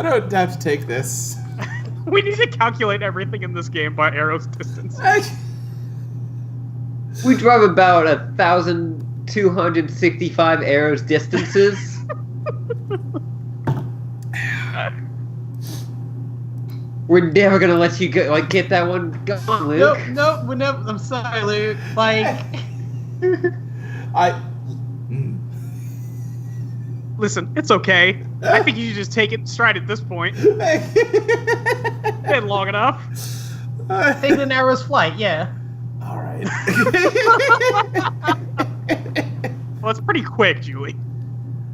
S1: don't have to take this.
S2: We need to calculate everything in this game by arrow's distance.
S3: We drive about 1,265 arrows distances. We're never gonna let you get that one going, Luke.
S5: Nope, we're never... I'm sorry, Luke.
S2: Listen, it's okay. I think you should just take it in stride at this point. Been long enough.
S5: Take an arrow's flight, yeah.
S1: All right.
S2: Well, it's pretty quick, Julie.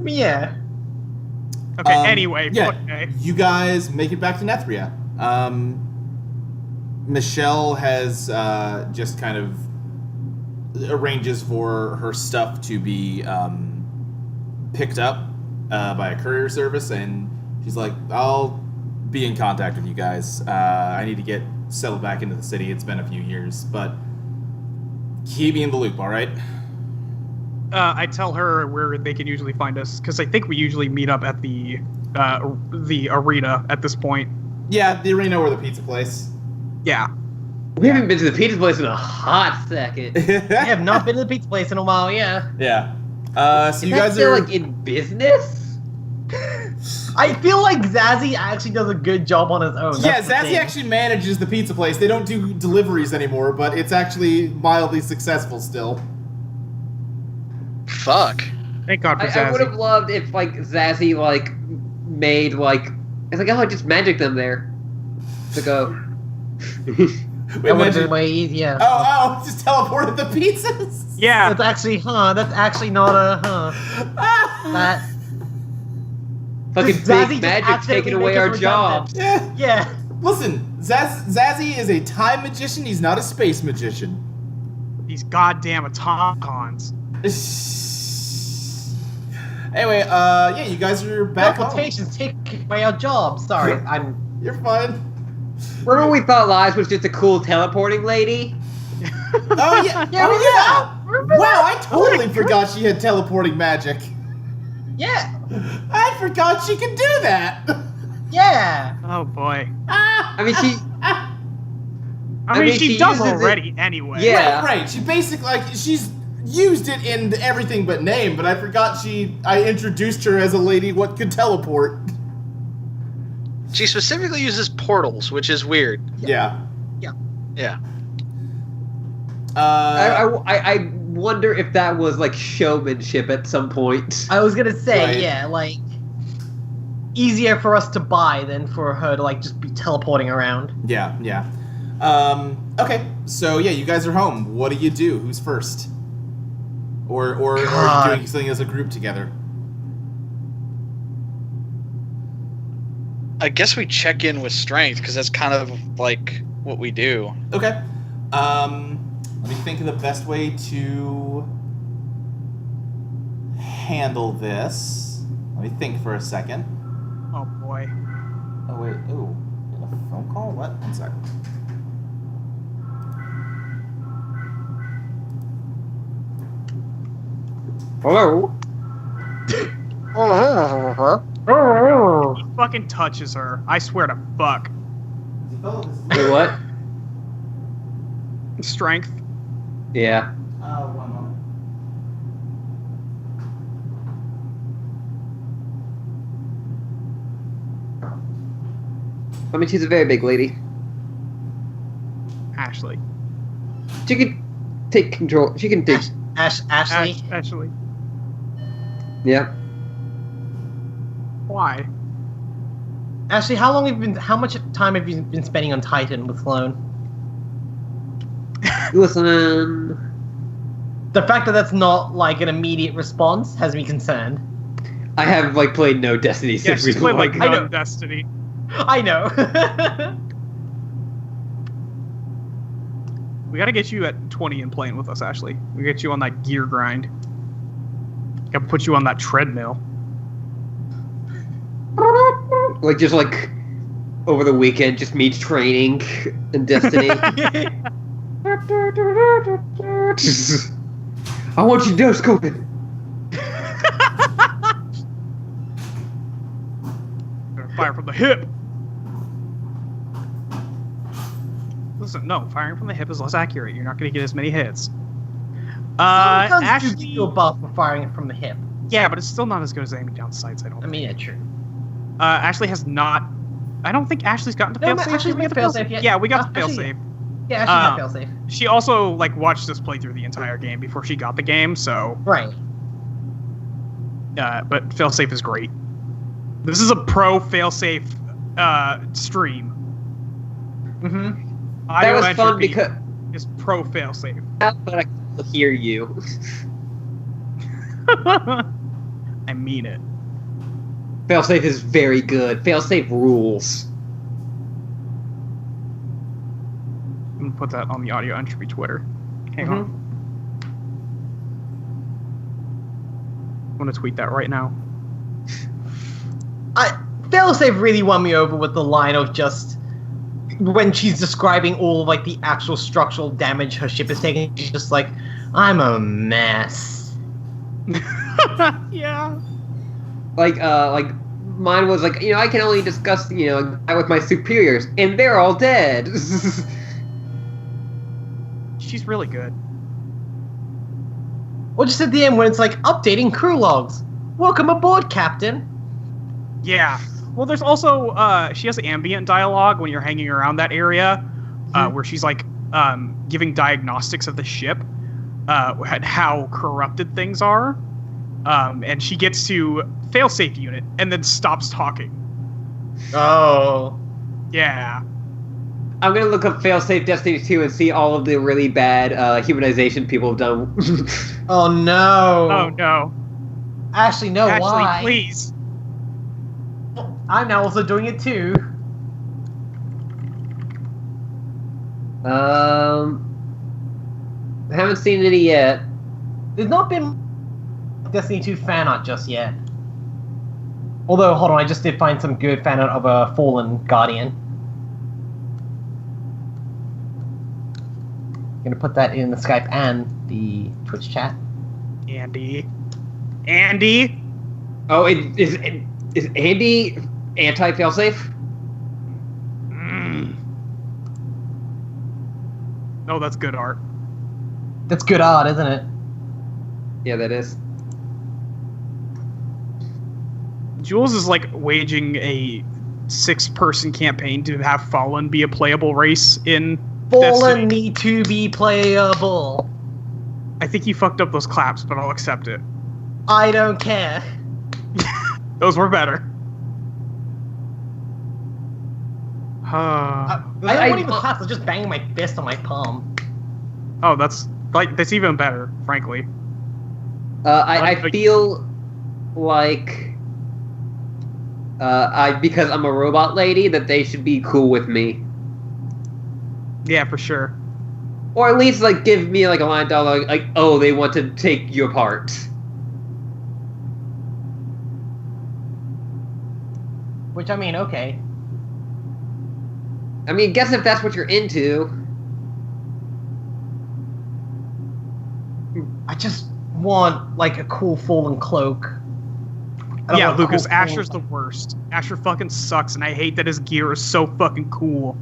S5: Yeah.
S2: Okay, anyway.
S1: Yeah,
S2: Okay.
S1: you guys make it back to Nethria. Michelle has just kind of arranges for her stuff to be picked up by a courier service, and she's like, I'll be in contact with you guys. I need to get settled back into the city. It's been a few years, but keep me in the loop, all right?
S2: I tell her where they can usually find us, because I think we usually meet up at the arena at this point.
S1: Yeah, the arena or the pizza place.
S2: Yeah.
S3: We haven't been to the pizza place in a hot second.
S5: I have not been to the pizza place in a while, yeah.
S1: Yeah. So
S3: Is
S1: you
S3: that
S1: guys
S3: still,
S1: are
S3: in business?
S5: I feel like Zazzy actually does a good job on his own.
S1: Yeah,
S5: That's the
S1: Zazzy
S5: thing.
S1: actually manages the pizza place. They don't do deliveries anymore, but it's actually mildly successful still.
S4: Fuck.
S2: Thank God for
S3: I would have
S2: Zazzy.
S3: loved if Zazzy made it's like, oh, just magic them there to go.
S1: Wait,
S5: That would have
S1: imagine-
S5: been way easier.
S1: Oh, just teleported the pizzas.
S2: Yeah.
S5: That's actually not a, that,
S3: Fucking
S5: Zazzy
S3: big
S5: just
S3: magic
S5: accidentally
S3: taking away
S5: make
S3: our
S5: us
S3: jobs.
S1: Yeah.
S5: yeah.
S1: Listen, Zazzy is a time magician. He's not a space magician.
S2: These goddamn automatons.
S1: Anyway, yeah, you guys are back home.
S5: Teleportations take away our jobs. Sorry,
S1: You're fine.
S3: Remember we thought Lies was just a cool teleporting lady?
S1: Oh yeah,
S5: Remember
S1: Wow, I
S5: that?
S1: totally forgot she had teleporting magic.
S5: Yeah.
S1: I forgot she could do that.
S5: Yeah.
S2: Oh boy.
S3: I mean, she.
S2: I
S3: I
S2: mean,
S3: mean,
S2: she
S3: she
S2: does
S3: uses it-
S2: already anyway.
S3: Yeah.
S1: Right. She basically she's used it in everything but name, but I forgot I introduced her as a lady what could teleport.
S4: She specifically uses portals, which is weird.
S1: Yeah.
S4: Yeah.
S3: I wonder if that was showmanship at some point.
S5: I was gonna say,
S1: Right.
S5: yeah, easier for us to buy than for her to just be teleporting around.
S1: Yeah. Okay. So yeah, you guys are home. What do you do? Who's first? Or are you
S5: God.
S1: doing something as a group together?
S4: I guess we check in with strength because that's kind of like what we do.
S1: Okay. Let me think of the best way to handle this. Let me think for a second.
S2: Oh boy.
S1: Oh wait. Ooh. A phone call? What? One sec.
S3: Hello?
S2: He fucking touches her. I swear to fuck.
S3: Wait, what?
S2: Strength.
S3: Yeah.
S1: One moment.
S3: I mean, she's a very big lady.
S2: Ashley.
S3: She can take control. She can take.
S5: Ashley.
S2: Ashley.
S3: Yeah.
S2: Why?
S5: Ashley, how much time have you been spending on Titan with Sloan?
S3: Listen.
S5: The fact that that's not like an immediate response has me concerned.
S3: I have like played no Destiny
S2: Yeah,
S3: since
S2: she's played like
S5: I know.
S2: none Destiny.
S5: I know.
S2: We gotta get you at 20 and playing with us, Ashley. We get you on that gear grind. Gotta put you on that treadmill.
S3: Like just like over the weekend, just me training in Destiny. I want you to no scope it.
S2: Fire from the hip. Listen, no, firing from the hip is less accurate. You're not gonna get as many hits.
S5: Ashley,
S2: Ashley.
S5: do a buff for firing it from the hip.
S2: Yeah, but it's still not as good as aiming down sights. I don't.
S5: I mean, yeah, true.
S2: Ashley has not. I don't think Ashley's gotten to
S5: No,
S2: failsafe.
S5: Ashley's
S2: Did we
S5: got
S2: get to
S5: failsafe
S2: failsafe?
S5: yet.
S2: Yeah, we got to
S5: Ashley-
S2: failsafe.
S5: Yeah, Ashley got failsafe.
S2: She also like watched us play through the entire game before she got the game, so.
S5: Right.
S2: But failsafe is great. This is a pro failsafe stream.
S5: Mm-hmm.
S3: That was fun because
S2: is pro failsafe.
S3: but I can still hear you.
S2: I mean it.
S3: Failsafe is very good. Failsafe rules.
S2: I'm gonna put that on the audio entropy Twitter. Hang on. I'm gonna tweet that right now.
S5: Failsafe really won me over with the line of just when she's describing all of like the actual structural damage her ship is taking. She's just like, "I'm a mess."
S2: Yeah.
S3: Like mine was like, I can only discuss, with my superiors, and they're all dead.
S2: She's really good.
S5: Or just at the end when it's like updating crew logs. Welcome aboard, Captain.
S2: Yeah. Well, there's also she has ambient dialogue when you're hanging around that area, where she's like giving diagnostics of the ship, and how corrupted things are, and she gets to failsafe unit and then stops talking.
S5: Oh.
S2: Yeah.
S3: I'm gonna look up failsafe Destiny 2 and see all of the really bad humanization people have done.
S5: Oh no.
S2: Oh no.
S5: Ashley, no,
S2: Ashley,
S5: why?
S2: please.
S5: I'm now also doing it too.
S3: I haven't seen any yet.
S5: There's not been Destiny 2 fan art just yet. Although, hold on, I just did find some good fan art of a fallen Guardian. Gonna put that in the Skype and the Twitch chat.
S2: Andy.
S3: Oh, is Andy anti-failsafe?
S2: Oh, that's good art.
S5: That's good art, isn't it?
S3: Yeah, that is.
S2: Jules is like waging a 6-person campaign to have Fallen be a playable race in
S5: Fallen
S2: Destiny.
S5: need to be playable.
S2: I think you fucked up those claps, but I'll accept it.
S5: I don't care.
S2: Those were better.
S5: I don't even clap, I was just banging my fist on my palm.
S2: Oh, that's even better, frankly.
S3: I feel like because I'm a robot lady that they should be cool with me,
S2: Yeah, for sure.
S3: or at least like give me like a line of dialogue like, oh, they want to take your part.
S5: Which, I mean, okay.
S3: I mean, guess if that's what you're into.
S5: I just want, like, a cool Fallen cloak. I don't
S2: Yeah,
S5: want a
S2: Lucas,
S5: cool
S2: Asher's
S5: Fallen-
S2: the worst. Asher fucking sucks, and I hate that his gear is so fucking cool.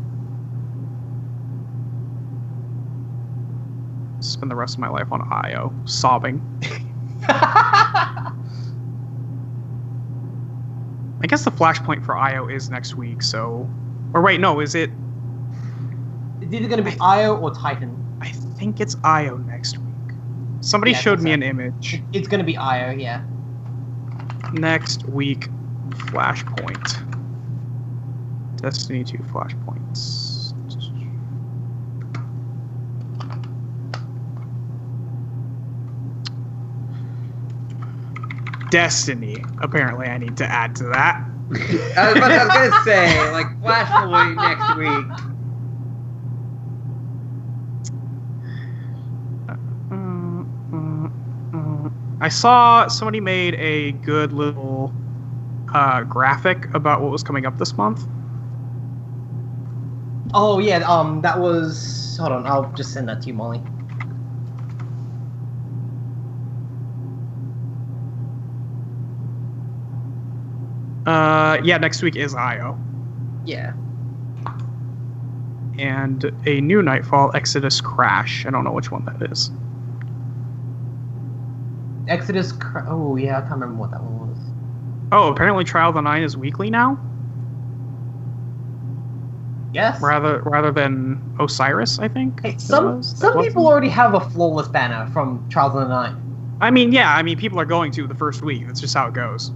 S2: Spend the rest of my life on IO, sobbing. I guess the flashpoint for IO is next week, so Or wait, no, is it?
S5: It's either going to be Io or Titan.
S2: I think it's Io next week. Somebody
S5: Yeah, I
S2: showed
S5: think
S2: me
S5: so.
S2: an image.
S5: It's going to be Io, yeah.
S2: Next week, Flashpoint. Destiny 2 Flashpoints. Destiny. Apparently, I need to add to that.
S3: I was gonna say, like, Flashpoint next week.
S2: I saw somebody made a good little graphic about what was coming up this month.
S5: Oh, yeah, that was... Hold on, I'll just send that to you, Molly.
S2: Yeah, next week is IO.
S5: Yeah.
S2: And a new Nightfall, Exodus Crash. I don't know which one that is.
S5: Exodus... Oh, yeah, I can't remember what that one was.
S2: Oh, apparently Trial of the Nine is weekly now?
S5: Yes?
S2: Rather than Osiris, I think.
S5: Hey,
S2: it
S5: some
S2: was. That
S5: people
S2: wasn't-
S5: already have a flawless banner from Trials of the Night.
S2: I mean, yeah, people are going to the first week. That's just how it goes.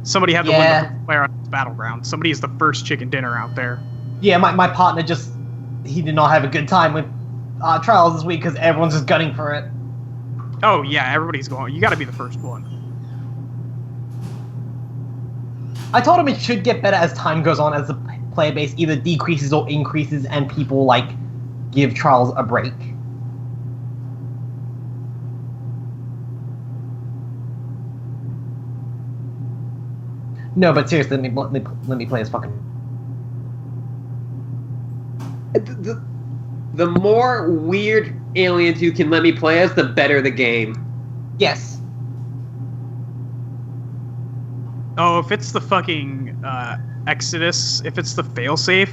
S2: Somebody had to win
S5: Yeah.
S2: the first player on Battleground. Somebody is the first chicken dinner out there.
S5: Yeah, my partner just... He did not have a good time with Trials this week because everyone's just gunning for it.
S2: Oh, yeah, everybody's going. You gotta be the first one.
S5: I told him it should get better as time goes on, as the player base either decreases or increases, and people like give Trials a break. No, but seriously, let me play as fucking.
S3: The more weird aliens you can let me play as, the better the game.
S5: Yes.
S2: Oh, if it's the fucking Exodus, if it's the failsafe,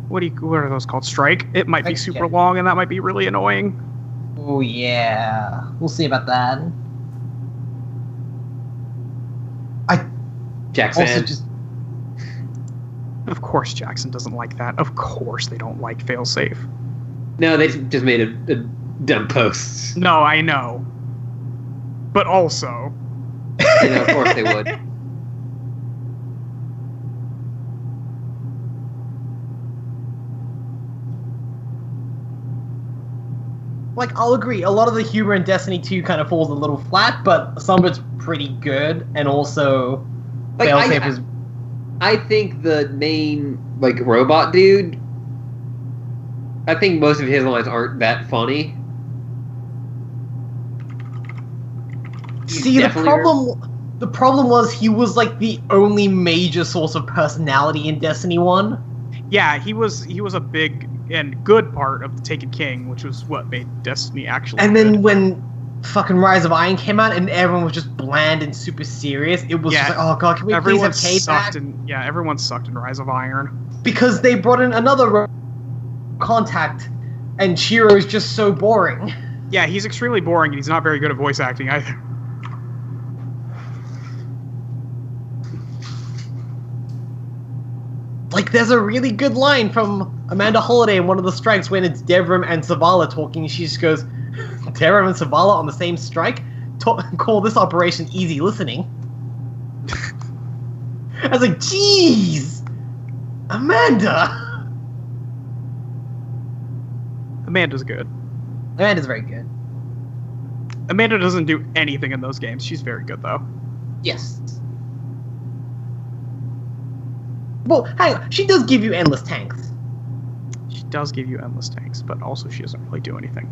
S2: what are those called? Strike? It might be super
S5: Yeah.
S2: long, and that might be really annoying.
S5: Oh yeah, we'll see about that.
S3: Jackson.
S5: Also, just
S2: Of course, Jackson doesn't like that. Of course, they don't like failsafe.
S3: No, they just made a dumb post.
S2: No, I know, but also,
S3: You know, of course they would.
S5: like I'll agree. A lot of the humor in Destiny 2 kind of falls a little flat, but some of it's pretty good, and also
S3: Like,
S5: failsafe is.
S3: I think the main, like, robot dude, I think most of his lines aren't that funny. He's
S5: See, the
S3: definitely-
S5: problem was he was like the only major source of personality in Destiny 1.
S2: yeah, he was a big and good part of the Taken King, which was what made Destiny actually.
S5: And
S2: good.
S5: then when fucking Rise of Iron came out and everyone was just bland and super serious, it was
S2: Yeah,
S5: just like, oh god, can we please
S2: everyone
S5: have Kate
S2: sucked
S5: back?
S2: everyone sucked in Rise of Iron.
S5: Because they brought in another contact, and Shiro is just so boring.
S2: Yeah, he's extremely boring, and he's not very good at voice acting either.
S5: Like, there's a really good line from Amanda Holiday in one of the strikes when it's Devrim and Zavala talking. She just goes, Devrim and Zavala on the same strike? Call this operation easy listening. I was like, jeez! Amanda!
S2: Amanda's good.
S5: Amanda's very good.
S2: Amanda doesn't do anything in those games. She's very good, though.
S5: Yes. Well, hang on. She does give you endless tanks.
S2: She does give you endless tanks, but also she doesn't really do anything.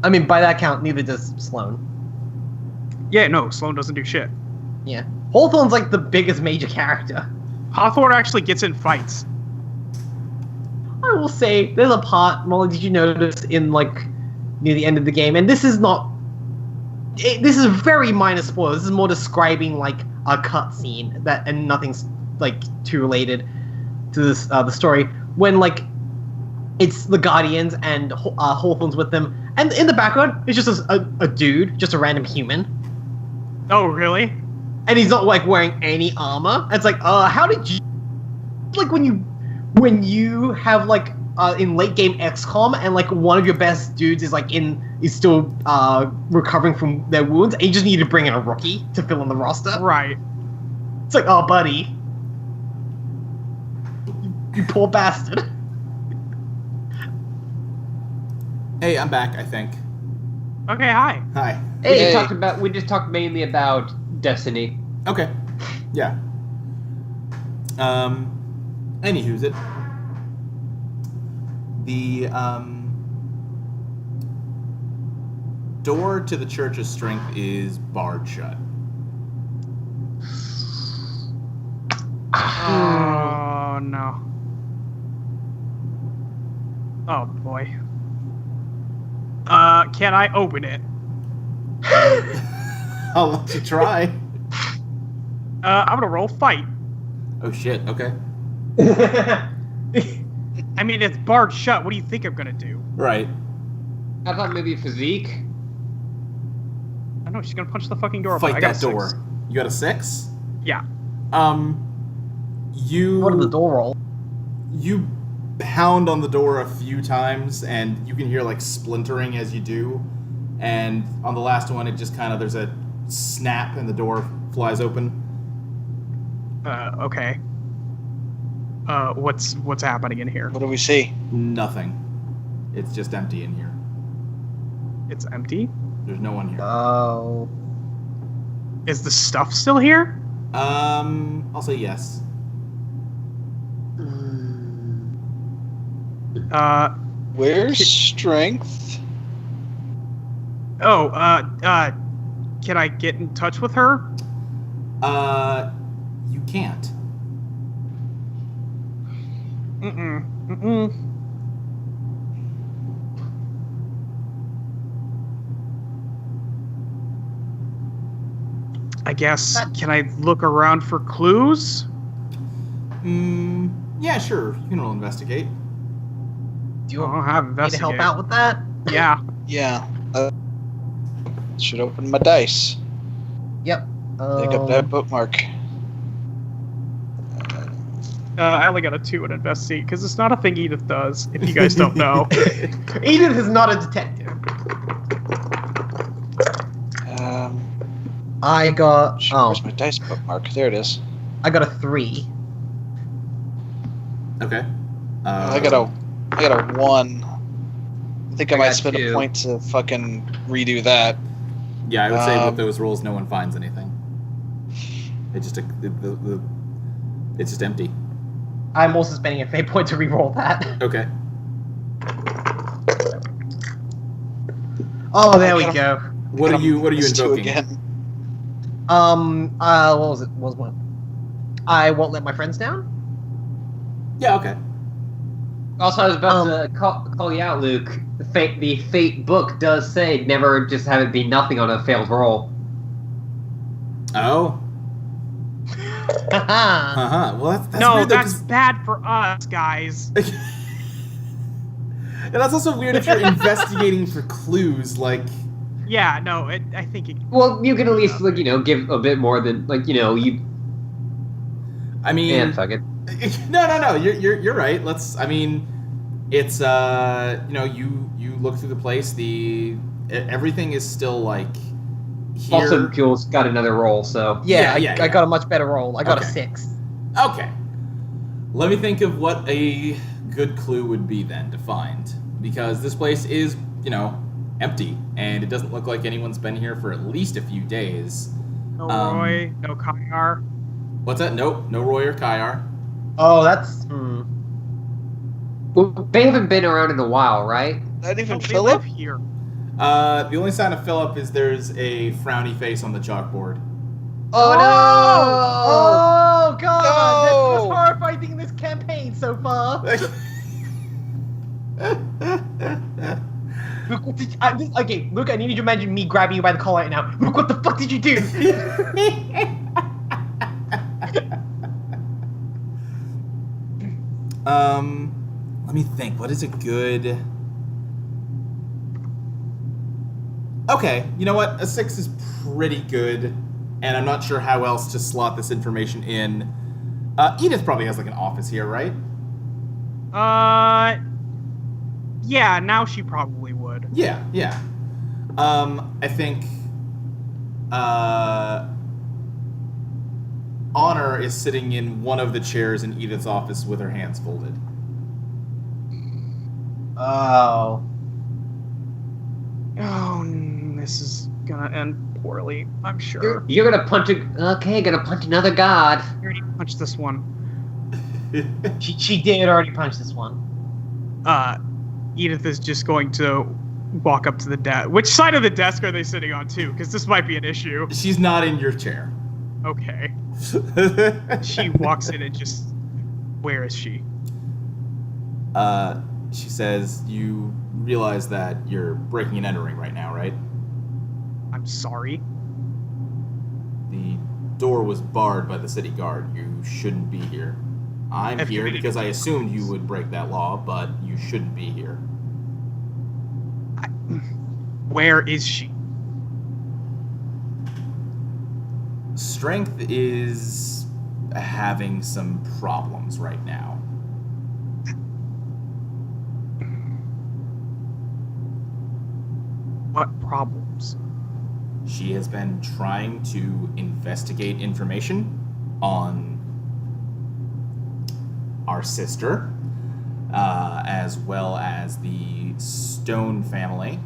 S5: I mean, by that count, neither does Sloane.
S2: Yeah, no, Sloane doesn't do shit.
S5: Yeah. Hawthorne's like the biggest major character.
S2: Hawthorne actually gets in fights.
S5: I will say, there's a part, Molly, did you notice in, like, near the end of the game, and this is not... this is very minor spoiler. This is more describing, like, a cutscene, that, and nothing's, like, too related to this, the story. When, like, it's the Guardians and Hawthorne's with them, and in the background, it's just a dude, just a random human.
S2: Oh, really?
S5: and he's not like wearing any armor. And it's like, how did you like when you have like in late game XCOM and like one of your best dudes is like is still recovering from their wounds, and you just need to bring in a rookie to fill in the roster.
S2: Right.
S5: It's like, oh, buddy, you poor bastard.
S1: Hey, I'm back, I think.
S2: Okay, hi.
S1: Hi.
S3: Hey, we just talked mainly about Destiny.
S1: Okay. Yeah. Anywho's it. The door to the Church of Strength is barred shut.
S2: Oh no. Oh boy. Can I open it?
S1: I'll let you try.
S2: I'm gonna roll fight.
S1: Oh shit, okay.
S2: I mean, it's barred shut. What do you think I'm gonna do?
S1: Right.
S3: I thought maybe physique.
S2: I know she's gonna punch the fucking door open.
S1: Fight
S2: I got
S1: that
S2: a 6.
S1: door. You got a 6?
S2: Yeah.
S1: You...
S5: What did the door roll?
S1: You pound on the door a few times, and you can hear, like, splintering as you do. And on the last one, it just kind of... There's a snap, and the door flies open.
S2: Okay. What's happening in here?
S4: What do we see?
S1: Nothing. It's just empty in here.
S2: It's empty.
S1: There's no one here.
S5: Oh.
S2: Is the stuff still here?
S1: I'll say yes.
S4: Where's strength?
S2: Oh, can I get in touch with her?
S1: You can't.
S2: Mm-mm. I guess, can I look around for clues?
S1: Yeah, sure. You can roll investigate.
S5: Do you
S2: I don't
S5: want
S2: have
S5: me to
S2: investigate.
S5: help out with that?
S2: Yeah.
S4: Yeah. Should open my dice.
S5: Yep.
S4: Pick up that bookmark.
S2: I only got a 2 in investigate because it's not a thing Edith does. If you guys don't know.
S5: Edith is not a detective. I got.
S4: Where's my dice bookmark? There it is.
S5: I got a 3.
S1: Okay.
S4: I got a 1. I think I might
S3: got
S4: spend
S3: 2.
S4: a point to fucking redo that.
S1: Yeah, I would say with those rolls, no one finds anything. It's just it's just empty.
S5: I'm also spending a fate point to re-roll that.
S1: Okay.
S5: Oh, there we go.
S1: What are you
S4: Let's do
S1: invoking?
S4: again.
S5: What was it? What was one? I won't let my friends down.
S1: Yeah, okay.
S3: Also, I was about to call you out, Luke. The fate book does say never just have it be nothing on a failed roll.
S1: Oh.
S5: Haha.
S1: Well, that's
S2: No,
S1: weird, though,
S2: that's bad for us, guys.
S1: and that's also weird if you're investigating for clues, like...
S2: Yeah, no, I think it...
S3: Well, you can at least give a bit more than you.
S1: I mean...
S3: Yeah, fuck it.
S1: No. You're right. I mean, it's you look through the place. Everything is still like here.
S3: Also, Jules got another roll, so
S1: Yeah.
S5: I got a much better roll. I got
S1: Okay.
S5: a 6.
S1: Okay. Let me think of what a good clue would be then to find, because this place is empty and it doesn't look like anyone's been here for at least a few days.
S2: No Roy, no Kaiar.
S1: What's that? Nope. No Roy or Kaiar.
S5: Oh, that's.
S3: Well, they haven't been around in a while, right?
S4: Not even
S2: They
S4: Philip?
S2: live here.
S1: The only sign of Philip is there's a frowny face on the chalkboard.
S5: Oh no! Oh god!
S4: No!
S5: That's the most horrifying thing in this campaign so far. Luke, what did okay, Luke, I need you to imagine me grabbing you by the collar right now. Luke, what the fuck did you do?
S1: Let me think. What is a good... Okay, you know what? A 6 is pretty good. and I'm not sure how else to slot this information in. Edith probably has like an office here, right?
S2: Yeah, now she probably would.
S1: Yeah. I think Honor is sitting in one of the chairs in Edith's office with her hands folded.
S5: Oh.
S2: Oh, this is gonna end poorly, I'm sure.
S6: You're gonna punch gonna punch another god.
S2: You already punched this one.
S5: She did already punch this one.
S2: Edith is just going to walk up to the desk. Which side of the desk are they sitting on, too? Because this might be an issue.
S1: She's not in your chair.
S2: Okay. She walks in and just... Where is she?
S1: She says, you realize that you're breaking and entering right now, right?
S2: I'm sorry.
S1: The door was barred by the city guard. You shouldn't be here. I'm here because I assumed you would break that law, but you shouldn't be here.
S2: Where is she?
S1: Strength is having some problems right now.
S2: What problems?
S1: She has been trying to investigate information on our sister, as well as the Stone family,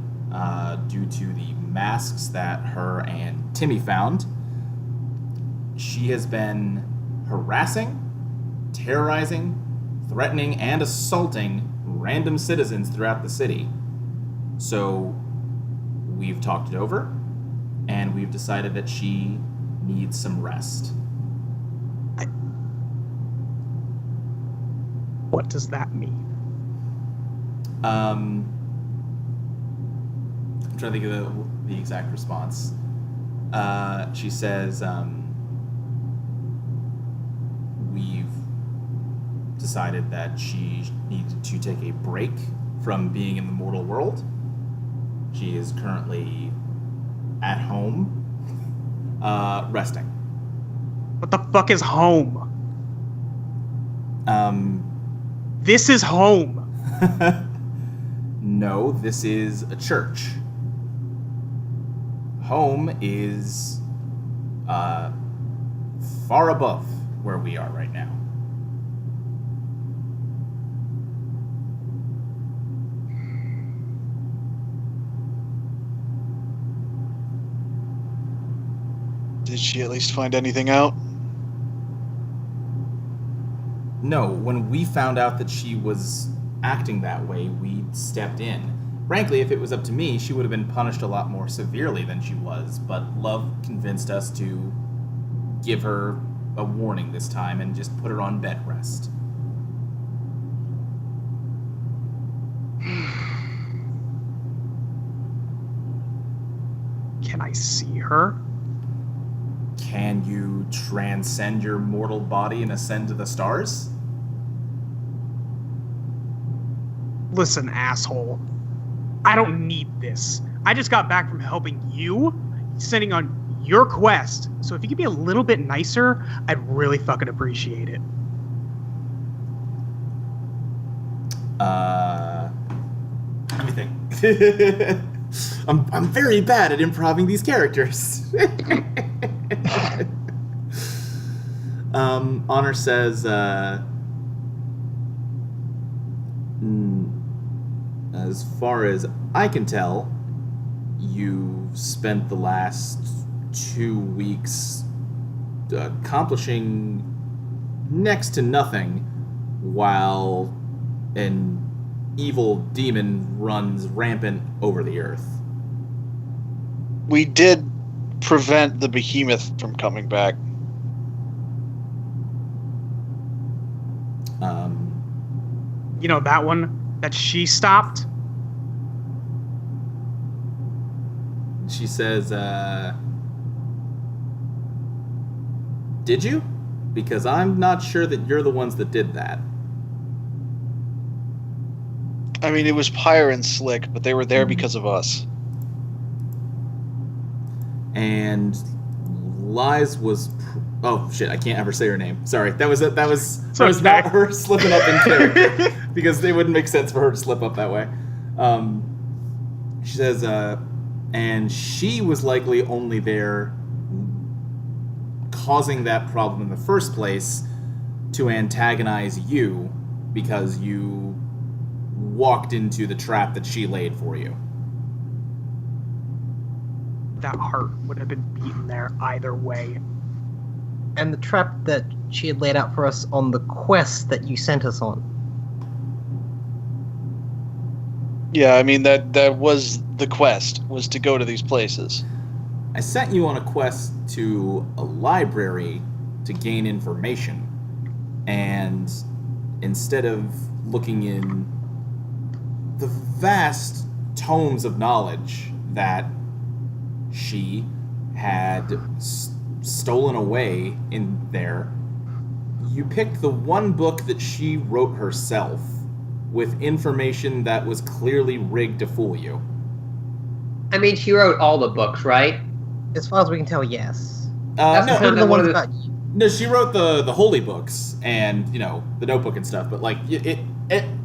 S1: due to the masks that her and Timmy found. She has been harassing, terrorizing, threatening, and assaulting random citizens throughout the city. So we've talked it over, and we've decided that she needs some rest.
S2: What does that mean?
S1: I'm trying to think of the exact response. She says, we've decided that she needed to take a break from being in the mortal world. She is currently at home, resting.
S2: What the fuck is home? This is home.
S1: No, this is a church. Home is far above where we are right now.
S4: Did she at least find anything out?
S1: No, when we found out that she was acting that way, we stepped in. Frankly, if it was up to me, she would have been punished a lot more severely than she was, but Love convinced us to give her a warning this time and just put her on bed rest.
S2: Can I see her?
S1: Can you transcend your mortal body and ascend to the stars?
S2: Listen, asshole. I don't need this. I just got back from helping you, sending on your quest. So if you could be a little bit nicer, I'd really fucking appreciate it.
S1: Let me think. I'm very bad at improving these characters. Honor says, as far as I can tell, you've spent the last 2 weeks accomplishing next to nothing while an evil demon runs rampant over the earth.
S4: We did prevent the behemoth from coming back.
S2: You know, that one that she stopped?
S1: She says, did you? Because I'm not sure that you're the ones that did that.
S4: I mean, it was Pyre and Slick, but they were there because of us.
S1: And Lies was. Oh shit! I can't ever say her name. Sorry, that was
S2: okay.
S1: not her slipping up in character because it wouldn't make sense for her to slip up that way. She says, and she was likely only there, causing that problem in the first place, to antagonize you because you walked into the trap that she laid for you.
S2: That heart would have been beaten there either way.
S5: And the trap that she had laid out for us on the quest that you sent us on.
S4: Yeah, I mean that was the quest, was to go to these places.
S1: I sent you on a quest to a library to gain information, and instead of looking in the vast tomes of knowledge that she had stolen away in there, you picked the one book that she wrote herself with information that was clearly rigged to fool you.
S6: I mean, she wrote all the books, right?
S5: As far as we can tell, yes.
S6: That's
S1: No,
S6: the kind
S5: The
S6: of
S5: ones
S6: one of
S5: about
S1: no, she wrote the holy books and the notebook and stuff. But like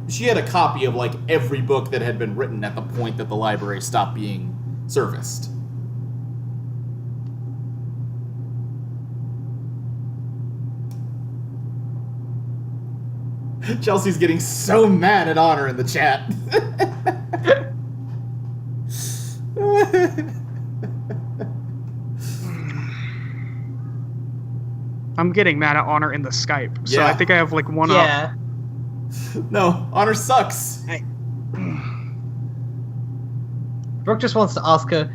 S1: she had a copy of like every book that had been written at the point that the library stopped being serviced. Chelsea's getting so mad at Honor in the chat.
S2: I'm getting mad at Honor in the Skype, so
S1: Yeah.
S2: I think I have like one up.
S5: Yeah.
S1: No, Honor sucks.
S5: Brooke just wants to ask her,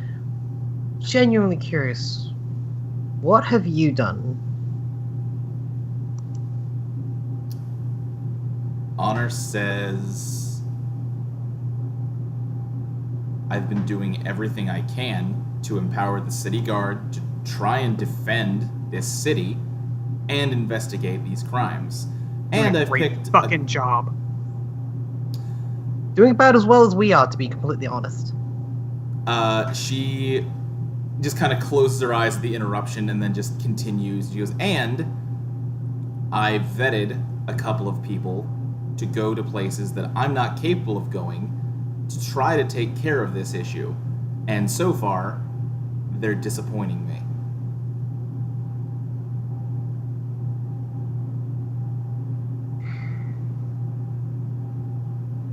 S5: genuinely curious, what have you done?
S1: Honor says, I've been doing everything I can to empower the city guard to try and defend this city and investigate these crimes. And I've
S2: Great
S1: picked
S2: fucking job.
S5: Doing about as well as we are, to be completely honest.
S1: She just kind of closes her eyes at the interruption and then just continues. She goes, and I vetted a couple of people to go to places that I'm not capable of going to try to take care of this issue. And so far, they're disappointing me.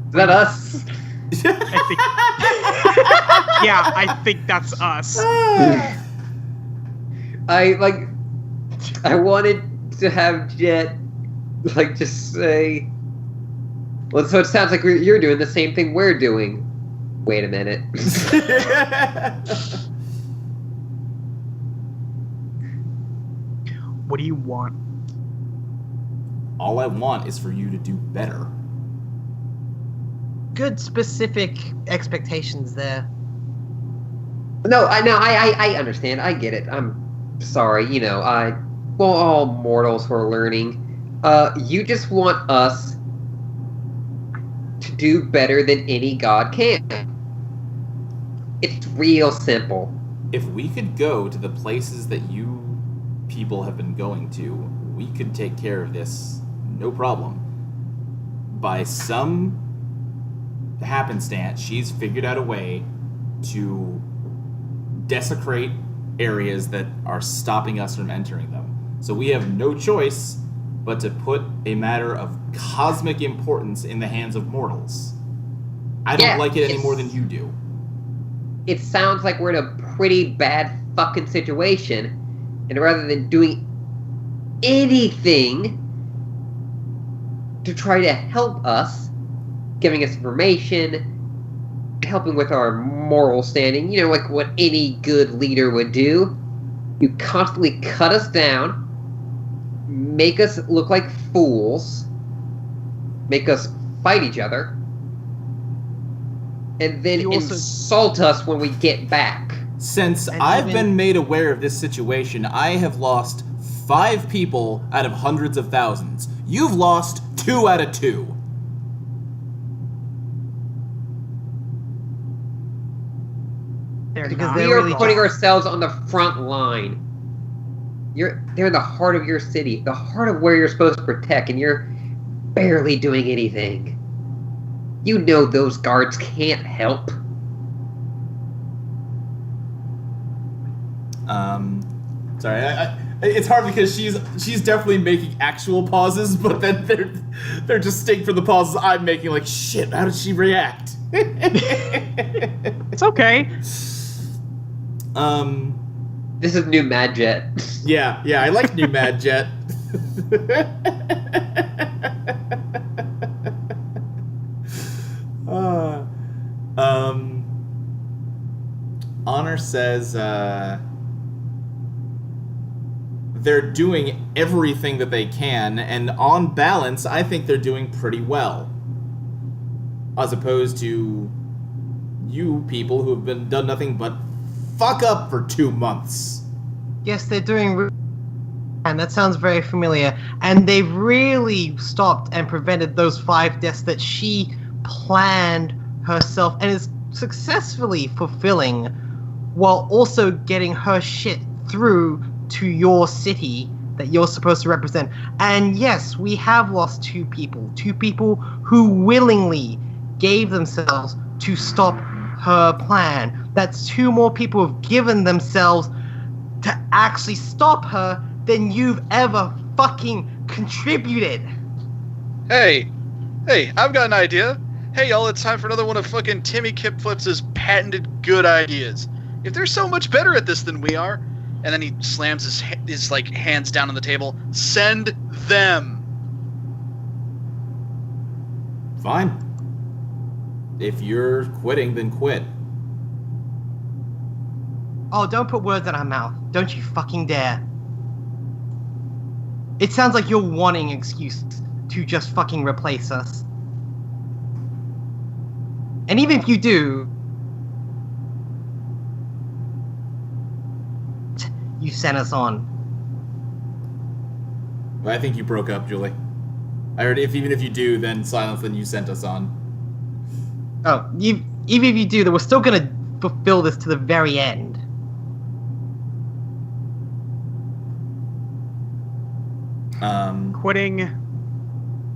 S6: Is that us?
S2: I think that's us.
S6: I wanted to have Jet just say, well, so it sounds like you're doing the same thing we're doing. Wait a minute.
S2: What do you want?
S1: All I want is for you to do better.
S5: Good specific expectations there.
S6: No, I understand. I get it. I'm sorry. All mortals who are learning. You just want us to do better than any god can. It's real simple.
S1: If we could go to the places that you people have been going to, we could take care of this, no problem. By some happenstance, she's figured out a way to desecrate areas that are stopping us from entering them. So we have no choice but to put a matter of cosmic importance in the hands of mortals. I don't like it any more than you do.
S6: It sounds like we're in a pretty bad fucking situation, and rather than doing anything to try to help us, giving us information, helping with our moral standing, like what any good leader would do, you constantly cut us down, make us look like fools, make us fight each other, and then insult us when we get back.
S1: Since I've been made aware of this situation, I have lost 5 people out of hundreds of thousands. You've lost 2 out of 2.
S5: Because
S6: We are putting ourselves on the front line. They're the heart of your city, the heart of where you're supposed to protect, and you're barely doing anything. You know those guards can't help.
S1: Sorry, it's hard because she's definitely making actual pauses, but then they're distinct from the pauses I'm making. Like, shit, how did she react?
S2: It's okay.
S6: This is new Mad Jet.
S1: Yeah, I like new Mad Jet. Honor says they're doing everything that they can, and on balance, I think they're doing pretty well. As opposed to you people who have done nothing but fuck up for 2 months.
S5: Yes, they're doing. And that sounds very familiar. And they've really stopped and prevented those 5 deaths that she planned herself and is successfully fulfilling, while also getting her shit through to your city that you're supposed to represent. And yes, we have lost 2 people. 2 people who willingly gave themselves to stop her plan. That's 2 more people who've given themselves to actually stop her than you've ever fucking contributed.
S4: Hey, I've got an idea. Hey, y'all, it's time for another one of fucking Timmy Kipflips' patented good ideas. If they're so much better at this than we are, and then he slams his like hands down on the table, send them.
S1: Fine. If you're quitting, then quit.
S5: Oh, don't put words in her mouth. Don't you fucking dare. It sounds like you're wanting excuses to just fucking replace us. And even if you do, you sent us on.
S1: I think you broke up, Julie. I heard even if you do, then silence, then you sent us on.
S5: Oh, even if you do, then we're still gonna fulfill this to the very end.
S2: Quitting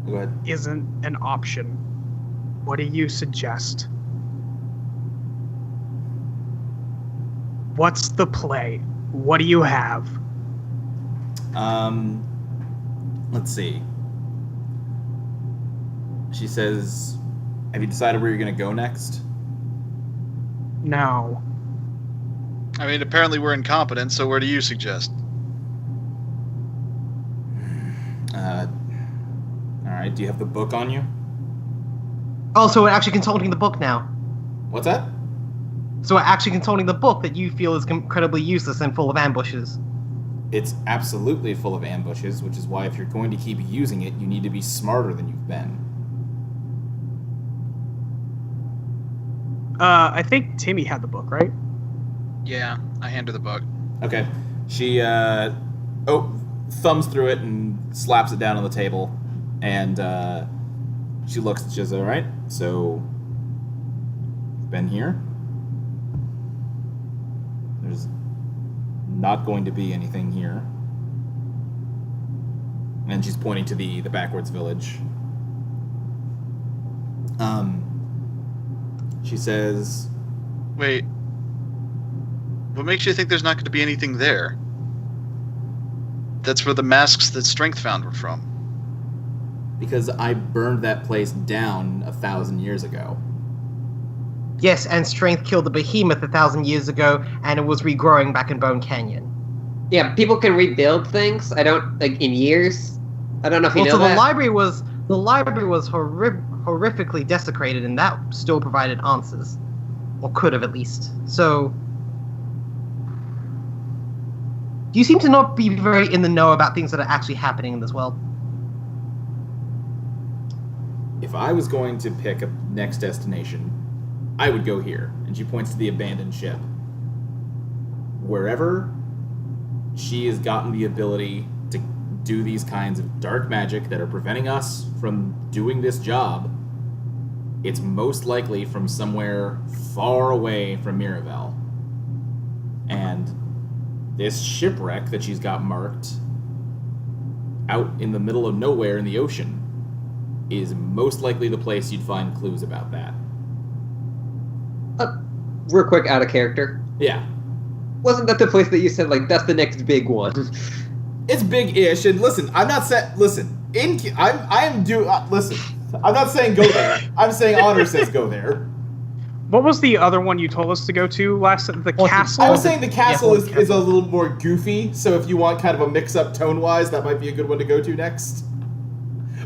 S1: Go ahead.
S2: isn't an option. What do you suggest? What's the play? What do you have?
S1: Let's see. She says, have you decided where you're going to go next?
S2: No.
S4: I mean, apparently we're incompetent, so where do you suggest?
S1: Alright, do you have the book on you?
S5: Oh, so we're actually consulting the book now.
S1: What's that?
S5: So we're actually consulting the book that you feel is incredibly useless and full of ambushes.
S1: It's absolutely full of ambushes, which is why if you're going to keep using it, you need to be smarter than you've been.
S2: I think Timmy had the book, right?
S4: Yeah, I hand her the book.
S1: Okay. She, thumbs through it and slaps it down on the table. And, she looks and she says, alright, so, you've been here. There's not going to be anything here. And she's pointing to the backwards village. She says...
S4: Wait. What makes you think there's not going to be anything there? That's where the masks that Strength found were from.
S1: Because I burned that place down 1,000 years ago.
S5: Yes, and Strength killed the behemoth 1,000 years ago, and it was regrowing back in Bone Canyon.
S6: Yeah, people can rebuild things. I don't like in years. I don't know if you know
S5: So
S6: that.
S5: the library was horrifically desecrated, and that still provided answers, or could have at least. So, you seem to not be very in the know about things that are actually happening in this world.
S1: If I was going to pick a next destination, I would go here. And she points to the abandoned ship. Wherever she has gotten the ability to do these kinds of dark magic that are preventing us from doing this job, it's most likely from somewhere far away from Miravel. And this shipwreck that she's got marked out in the middle of nowhere in the ocean is most likely the place you'd find clues about that.
S3: Real quick, out of character.
S1: Yeah.
S3: Wasn't that the place that you said, like, that's the next big one?
S1: It's big-ish, and listen, I'm not saying... Listen, listen, I'm not saying go there. I'm saying Honor says go there.
S2: What was the other one you told us to go to last? The castle?
S1: I was saying the castle
S5: Yeah,
S1: is a little more goofy, so if you want kind of a mix-up tone-wise, that might be a good one to go to next.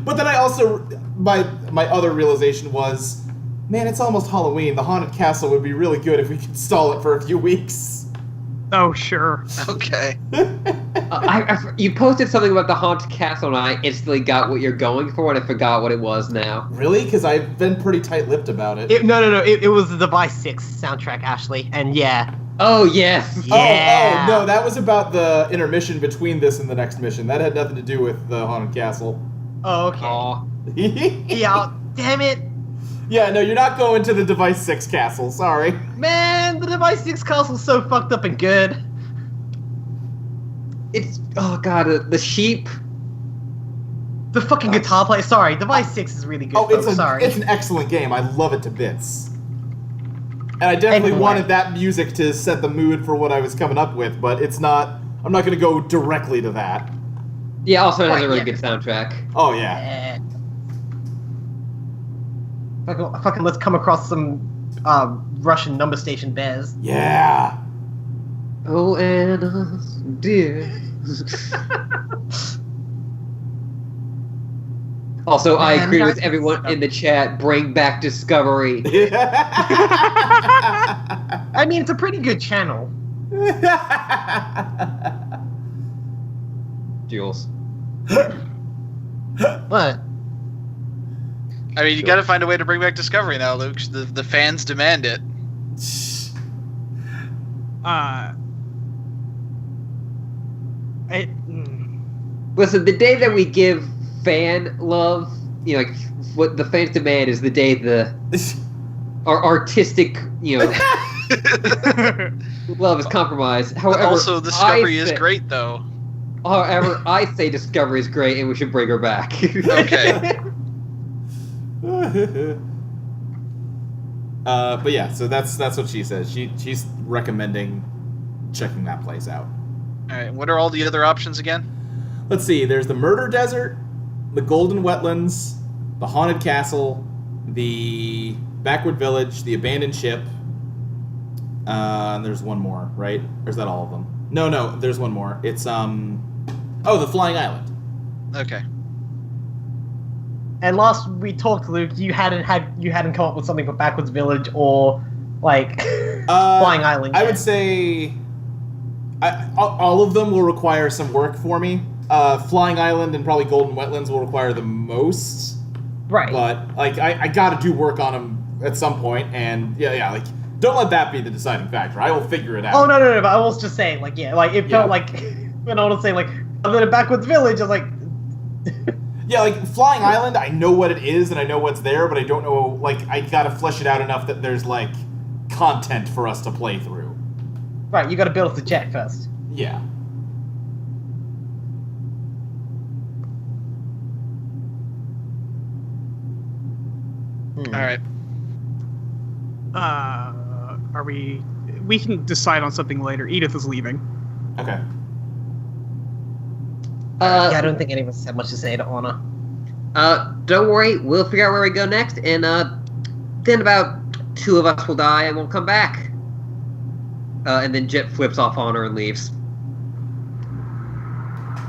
S1: But then I also... My other realization was, man, it's almost Halloween. The Haunted Castle would be really good if we could stall it for a few weeks.
S2: Oh, sure.
S4: Okay.
S3: You posted something about the Haunted Castle, and I instantly got what you're going for, and I forgot what it was now.
S1: Really? Because I've been pretty tight-lipped about it.
S5: No. It was the Device 6 soundtrack, Ashley. And yeah.
S3: Oh, yes.
S5: Yeah.
S1: Oh, no, that was about the intermission between this and the next mission. That had nothing to do with the Haunted Castle.
S5: Oh, okay.
S3: Aw.
S5: Yeah, damn it.
S1: Yeah, no, you're not going to the Device 6 castle, sorry.
S5: Man, the Device 6 castle's so fucked up and good.
S3: It's... Oh, God, the sheep...
S5: The fucking guitar player. Sorry, Device 6 is really good.
S1: Oh,
S5: folks, sorry.
S1: it's an excellent game. I love it to bits. And I definitely
S5: Anyway.
S1: wanted that music to set the mood for what I was coming up with, but it's not... I'm not going to go directly to that.
S3: Yeah, also it has
S5: Right,
S3: a really
S5: yeah.
S3: good soundtrack.
S1: Oh, yeah.
S5: Fucking let's come across some Russian number station bears.
S1: Yeah.
S3: Oh, Anna, dear. Also, I
S5: Man,
S3: agree with
S5: that's-
S3: everyone in the chat. Bring back Discovery.
S5: I mean, it's a pretty good channel.
S3: Jules.
S5: What?
S4: I mean, you got to find a way to bring back Discovery now, Luke. The fans demand it.
S3: Listen, the day that we give fan love, you know, like what the fans demand is the day our artistic, you know, love is compromised. However,
S4: Also, Discovery is great, though.
S3: However, I say Discovery is great and we should bring her back.
S4: Okay.
S1: But yeah, so that's what she says. She's recommending checking that place out.
S4: All right. What are all the other options again?
S1: Let's see. There's the Murder Desert, the Golden Wetlands, the Haunted Castle, the Backward Village, the Abandoned Ship. And there's one more, right? Or is that all of them? No, there's one more. It's the Flying Island.
S4: Okay.
S5: And last we talked, Luke, you hadn't come up with something for Backwards Village or like Flying Island.
S1: I
S5: yet.
S1: would say all of them will require some work for me. Flying Island and probably Golden Wetlands will require the most.
S5: Right.
S1: But like I got to do work on them at some point, and yeah, like don't let that be the deciding factor. I will figure it out.
S5: Oh no! But I was just saying, like, yeah, like it felt
S1: Yeah.
S5: like when I was saying, like, other than Backwards Village, I was like,
S1: Yeah, like Flying Island, I know what it is and I know what's there, but I don't know. Like I got to flesh it out enough that there's like content for us to play through.
S5: right, you got to build up the jet first.
S1: Yeah.
S4: All right.
S2: Are we? We can decide on something later. Edith is leaving.
S1: Okay.
S5: Yeah, I don't think any of us have much to say to Honor.
S3: Don't worry, we'll figure out where we go next, and then about 2 of us will die and we'll come back. And then Jet flips off Honor and leaves.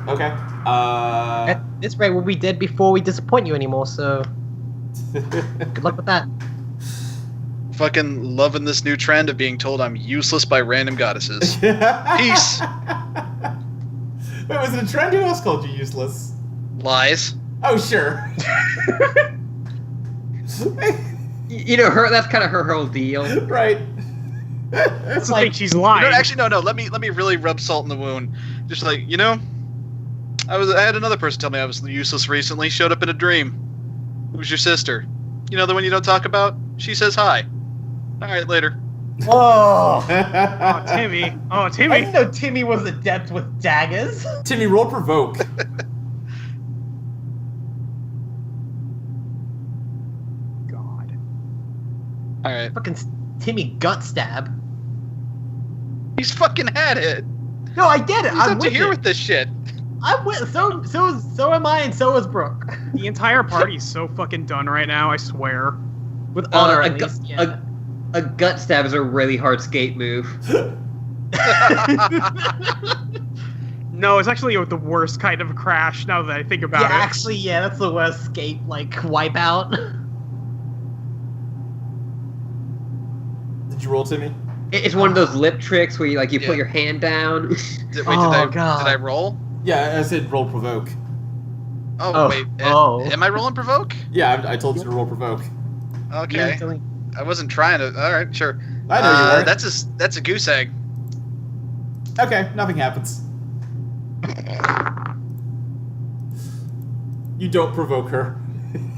S1: Okay.
S5: At this rate, we'll be dead before we disappoint you anymore. So good luck with that.
S4: Fucking loving this new trend of being told I'm useless by random goddesses. Peace.
S1: Wait, was it a trend? Who else called you useless?
S4: Lies.
S1: Oh, sure.
S3: You know, that's kind of her whole deal.
S1: Right.
S2: That's the
S5: like-
S2: thing. She's lying.
S4: Actually, no. Let me really rub salt in the wound. Just like, I had another person tell me I was useless recently. Showed up in a dream. Who's your sister? You know the one you don't talk about? She says hi. All right, later.
S5: Oh.
S2: Oh, Timmy. Oh,
S5: I
S2: Timmy.
S5: didn't know Timmy was adept with daggers.
S1: Timmy, roll provoke.
S2: God.
S4: All right.
S5: Fucking Timmy gut stab.
S4: He's fucking had it.
S5: No, I get it.
S4: He's
S5: I'm
S4: up to
S5: with
S4: here
S5: it.
S4: with this shit.
S5: I'm with. So am I, and so is Brooke.
S2: The entire party's so fucking done right now, I swear.
S5: With honor,
S3: a,
S5: at
S3: gu-
S5: least. Yeah.
S3: a gut stab is a really hard skate move.
S2: No, it's actually the worst kind of crash now that I think about
S5: Yeah,
S2: it.
S5: actually, yeah, that's the worst skate like wipeout.
S1: Did you roll, Timmy?
S3: It's one of those lip tricks where you
S4: Yeah.
S3: put your hand down.
S4: Did
S5: Oh,
S4: I
S5: God.
S4: did I roll?
S1: Yeah, I said roll provoke.
S4: Oh,
S5: Oh,
S4: wait.
S5: oh.
S4: Am I rolling provoke?
S1: Yeah, I told you to roll provoke.
S4: Okay. I wasn't trying to. All right, sure.
S1: I know you weren't.
S4: That's a goose egg.
S1: Okay, nothing happens. You don't provoke her.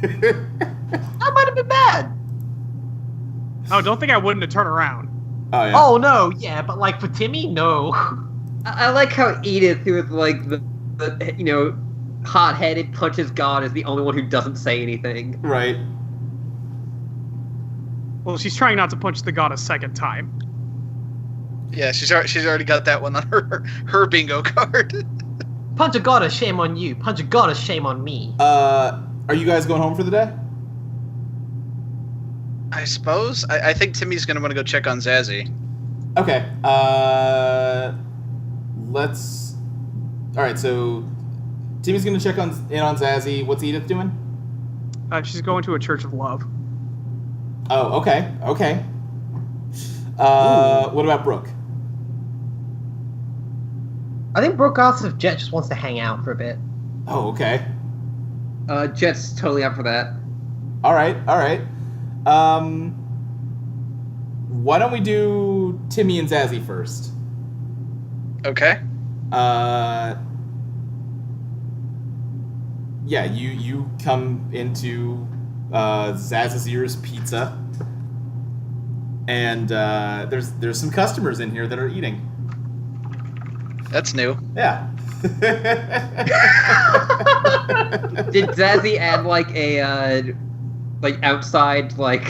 S5: That might have been bad.
S2: Oh, don't think I wouldn't have turned around.
S1: Oh yeah.
S5: Oh no, yeah, but like for Timmy, no.
S3: I like how Edith, who is like the hot-headed, punches God, is the only one who doesn't say anything.
S1: Right.
S2: Well, she's trying not to punch the god a second time.
S4: Yeah, she's already got that one on her bingo card.
S5: Punch a goddess, shame on you. Punch a goddess, shame on me.
S1: Are you guys going home for the day?
S4: I suppose. I think Timmy's gonna want to go check on Zazzy.
S1: Okay. Let's. All right. So, Timmy's gonna check in on Zazzy. What's Edith doing?
S2: She's going to a church of love.
S1: Oh, okay. Okay. What about Brooke?
S5: I think Brooke asks if Jet just wants to hang out for a bit.
S1: Oh, okay.
S3: Jet's totally up for that.
S1: All right. All right. Why don't we do Timmy and Zazzy first?
S4: Okay.
S1: Yeah, you come into Zazazir's Pizza, and there's some customers in here that are eating.
S4: That's new.
S1: Yeah.
S3: Did Zazzy add like a outside like?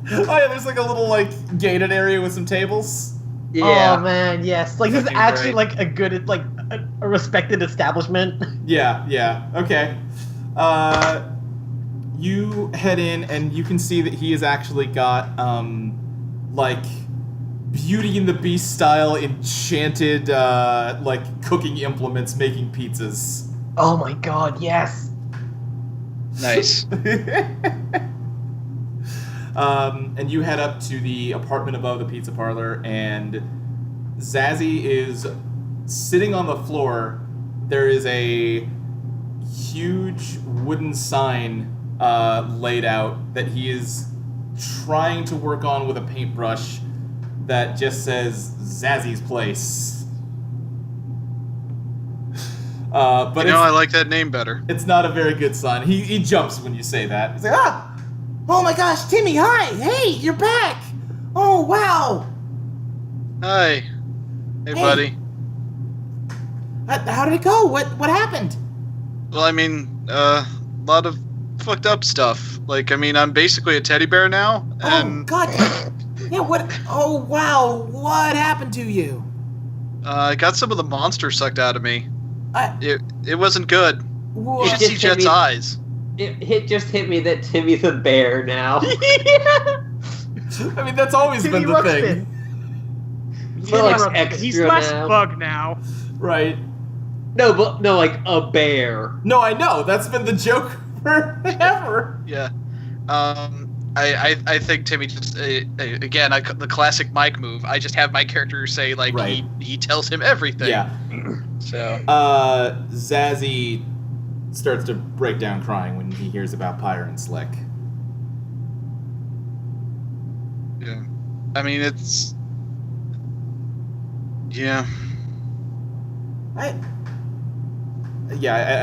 S1: Oh yeah, there's like a little like gated area with some tables.
S3: Yeah.
S5: Oh man, yes. Like this is
S4: Fucking
S5: actually
S4: great.
S5: like a good, like a respected establishment.
S1: Yeah, yeah. Okay. You head in and you can see that he has actually got like Beauty and the Beast style enchanted like cooking implements making pizzas.
S5: Oh my god, yes.
S4: Nice.
S1: And you head up to the apartment above the pizza parlor, and Zazzy is sitting on the floor. There is a huge wooden sign laid out that he is trying to work on with a paintbrush that just says Zazzy's Place. But
S4: I like that name better.
S1: it's not a very good sign. He jumps when you say that. He's like, ah! Oh my gosh, Timmy, hi! Hey, you're back! Oh, wow!
S4: Hi. Hey, buddy.
S1: How did it go? What happened?
S4: Well, I mean, a lot of fucked up stuff. Like, I mean, I'm basically a teddy bear now,
S1: Oh,
S4: and
S1: God. Yeah, what? Oh, wow. What happened to you?
S4: I got some of the monster sucked out of me.
S1: I-
S4: It wasn't good.
S1: Wha-
S4: You should
S3: Just
S4: see
S3: hit
S4: Jet's
S3: me.
S4: eyes.
S3: It just hit me that Timmy's a bear now.
S1: I mean, that's always
S5: Timmy
S1: been the
S5: Ruxpin.
S1: thing.
S3: But like
S5: Timmy
S3: extra
S2: He's less
S3: now.
S2: bug now.
S1: Right.
S3: No, but no, like a bear.
S1: No, I know. That's been the joke forever.
S4: Yeah. I think Timmy just again the classic Mike move. I just have my character say like
S1: Right.
S4: he tells him everything.
S1: Yeah.
S4: So
S1: Zazzy starts to break down crying when he hears about Pyre and Slick.
S4: yeah. I mean it's yeah.
S1: I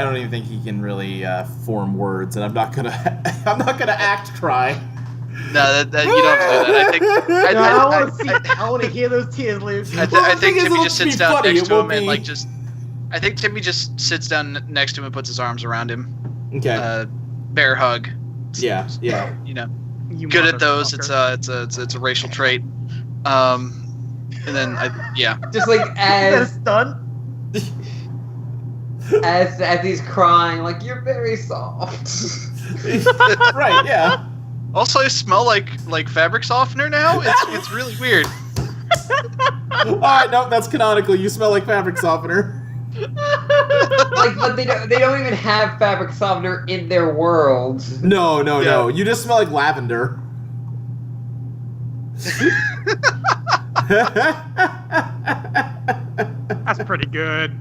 S1: don't even think he can really form words, and I'm not gonna act cry.
S4: No, that you don't have to do that. I think.
S5: I want to hear those tears, Luke.
S4: I
S1: Well, the
S4: think
S1: thing is,
S4: Timmy
S1: it'll
S4: just
S1: be
S4: sits down
S1: funny,
S4: next
S1: it
S4: to
S1: won't
S4: him and
S1: be-
S4: like just. I think Timmy just sits down next to him and puts his arms around him.
S1: Okay.
S4: Bear hug.
S1: Yeah.
S4: You know,
S2: You
S4: good at those.
S2: motherfucker.
S4: It's a racial trait. And then yeah.
S3: Just like
S5: That's
S3: as
S5: done.
S3: as he's crying, like you're very soft.
S1: Right. Yeah.
S4: Also, I smell like fabric softener now. It's really weird.
S1: All right. No, that's canonical. You smell like fabric softener.
S3: Like, but they don't even have fabric softener in their world.
S1: No.
S4: Yeah.
S1: You just smell like lavender.
S2: That's pretty good.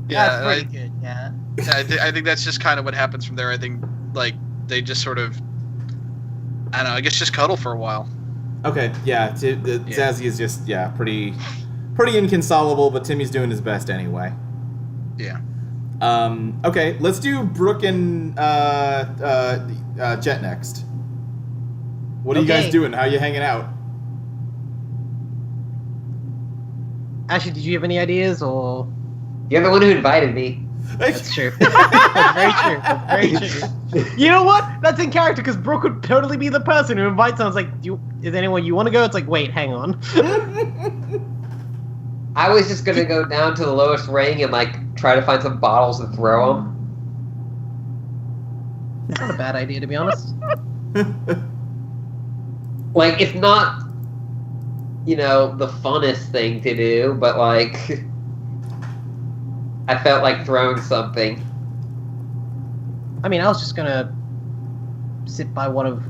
S4: Yeah,
S5: That's pretty good. Yeah.
S4: I think that's just kind of what happens from there. I think like they just sort of, I don't know. I guess just cuddle for a while.
S1: Okay. Yeah. Zazzy is just pretty inconsolable, but Timmy's doing his best anyway.
S4: Yeah.
S1: Okay. Let's do Brooke and Jet next. What are you guys
S5: Okay.
S1: doing? How are you hanging out?
S5: Ashley, did you have any ideas or?
S3: You're the one who invited me.
S5: That's true. That's very true. That's very true. You know what? That's in character because Brooke would totally be the person who invites someone. It's like, is anyone you want to go? It's like, wait, hang on.
S3: I was just gonna go down to the lowest ring and like try to find some bottles and throw them.
S5: It's not a bad idea, to be honest.
S3: Like it's not, the funnest thing to do, but like I felt like throwing something.
S5: I mean, I was just gonna sit by one of,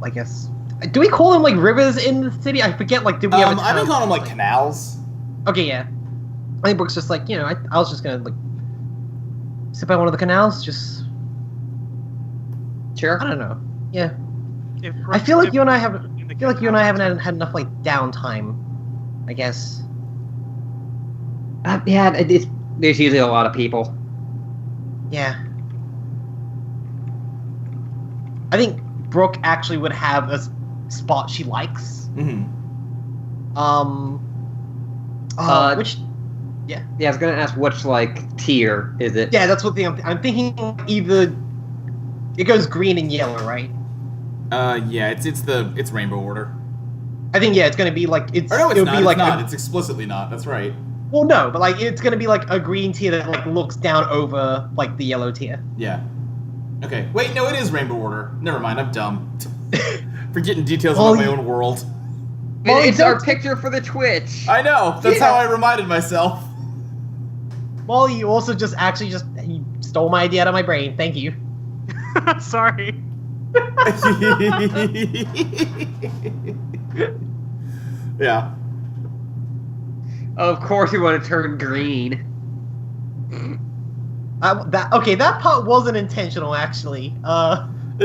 S5: I guess. Do we call them like rivers in the city? I forget. Like, did we have a
S1: I've been
S5: term?
S1: calling them like canals.
S5: Okay, yeah. I think Brooke's just like, I was just gonna like sit by one of the canals. Just,
S3: Sure.
S5: I don't know. Yeah.
S2: If
S5: I feel like you and I
S2: haven't.
S5: haven't had enough like downtime. I guess.
S3: Yeah, there's usually a lot of people.
S5: Yeah. I think Brooke actually would have a spot she likes.
S1: Mm-hmm.
S5: Which?
S3: Yeah, I was gonna ask which like tier is it?
S5: Yeah, that's what I'm thinking. Either it goes green and yellow, right?
S1: Yeah, it's rainbow order.
S5: I think it's gonna be like it's.
S1: Or no, it's
S5: it'll
S1: not.
S5: be like
S1: it's not.
S5: a-
S1: It's explicitly not. That's right.
S5: well, no, but like it's gonna be like a green tier that like looks down over like the yellow tier.
S1: Yeah. Okay. Wait, no, it is rainbow order. Never mind. I'm dumb. Forgetting details
S5: Well,
S1: about my
S5: you-
S1: own world.
S5: Well,
S3: It's
S5: you
S3: our
S5: don't-
S3: picture for the Twitch.
S1: I know. That's
S5: Yeah.
S1: how I reminded myself.
S5: Well, you also you stole my idea out of my brain. Thank you.
S2: Sorry.
S1: Yeah.
S3: Of course, we want to turn green.
S5: That part wasn't intentional actually.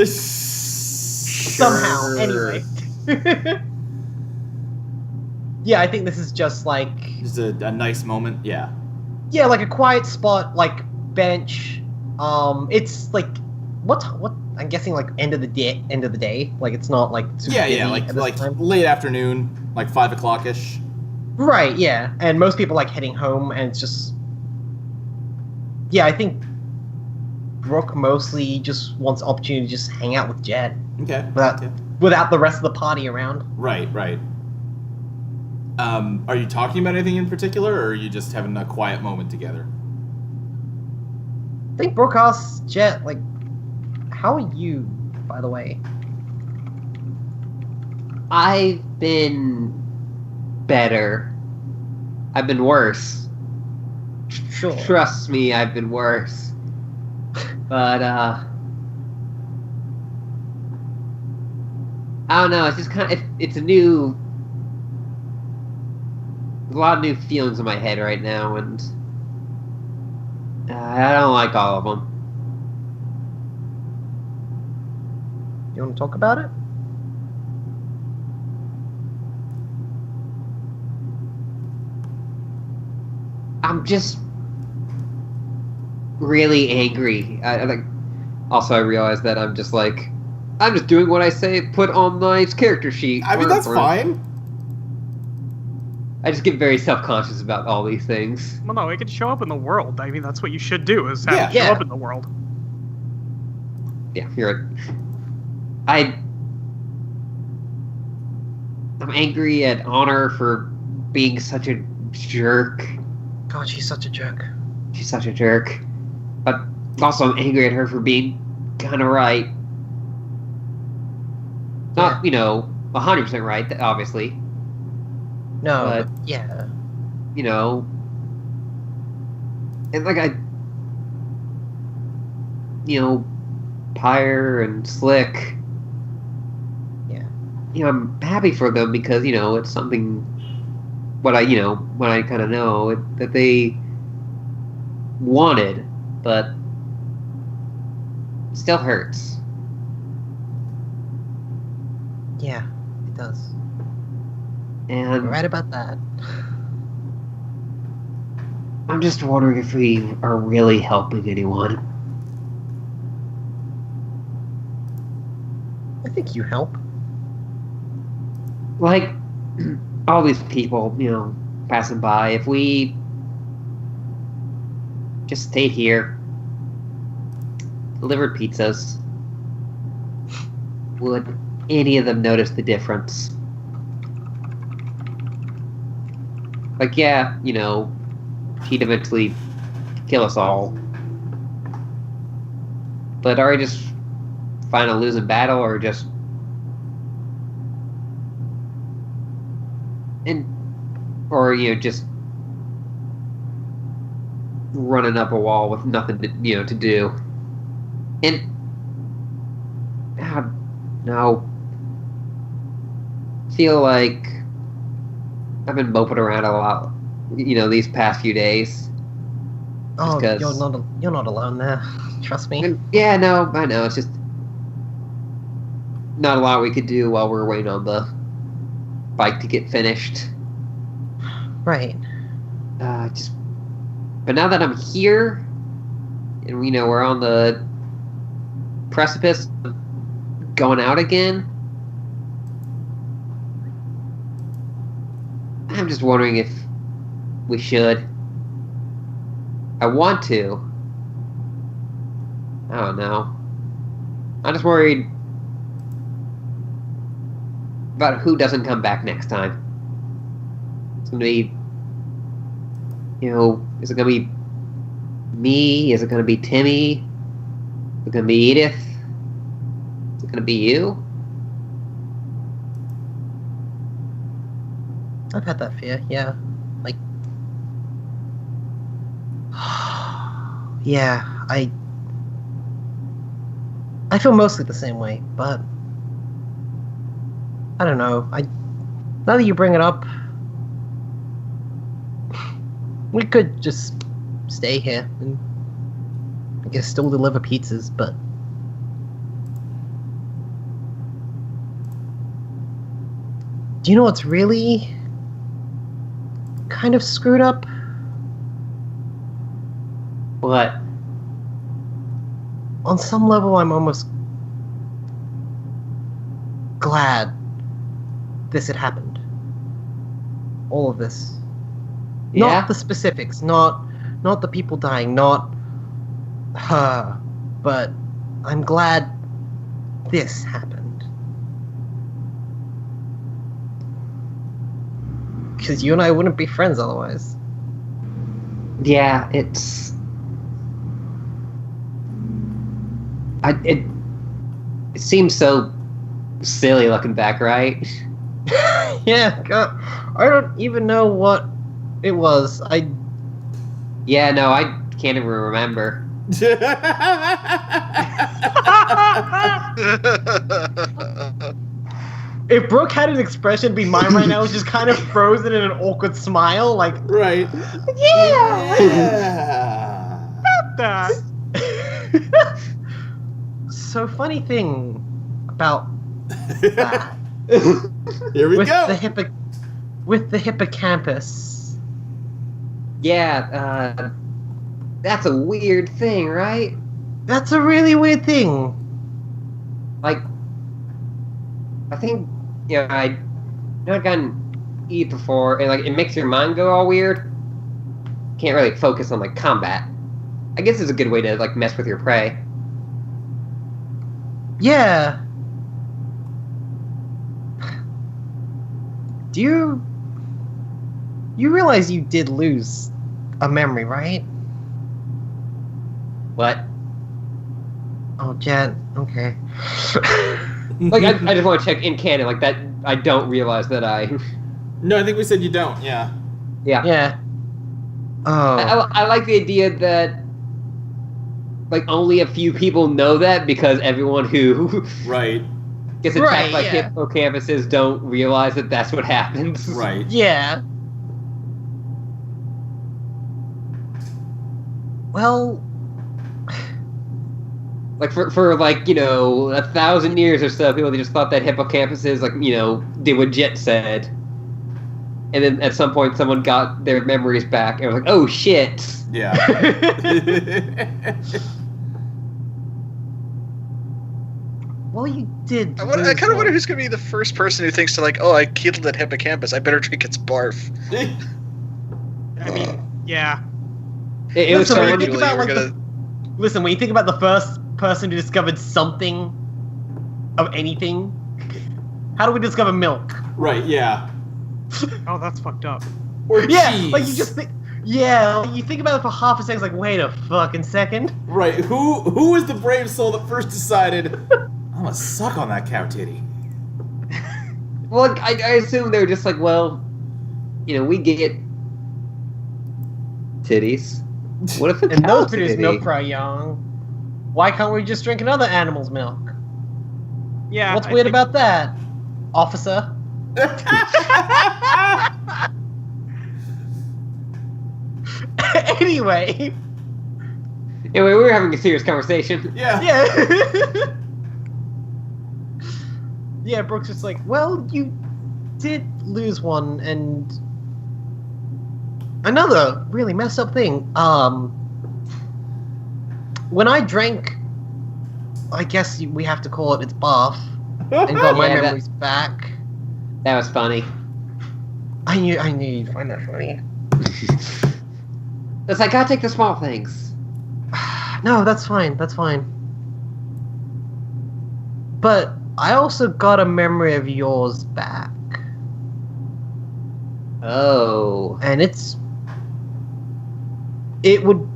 S5: Somehow.
S3: Sure.
S5: Anyway. Yeah, I think this is just like
S1: Just a nice moment. Yeah.
S5: like a quiet spot, like bench. It's like what I'm guessing like end of the day. Like it's not like super
S1: Yeah,
S5: busy
S1: yeah.
S5: at this
S1: Like
S5: time.
S1: late afternoon, like 5 o'clock ish.
S5: Right, yeah. And most people like heading home and it's just I think Brooke mostly just wants opportunity to just hang out with Jed
S1: Okay.
S5: without the rest of the party around.
S1: Right. Are you talking about anything in particular, or are you just having a quiet moment together?
S5: I think Brooke asks Jet, like, how are you, by the way?
S3: I've been better. I've been worse.
S5: Sure.
S3: Trust me, I've been worse. But I don't know. It's just kind of it's a lot of new feelings in my head right now, and I don't like all of them.
S5: You want to talk about it?
S3: I'm just really angry. I realized that I'm just like
S6: I'm just doing what I say put on my character sheet.
S1: I mean, that's fine.
S6: I just get very self-conscious about all these things.
S2: Well, no, it can show up in the world. I mean, that's what you should do, is have
S1: Yeah.
S2: it show
S6: Yeah.
S2: up in the world.
S6: Yeah, you're right. I'm angry at Honor for being such a jerk.
S5: God, she's such a jerk.
S6: She's such a jerk. But also I'm angry at her for being kind of right. Not, 100% right, obviously.
S5: No,
S6: But-
S5: yeah.
S6: And like Pyre and Slick.
S5: Yeah.
S6: I'm happy for them because, it's something what I kind of know that they wanted, but it still hurts.
S5: Yeah, it does.
S6: And
S5: You're right about that.
S6: I'm just wondering if we are really helping anyone.
S5: I think you help.
S6: Like, all these people, passing by, if we just stayed here, delivered pizzas, would any of them notice the difference? Like, yeah, he'd eventually kill us all. But are we just find a losing battle, or just just running up a wall with nothing to to do? And no, feel like I've been moping around a lot, these past few days.
S5: Oh,
S6: 'cause-
S5: you're not alone there. Trust me.
S6: And, yeah, no, I know. It's just not a lot we could do while we're waiting on the bike to get finished.
S5: Right.
S6: But now that I'm here, and we're on the precipice of going out again, I'm just wondering if we should. I want to. I don't know. I'm just worried about who doesn't come back next time. It's gonna be, is it gonna be me? Is it gonna be Timmy? Is it gonna be Edith? Is it gonna be you?
S5: I've had that fear, yeah. Like, yeah, I feel mostly the same way, but I don't know. Now that you bring it up, we could just stay here and I guess still deliver pizzas, but do you know what's really kind of screwed up?
S6: What?
S5: On some level, I'm almost glad this had happened. All of this.
S6: Yeah?
S5: Not the specifics, not the people dying, not her, but I'm glad this happened. Because you and I wouldn't be friends otherwise.
S6: Yeah, it's... It seems so silly looking back, right?
S5: Yeah, God, I don't even know what it was.
S6: Yeah, no, I can't even remember.
S5: If Brooke had an expression, it'd be mine right now. It's just kind of frozen in an awkward smile, like,
S1: Right.
S5: yeah!
S1: Yeah.
S2: That.
S5: So, funny thing about that.
S1: Here we
S5: with
S1: go.
S5: with the hippocampus.
S6: Yeah, that's a weird thing, right?
S5: That's a really weird thing.
S6: Like, I think I'd gotten eat before, and like it makes your mind go all weird. Can't really focus on like combat. I guess it's a good way to like mess with your prey.
S5: Yeah. Do you realize you did lose a memory, right?
S6: What?
S5: Oh, Jet. Okay.
S6: Like I just want to check in canon like that. I don't realize that I.
S1: No, I think we said you don't. Yeah.
S6: Yeah.
S5: Yeah. Oh.
S6: I like the idea that like only a few people know that because everyone who
S1: Right.
S6: gets attacked
S5: Right,
S6: by
S5: yeah.
S6: hippocampuses don't realize that that's what happens.
S1: Right.
S5: Yeah. Well,
S6: Like for like 1,000 years or so, people just thought that hippocampus like did what Jet said, and then at some point someone got their memories back and was like, oh shit.
S1: Yeah.
S5: well, you did.
S4: I
S5: lose
S4: kind of wonder
S5: one.
S4: who's going to be the first person who thinks to like, oh, I killed that hippocampus. I better drink its barf.
S2: I mean, yeah.
S6: It was
S5: Listen, when you
S6: someone
S5: think about
S4: we're
S5: like
S4: gonna-
S5: listen, when you think about the first person who discovered something of anything, how do we discover milk?
S1: Right. Yeah.
S2: Oh, that's fucked up.
S1: Or
S5: Yeah,
S1: cheese.
S5: like you just think. Yeah, like, you think about it for half a second. It's like, wait a fucking second.
S1: Right. Who was the brave soul that first decided I'm gonna suck on that cow titty?
S6: Well, I assume they were just like, well, we get titties. What if it's
S5: And those
S6: cow's
S5: produce
S6: titty?
S5: milk cry young. Why can't we just drink another animal's milk?
S2: Yeah.
S5: What's
S2: I
S5: weird
S2: think-
S5: about that, officer? Anyway,
S6: Anyway, we were having a serious conversation.
S1: Yeah.
S5: yeah. Yeah, Brooke's just like, well, you did lose one, and another really messed up thing. When I drank, I guess we have to call it its bath, and got my
S6: Yeah, that-
S5: memories back.
S6: That was funny.
S5: I knew you'd find that funny.
S6: It's like, gotta take the small things.
S5: No, that's fine. That's fine. But I also got a memory of yours back,
S6: Oh.
S5: and it would.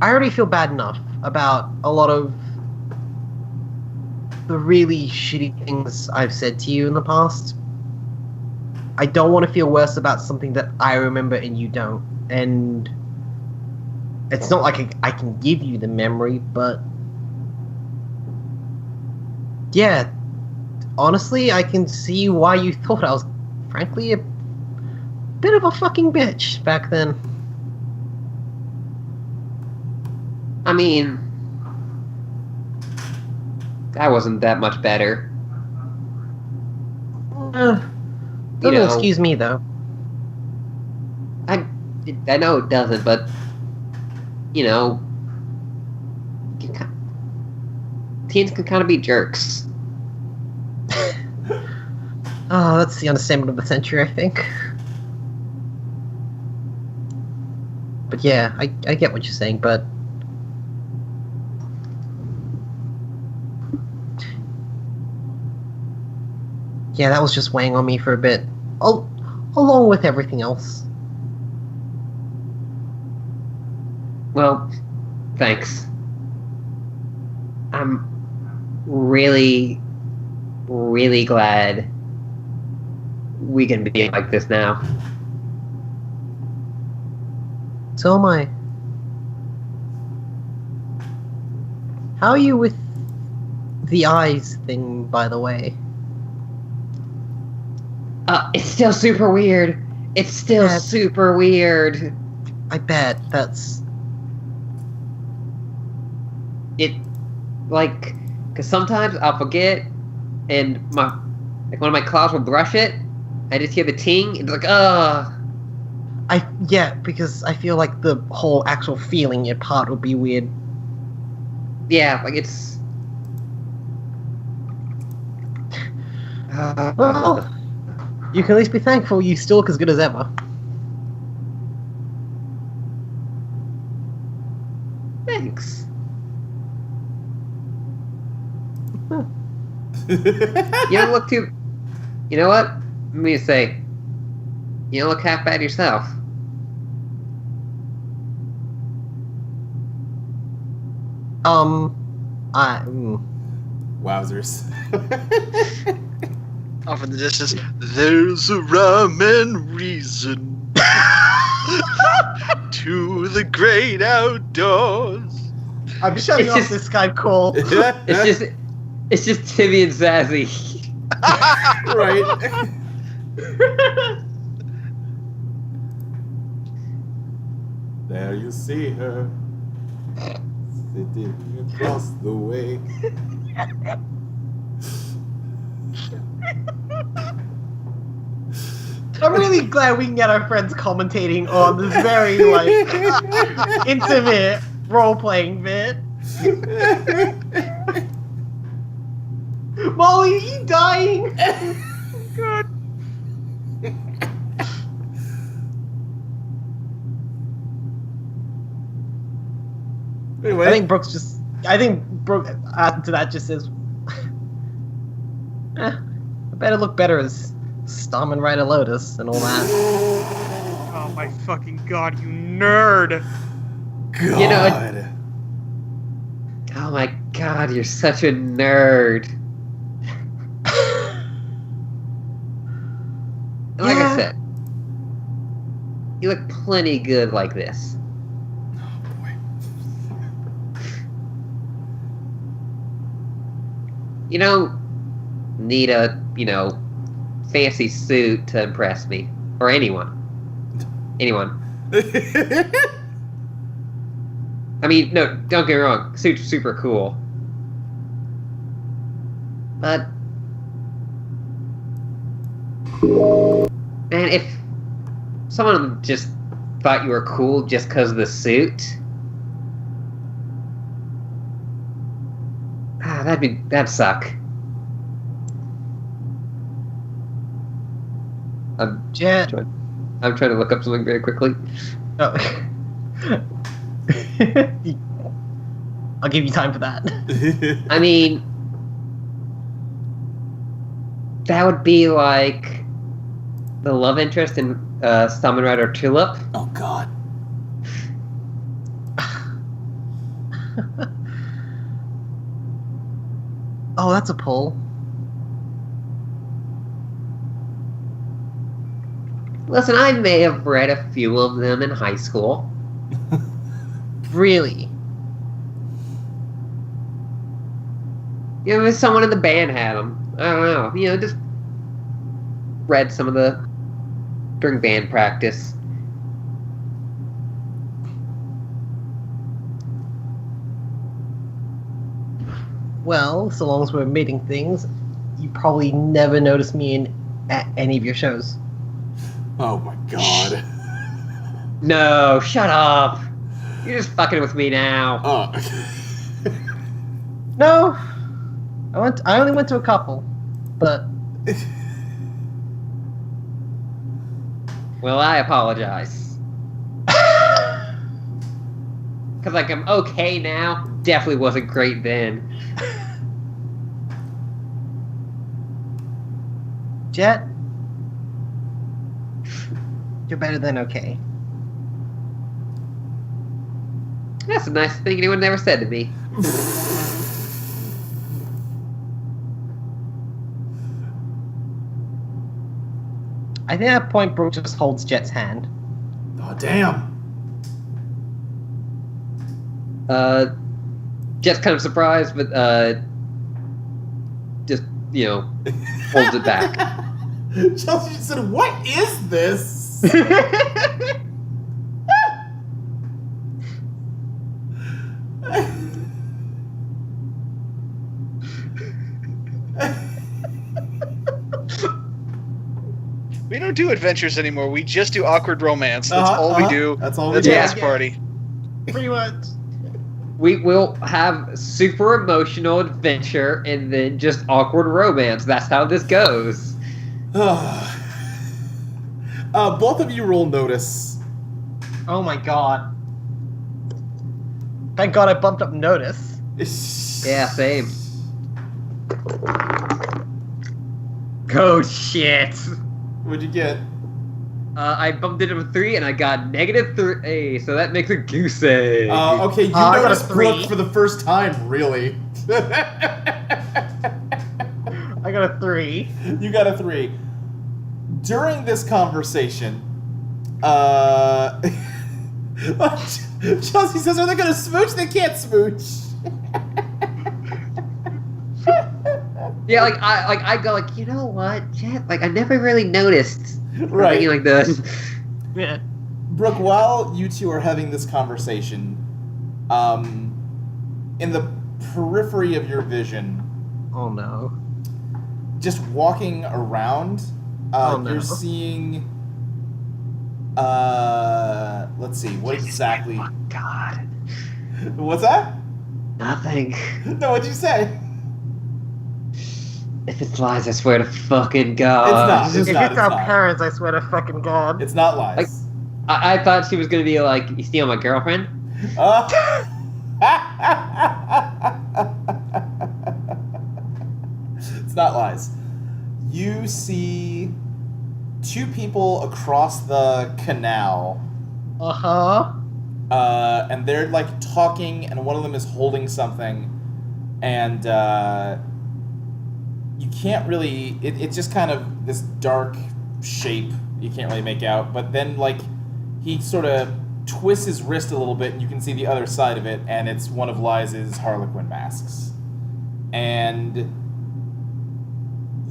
S5: I already feel bad enough about a lot of the really shitty things I've said to you in the past. I don't want to feel worse about something that I remember and you don't. And it's not like I can give you the memory, but yeah, honestly, I can see why you thought I was, frankly, a bit of a fucking bitch back then.
S6: I mean, that wasn't that much better.
S5: Doesn't
S6: know.
S5: excuse me, though.
S6: I know it doesn't, but teens can kind of be jerks.
S5: Oh, that's the understatement of the century, I think. But yeah, I get what you're saying, but yeah, that was just weighing on me for a bit, along with everything else.
S6: Well, thanks. I'm really, really glad we can be like this now.
S5: So am I. How are you with the eyes thing, by the way?
S6: It's still super weird. It's still
S5: Yeah.
S6: super weird.
S5: I bet that's...
S6: Because sometimes I'll forget, and one of my claws will brush it. I just hear the ting, and it's like, ugh.
S5: Yeah, because I feel like the whole actual feeling it part would be weird.
S6: Yeah, like it's
S5: Well, you can at least be thankful you still look as good as ever.
S6: Thanks. You don't look too. You know what? Let me say. You don't look half bad yourself.
S1: Wowzers.
S4: Off in the distance, there's a rhyme and reason to the great outdoors.
S5: I'm shutting
S6: It's
S5: off
S6: just-
S5: this Skype call.
S6: It's just Timmy and Zazzy.
S1: Right. There you see her, sitting across the way.
S5: I'm really glad we can get our friends commentating on this very, like, intimate role-playing bit. Molly, are you dying?
S2: Good.
S1: Anyway,
S5: I think Brooke to that just says, I better look better as Starman Rider Lotus and all that.
S2: Oh my fucking god, you nerd!
S1: God.
S6: You know, Oh my god, you're such a nerd. Like I said, you look plenty good like this.
S1: Oh boy.
S6: You don't need a, fancy suit to impress me. Or anyone. Anyone. I mean, no, don't get me wrong. Suits are super cool. But... man, if someone just thought you were cool just because of the suit... that'd suck.
S5: Jet.
S6: I'm trying to look up something very quickly.
S5: Oh. I'll give you time for that.
S6: I mean, that would be like the love interest in Kamen Rider Tulip.
S1: Oh God.
S5: Oh, that's a pull.
S6: Listen, I may have read a few of them in high school.
S5: Really?
S6: If someone in the band had them. I don't know. Just read some of the during band practice.
S5: Well, so long as we're admitting things, you probably never noticed me at any of your shows.
S1: Oh my God.
S6: No, shut up. You're just fucking with me now.
S1: Oh.
S5: No, I only went to a couple, but
S6: Well, I apologize. Because, I'm okay now. Definitely wasn't great then.
S5: Jet, you're better than okay.
S6: That's a nice thing anyone never said to me.
S5: I think at that point Brooke just holds Jet's hand.
S1: Oh damn.
S6: Jet's kind of surprised, but, just, holds it back.
S1: Chelsea said, "What is this?"
S4: We don't do adventures anymore. We just do awkward romance. That's all we do.
S1: That's all we
S4: That's
S1: do.
S4: Dance Party.
S5: Pretty much.
S6: We will have super emotional adventure and then just awkward romance. That's how this goes.
S1: Both of you roll notice.
S5: Oh my god. Thank god I bumped up notice.
S6: Yeah, same.
S5: Oh shit.
S1: What'd you get?
S6: I bumped it up a 3 and I got -3, so that makes a goose egg.
S1: Okay, you
S5: I got a
S1: noticed
S5: 3.
S1: Brooke for the first time, really.
S5: I got a 3.
S1: You got a 3. During this conversation, Chelsea says, "Are they gonna smooch? They can't smooch."
S6: Yeah, I go like, you know what, Jet? Like I never really noticed.
S1: Right.
S6: Thinking like this.
S5: Yeah.
S1: Brooke, while you two are having this conversation, in the periphery of your vision,
S5: Oh no.
S1: just walking around,
S5: Oh, no.
S1: you're seeing. Let's see. What exactly?
S6: Oh, God.
S1: What's that?
S6: Nothing.
S1: No, what'd you say?
S6: If it's lies, I swear to fucking God.
S1: It's not.
S5: If
S1: It's
S5: it's our
S1: not.
S5: parents, I swear to fucking god.
S1: It's not lies.
S6: Like- I thought she was gonna be like, you steal my girlfriend?
S1: It's not lies. You see two people across the canal,
S5: Uh-huh.
S1: and they're like talking, and one of them is holding something, and you can't really. It's just kind of this dark shape you can't really make out, but then like he sort of twists his wrist a little bit, and you can see the other side of it, and it's one of Liza's Harlequin masks. And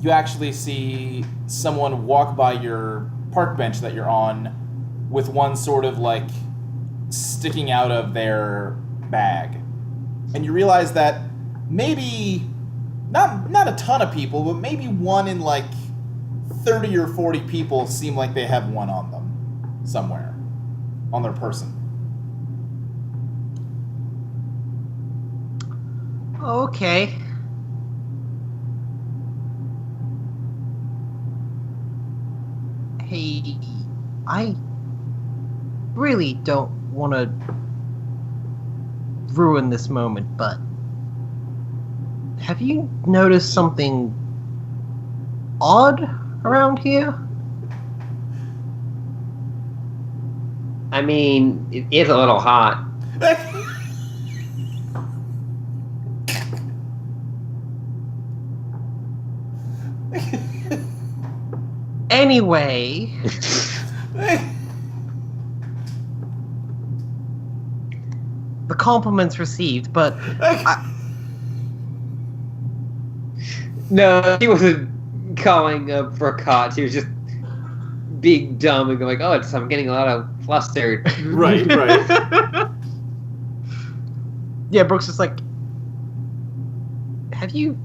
S1: you actually see someone walk by your park bench that you're on with one sort of like sticking out of their bag. And you realize that maybe not a ton of people, but maybe one in like 30 or 40 people seem like they have one on them somewhere on their person.
S5: Okay. Hey, I really don't want to ruin this moment, but have you noticed something odd around here?
S6: I mean, it is a little hot.
S5: Anyway, the compliments received, but
S6: No, she wasn't calling for a cot. She was just being dumb and going, oh, I'm getting a lot of flustered.
S1: Right.
S5: yeah, Brooks is like, have you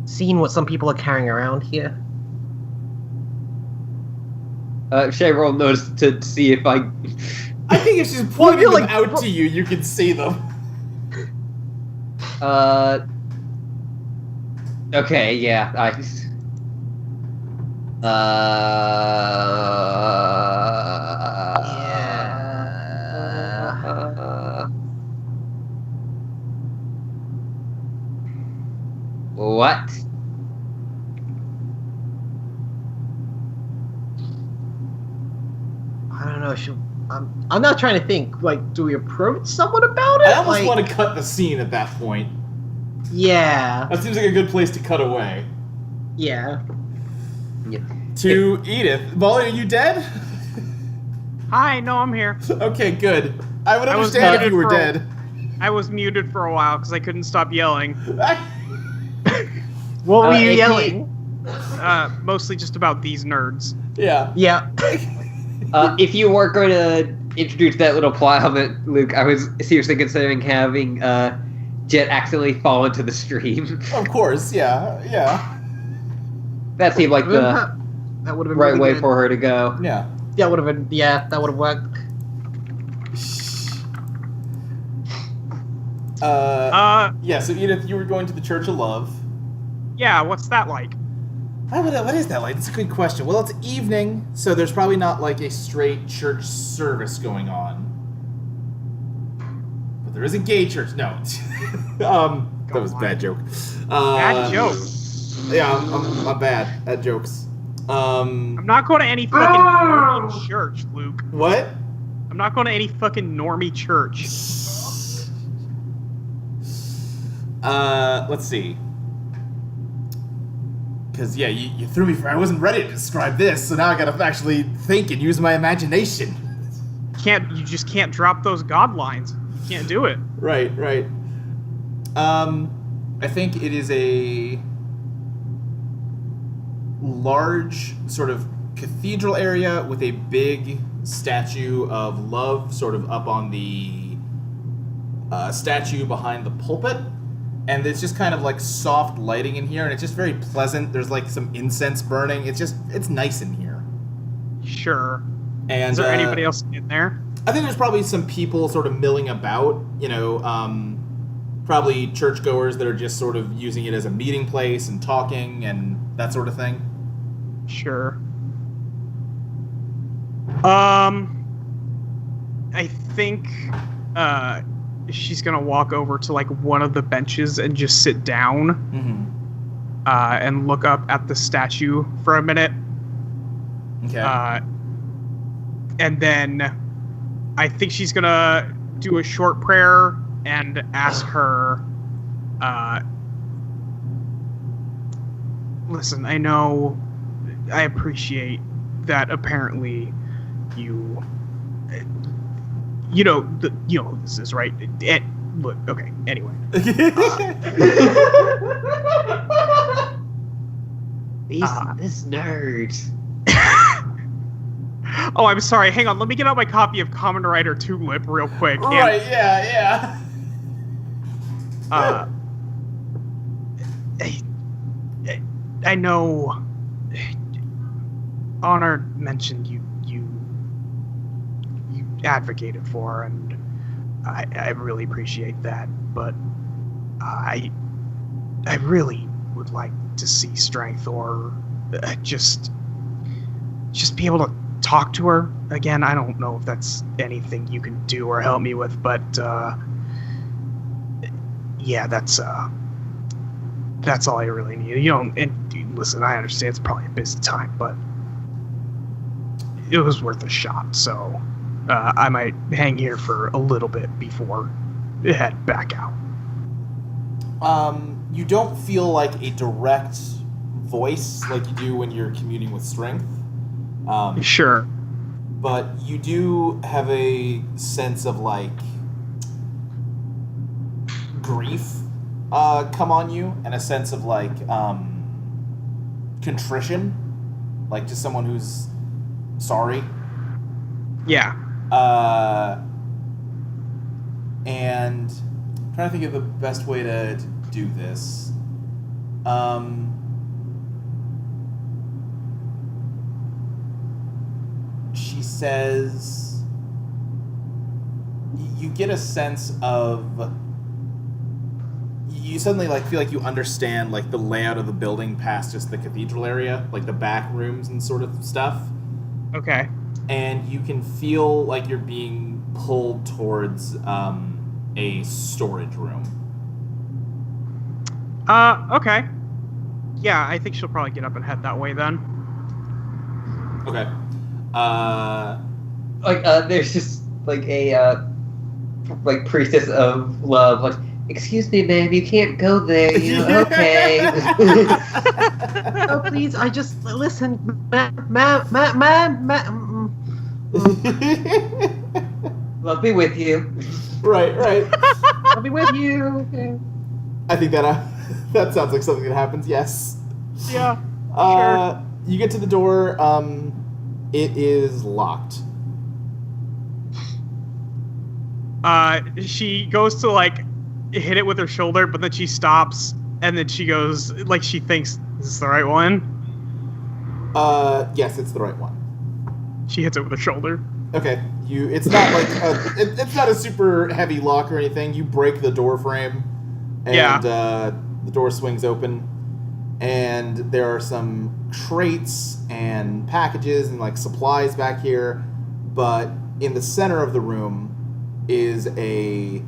S5: seen what some people are carrying around here?
S6: Shay roll notice to see if I...
S1: I think if she's pointing
S5: you're
S1: them
S5: like-
S1: out to you, you can see them.
S6: Okay, yeah, What?
S5: I don't know. I'm not trying to think. Like, do we approach someone about it?
S1: I almost
S5: Like,
S1: want to cut the scene at that point.
S5: Yeah.
S1: That seems like a good place to cut away.
S5: Yeah.
S1: To Edith. Molly, are you dead?
S2: Hi, no, I'm here.
S1: Okay, good. I would
S2: I was
S1: understand if
S2: muted
S1: you were
S2: for a-
S1: dead.
S2: I was muted for a while because I couldn't stop yelling.
S5: What were you
S6: if
S5: yelling?
S2: Mostly just about these nerds.
S1: Yeah.
S5: Yeah.
S6: If you weren't going to introduce that little plot element, Luke, I was seriously considering having Jet accidentally fall into the stream.
S1: Of course, yeah.
S6: That seemed like the
S5: that would have been
S6: right
S5: really
S6: way
S5: good.
S6: for her to go.
S1: Yeah.
S5: That would have been. Yeah, that would have worked.
S1: Yeah, so Edith, you were going to the Church of Love.
S2: Yeah, what's that like?
S1: What is that like? That's a good question. Well, it's evening, so there's probably not like a straight church service going on. But there is a gay church. No. That was a bad joke.
S2: Bad joke.
S1: Yeah, I'm bad at jokes.
S2: I'm not going to any fucking normie church, Luke.
S1: What?
S2: I'm not going to any fucking normie church.
S1: Let's see. Because, yeah, you threw me for... I wasn't ready to describe this, so now I gotta actually think and use my imagination.
S2: You just can't drop those god lines. You can't do it.
S1: Right. I think it is a large sort of cathedral area with a big statue of love sort of up on the statue behind the pulpit. And it's just kind of like soft lighting in here, and it's just very pleasant. There's like some incense burning. It's nice in here.
S2: Sure.
S1: And
S2: is there anybody else in there?
S1: I think there's probably some people sort of milling about, probably churchgoers that are just sort of using it as a meeting place and talking and that sort of thing.
S2: Sure. I think she's gonna walk over to like one of the benches and just sit down, and look up at the statue for a minute.
S1: Okay.
S2: And then I think she's gonna do a short prayer and ask her, listen, I appreciate that apparently you know who this is, right? Look, okay, anyway.
S6: This nerd.
S2: Oh, I'm sorry. Hang on. Let me get out my copy of Kamen Rider Tulip real quick.
S1: Right, yeah.
S2: I know Honor mentioned you advocated for, and I really appreciate that, but I really would like to see Strength, or just be able to talk to her again. I don't know if that's anything you can do or help me with, but yeah, that's all I really need. And listen, I understand it's probably a busy time, but it was worth a shot, so I might hang here for a little bit before I head back out.
S1: You don't feel like a direct voice like you do when you're communing with Strength.
S2: Sure.
S1: But you do have a sense of, like, grief come on you, and a sense of, like, contrition. Like, just someone who's sorry.
S2: Yeah.
S1: And I'm trying to think of the best way to do this. She says, you get a sense of, you suddenly like feel like you understand like the layout of the building past just the cathedral area, like the back rooms and sort of stuff.
S2: Okay.
S1: And you can feel like you're being pulled towards a storage room.
S2: Okay. Yeah, I think she'll probably get up and head that way then.
S1: Okay.
S6: There's just like a like priestess of love, like, excuse me, ma'am, you can't go there. Okay.
S5: Oh, please, I just listen, ma'am.
S6: Love be with you.
S1: Right.
S5: I'll be with you. Okay.
S1: I think that that sounds like something that happens. Yes.
S2: Yeah.
S1: Sure. You get to the door. It is locked.
S2: She goes to like hit it with her shoulder, but then she stops, and then she goes like she thinks, is this the right one?
S1: Yes, it's the right one.
S2: She hits it with her shoulder.
S1: Okay. It's not like it's not a super heavy lock or anything. You break the door frame, and the door swings open, and there are some crates and packages and like supplies back here. But in the center of the room is a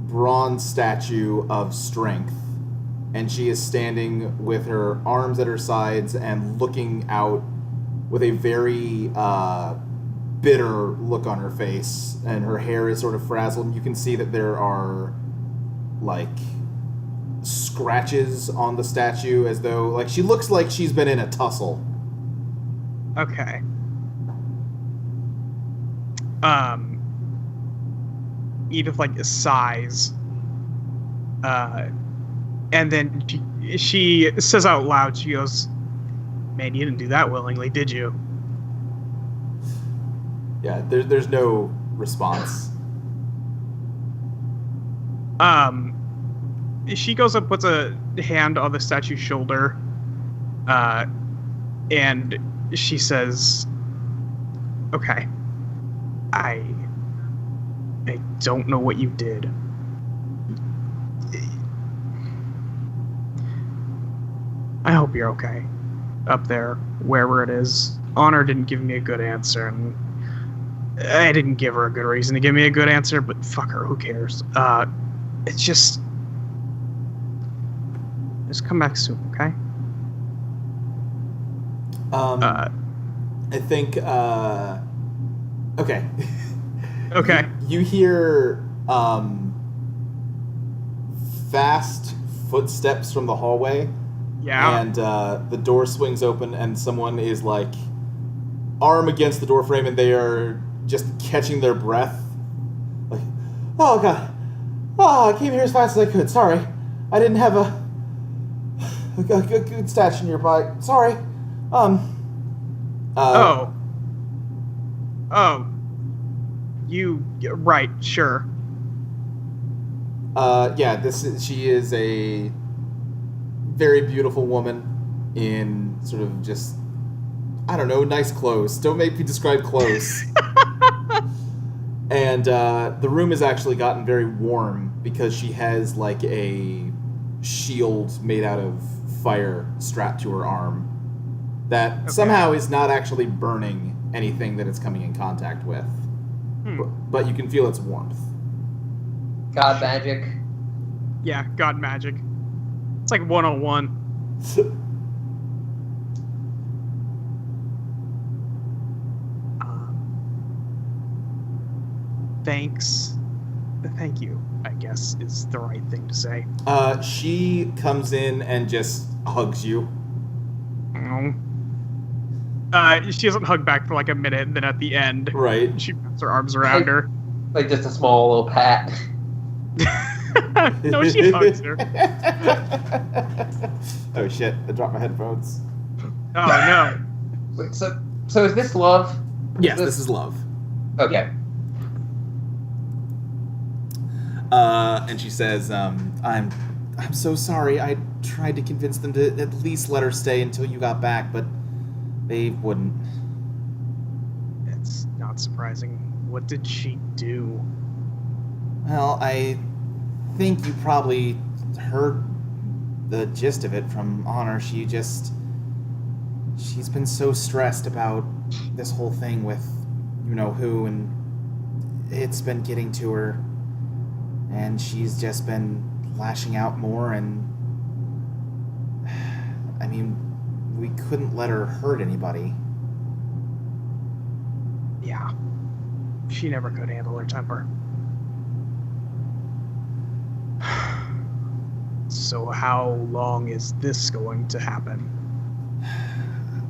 S1: bronze statue of Strength, and she is standing with her arms at her sides and looking out with a very bitter look on her face, and her hair is sort of frazzled, and you can see that there are like scratches on the statue as though like she looks like she's been in a tussle.
S2: Okay. Edith like sighs, and then she says out loud, she goes, "Man, you didn't do that willingly, did you?"
S1: Yeah, there's no response.
S2: She goes up, puts a hand on the statue's shoulder, and she says, "Okay, I don't know what you did. I hope you're okay up there, wherever it is. Honor didn't give me a good answer, and I didn't give her a good reason to give me a good answer, but fuck her, who cares? It's just come back soon, okay?"
S1: I think okay.
S2: Okay.
S1: You hear fast footsteps from the hallway.
S2: Yeah.
S1: And the door swings open, and someone is like arm against the door frame, and they are just catching their breath. Like, oh god, I came here as fast as I could. Sorry, I didn't have a good statue nearby. Sorry.
S2: Right, sure.
S1: Yeah, she is a very beautiful woman in sort of just, I don't know, nice clothes. Don't make me describe clothes. And the room has actually gotten very warm because she has like a shield made out of fire strapped to her arm that somehow is not actually burning anything that it's coming in contact with. But you can feel its warmth.
S6: God magic.
S2: Yeah, god magic. It's like 101. Thanks. Thank you, I guess, is the right thing to say.
S1: She comes in and just hugs you.
S2: She doesn't hug back for like a minute, and then at the end,
S1: right,
S2: she puts her arms around her.
S6: Like just a small little pat.
S2: No, she hugs her.
S1: Oh shit, I dropped my headphones.
S2: Oh no.
S6: Wait, so is this love?
S1: Yes, this is love.
S6: Okay.
S1: And she says, I'm so sorry. I tried to convince them to at least let her stay until you got back, but they wouldn't.
S2: It's not surprising. What did she do?
S1: Well, I think you probably heard the gist of it from Honor. She's been so stressed about this whole thing with you-know-who, and it's been getting to her. And she's just been lashing out more, and I mean, we couldn't let her hurt anybody.
S2: Yeah. She never could handle her temper. So how long is this going to happen?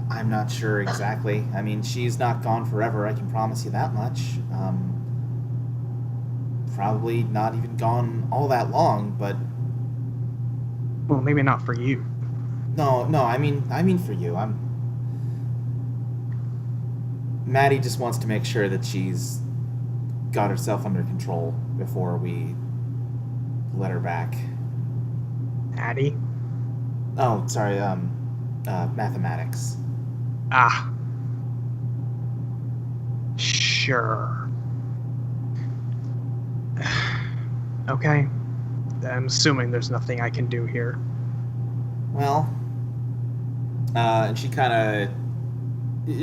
S1: I'm not sure exactly. I mean, she's not gone forever, I can promise you that much. Probably not even gone all that long, but...
S2: Well, maybe not for you.
S1: No, I mean for you. Maddie just wants to make sure that she's got herself under control before we let her back.
S2: Addie?
S1: Oh, sorry, mathematics.
S2: Ah. Sure. Sure. Okay. I'm assuming there's nothing I can do here.
S1: Well, and she kind of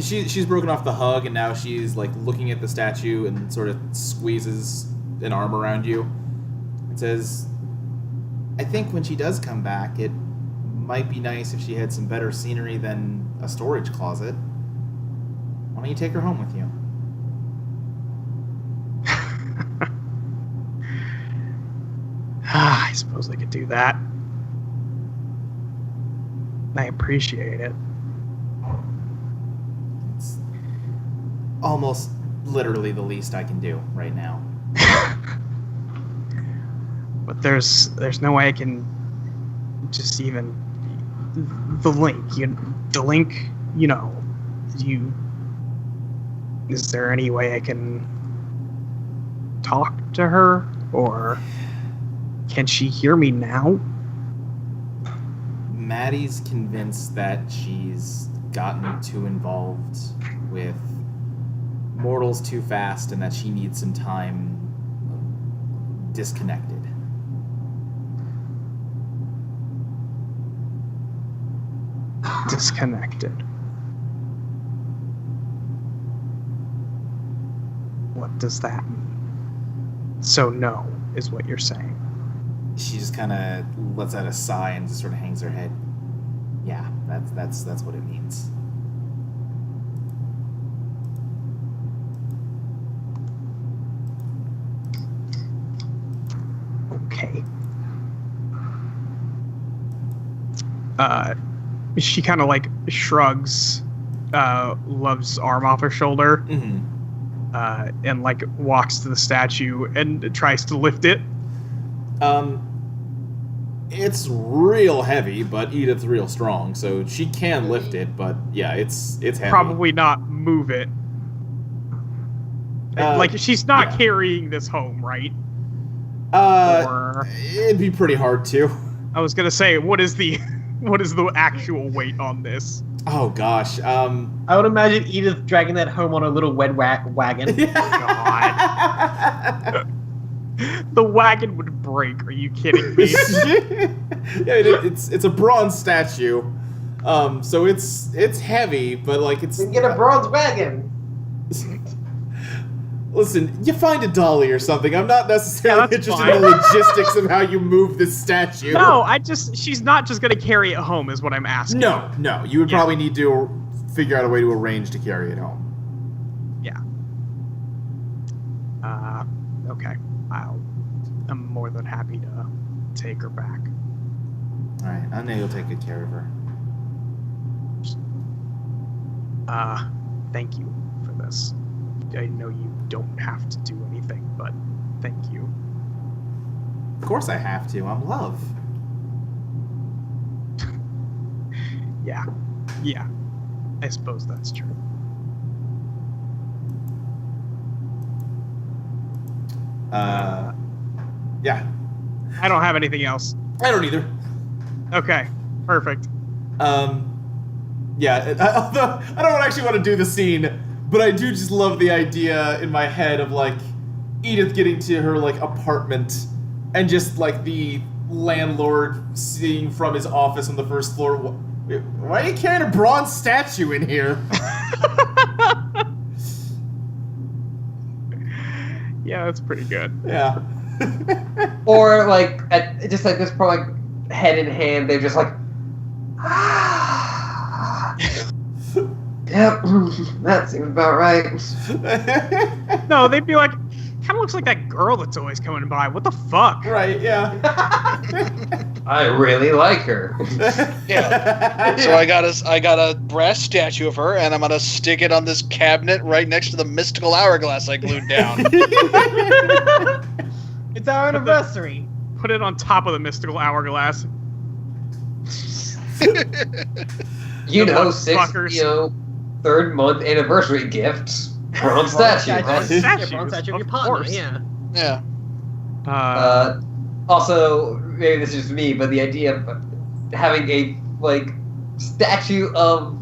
S1: she's broken off the hug, and now she's like looking at the statue and sort of squeezes an arm around you and says, I think when she does come back, it might be nice if she had some better scenery than a storage closet. Why don't you take her home with you?
S2: I suppose I could do that. I appreciate it.
S1: It's almost literally the least I can do right now.
S2: But there's no way I can just even the link. Is there any way I can talk to her, or can she hear me now?
S1: Maddie's convinced that she's gotten too involved with mortals too fast and that she needs some time disconnected.
S2: Disconnected. What does that mean? So no, is what you're saying.
S1: She just kind of lets out a sigh and just sort of hangs her head. Yeah, that's what it means.
S2: Okay. She kind of like shrugs Love's arm off her shoulder, and like walks to the statue and tries to lift it.
S1: It's real heavy, but Edith's real strong, so she can lift it. But yeah, it's heavy.
S2: Probably not move it. Like she's not carrying this home, right? Or
S1: it'd be pretty hard to.
S2: I was gonna say, what is the actual weight on this?
S1: Oh gosh.
S5: I would imagine Edith dragging that home on a little wagon.
S2: God. The wagon would break. Are you kidding me?
S1: Yeah, it's a bronze statue, so it's heavy, but like it's.
S5: You can get a bronze wagon.
S1: Listen, you find a dolly or something. I'm not necessarily interested in the logistics of how you move this statue.
S2: No, she's not just gonna carry it home, is what I'm asking.
S1: No, you would probably need to figure out a way to arrange to carry it home.
S2: Yeah. Okay. I'm more than happy to take her back.
S1: All right, I know you'll take good care of her.
S2: Thank you for this. I know you don't have to do anything, but thank you.
S1: Of course I have to. I'm Love.
S2: Yeah. I suppose that's true.
S1: Yeah.
S2: I don't have anything else.
S1: I don't either.
S2: Okay, perfect.
S1: Yeah, although I don't actually want to do the scene, but I do just love the idea in my head of, like, Edith getting to her, like, apartment and just, like, the landlord seeing from his office on the first floor, why are you carrying a bronze statue in here?
S2: Yeah, that's pretty good.
S1: Yeah.
S6: Or like just like this, probably like, head in hand, they're just like, yep, that seems about right.
S2: No, they'd be like, kind of looks like that girl that's always coming by. What the fuck?
S1: Right, yeah.
S6: I really like her.
S4: Yeah. So I got a brass statue of her, and I'm gonna stick it on this cabinet right next to the mystical hourglass I glued down.
S5: It's our anniversary.
S2: Put it on top of the mystical hourglass.
S6: You
S2: The
S6: know, six,
S2: motherfuckers.
S6: third month anniversary gifts. Bronze statue.
S2: Bronze
S5: Yeah,
S2: statue,
S5: bronze statue of your
S2: of
S5: partner,
S2: course.
S5: yeah.
S4: Yeah.
S6: Also, maybe this is just me, but the idea of having a like statue of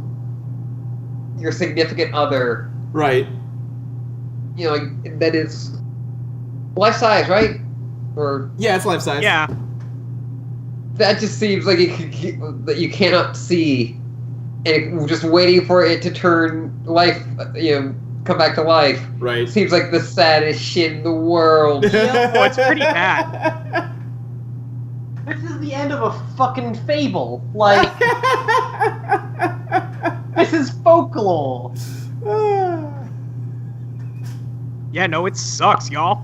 S6: your significant other
S1: Right.
S6: you know, like, that is life size, right? Or
S1: Yeah, it's life size.
S2: Yeah.
S6: that just seems like that you cannot see, and just waiting for it to turn life, come back to life.
S1: Right.
S6: Seems like the saddest shit in the world.
S2: Well, it's pretty bad.
S5: This is the end of a fucking fable. Like, this is folklore.
S2: Yeah, no, it sucks, y'all.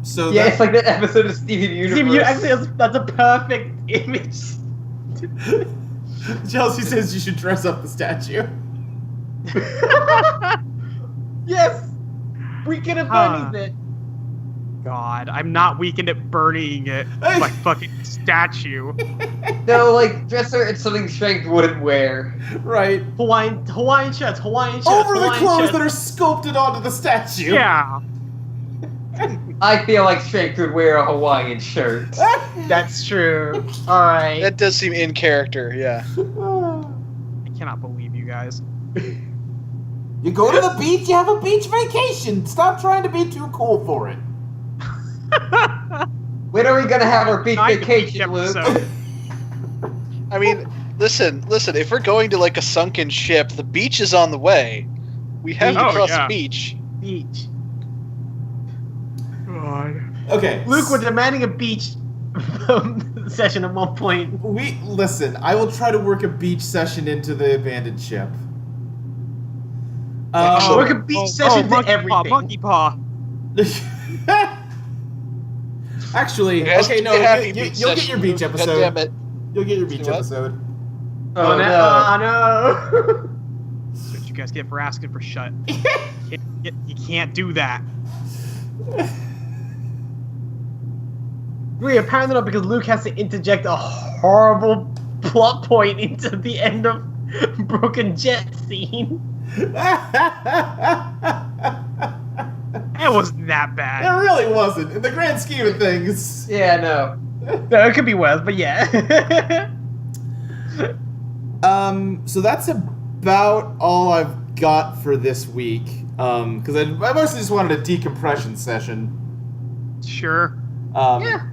S1: So
S6: Yeah,
S1: that-
S6: it's like that episode of Steven Universe.
S5: Steve, that's a perfect image.
S1: Chelsea says you should dress up the statue.
S5: Yes! Weekend at Bernie's it.
S2: God, I'm not weakened at burning it. My fucking statue.
S6: No, like, dress her in something Strength wouldn't wear.
S1: Right.
S5: Hawaiian shirts, Hawaiian shirts,
S1: Over the
S5: Hawaiian
S1: clothes
S5: shirts.
S1: that are sculpted onto the statue.
S2: Yeah.
S6: I feel like Strength would wear a Hawaiian shirt.
S5: That's true. Alright.
S4: That does seem in character, yeah.
S2: I cannot believe you guys.
S1: You go to the beach, you have a beach vacation. Stop trying to be too cool for it.
S6: When are we gonna have our beach
S2: Not the beach
S6: vacation, Luke?
S2: episode.
S4: I mean, listen, if we're going to like a sunken ship, the beach is on the way. We have to
S2: Oh,
S4: cross
S2: yeah.
S4: the beach.
S5: Beach.
S2: God.
S1: Okay.
S5: Luke, we're demanding a beach session at one point.
S1: Listen, I will try to work a beach session into the abandoned ship.
S5: Work a beach session to
S2: monkey
S5: everything.
S2: Paw, monkey paw.
S1: Actually,
S4: It has
S1: okay,
S4: to
S1: no,
S4: be a happy
S1: you'll
S4: beach
S1: get
S4: session.
S1: your beach
S4: God
S1: episode.
S4: damn it.
S1: You'll get your beach
S4: what?
S1: episode.
S6: Oh, no.
S5: no.
S2: That's what you guys get for asking for shut. You can't do that.
S5: We're apparently not, because Luke has to interject a horrible plot point into the end of Broken Jet scene.
S2: It wasn't that
S1: It
S2: bad.
S1: really wasn't. In the grand scheme of things.
S6: Yeah, no.
S5: No, it could be worse, but yeah.
S1: So that's about all I've got for this week. Because I mostly just wanted a decompression session.
S2: Sure.
S5: Yeah.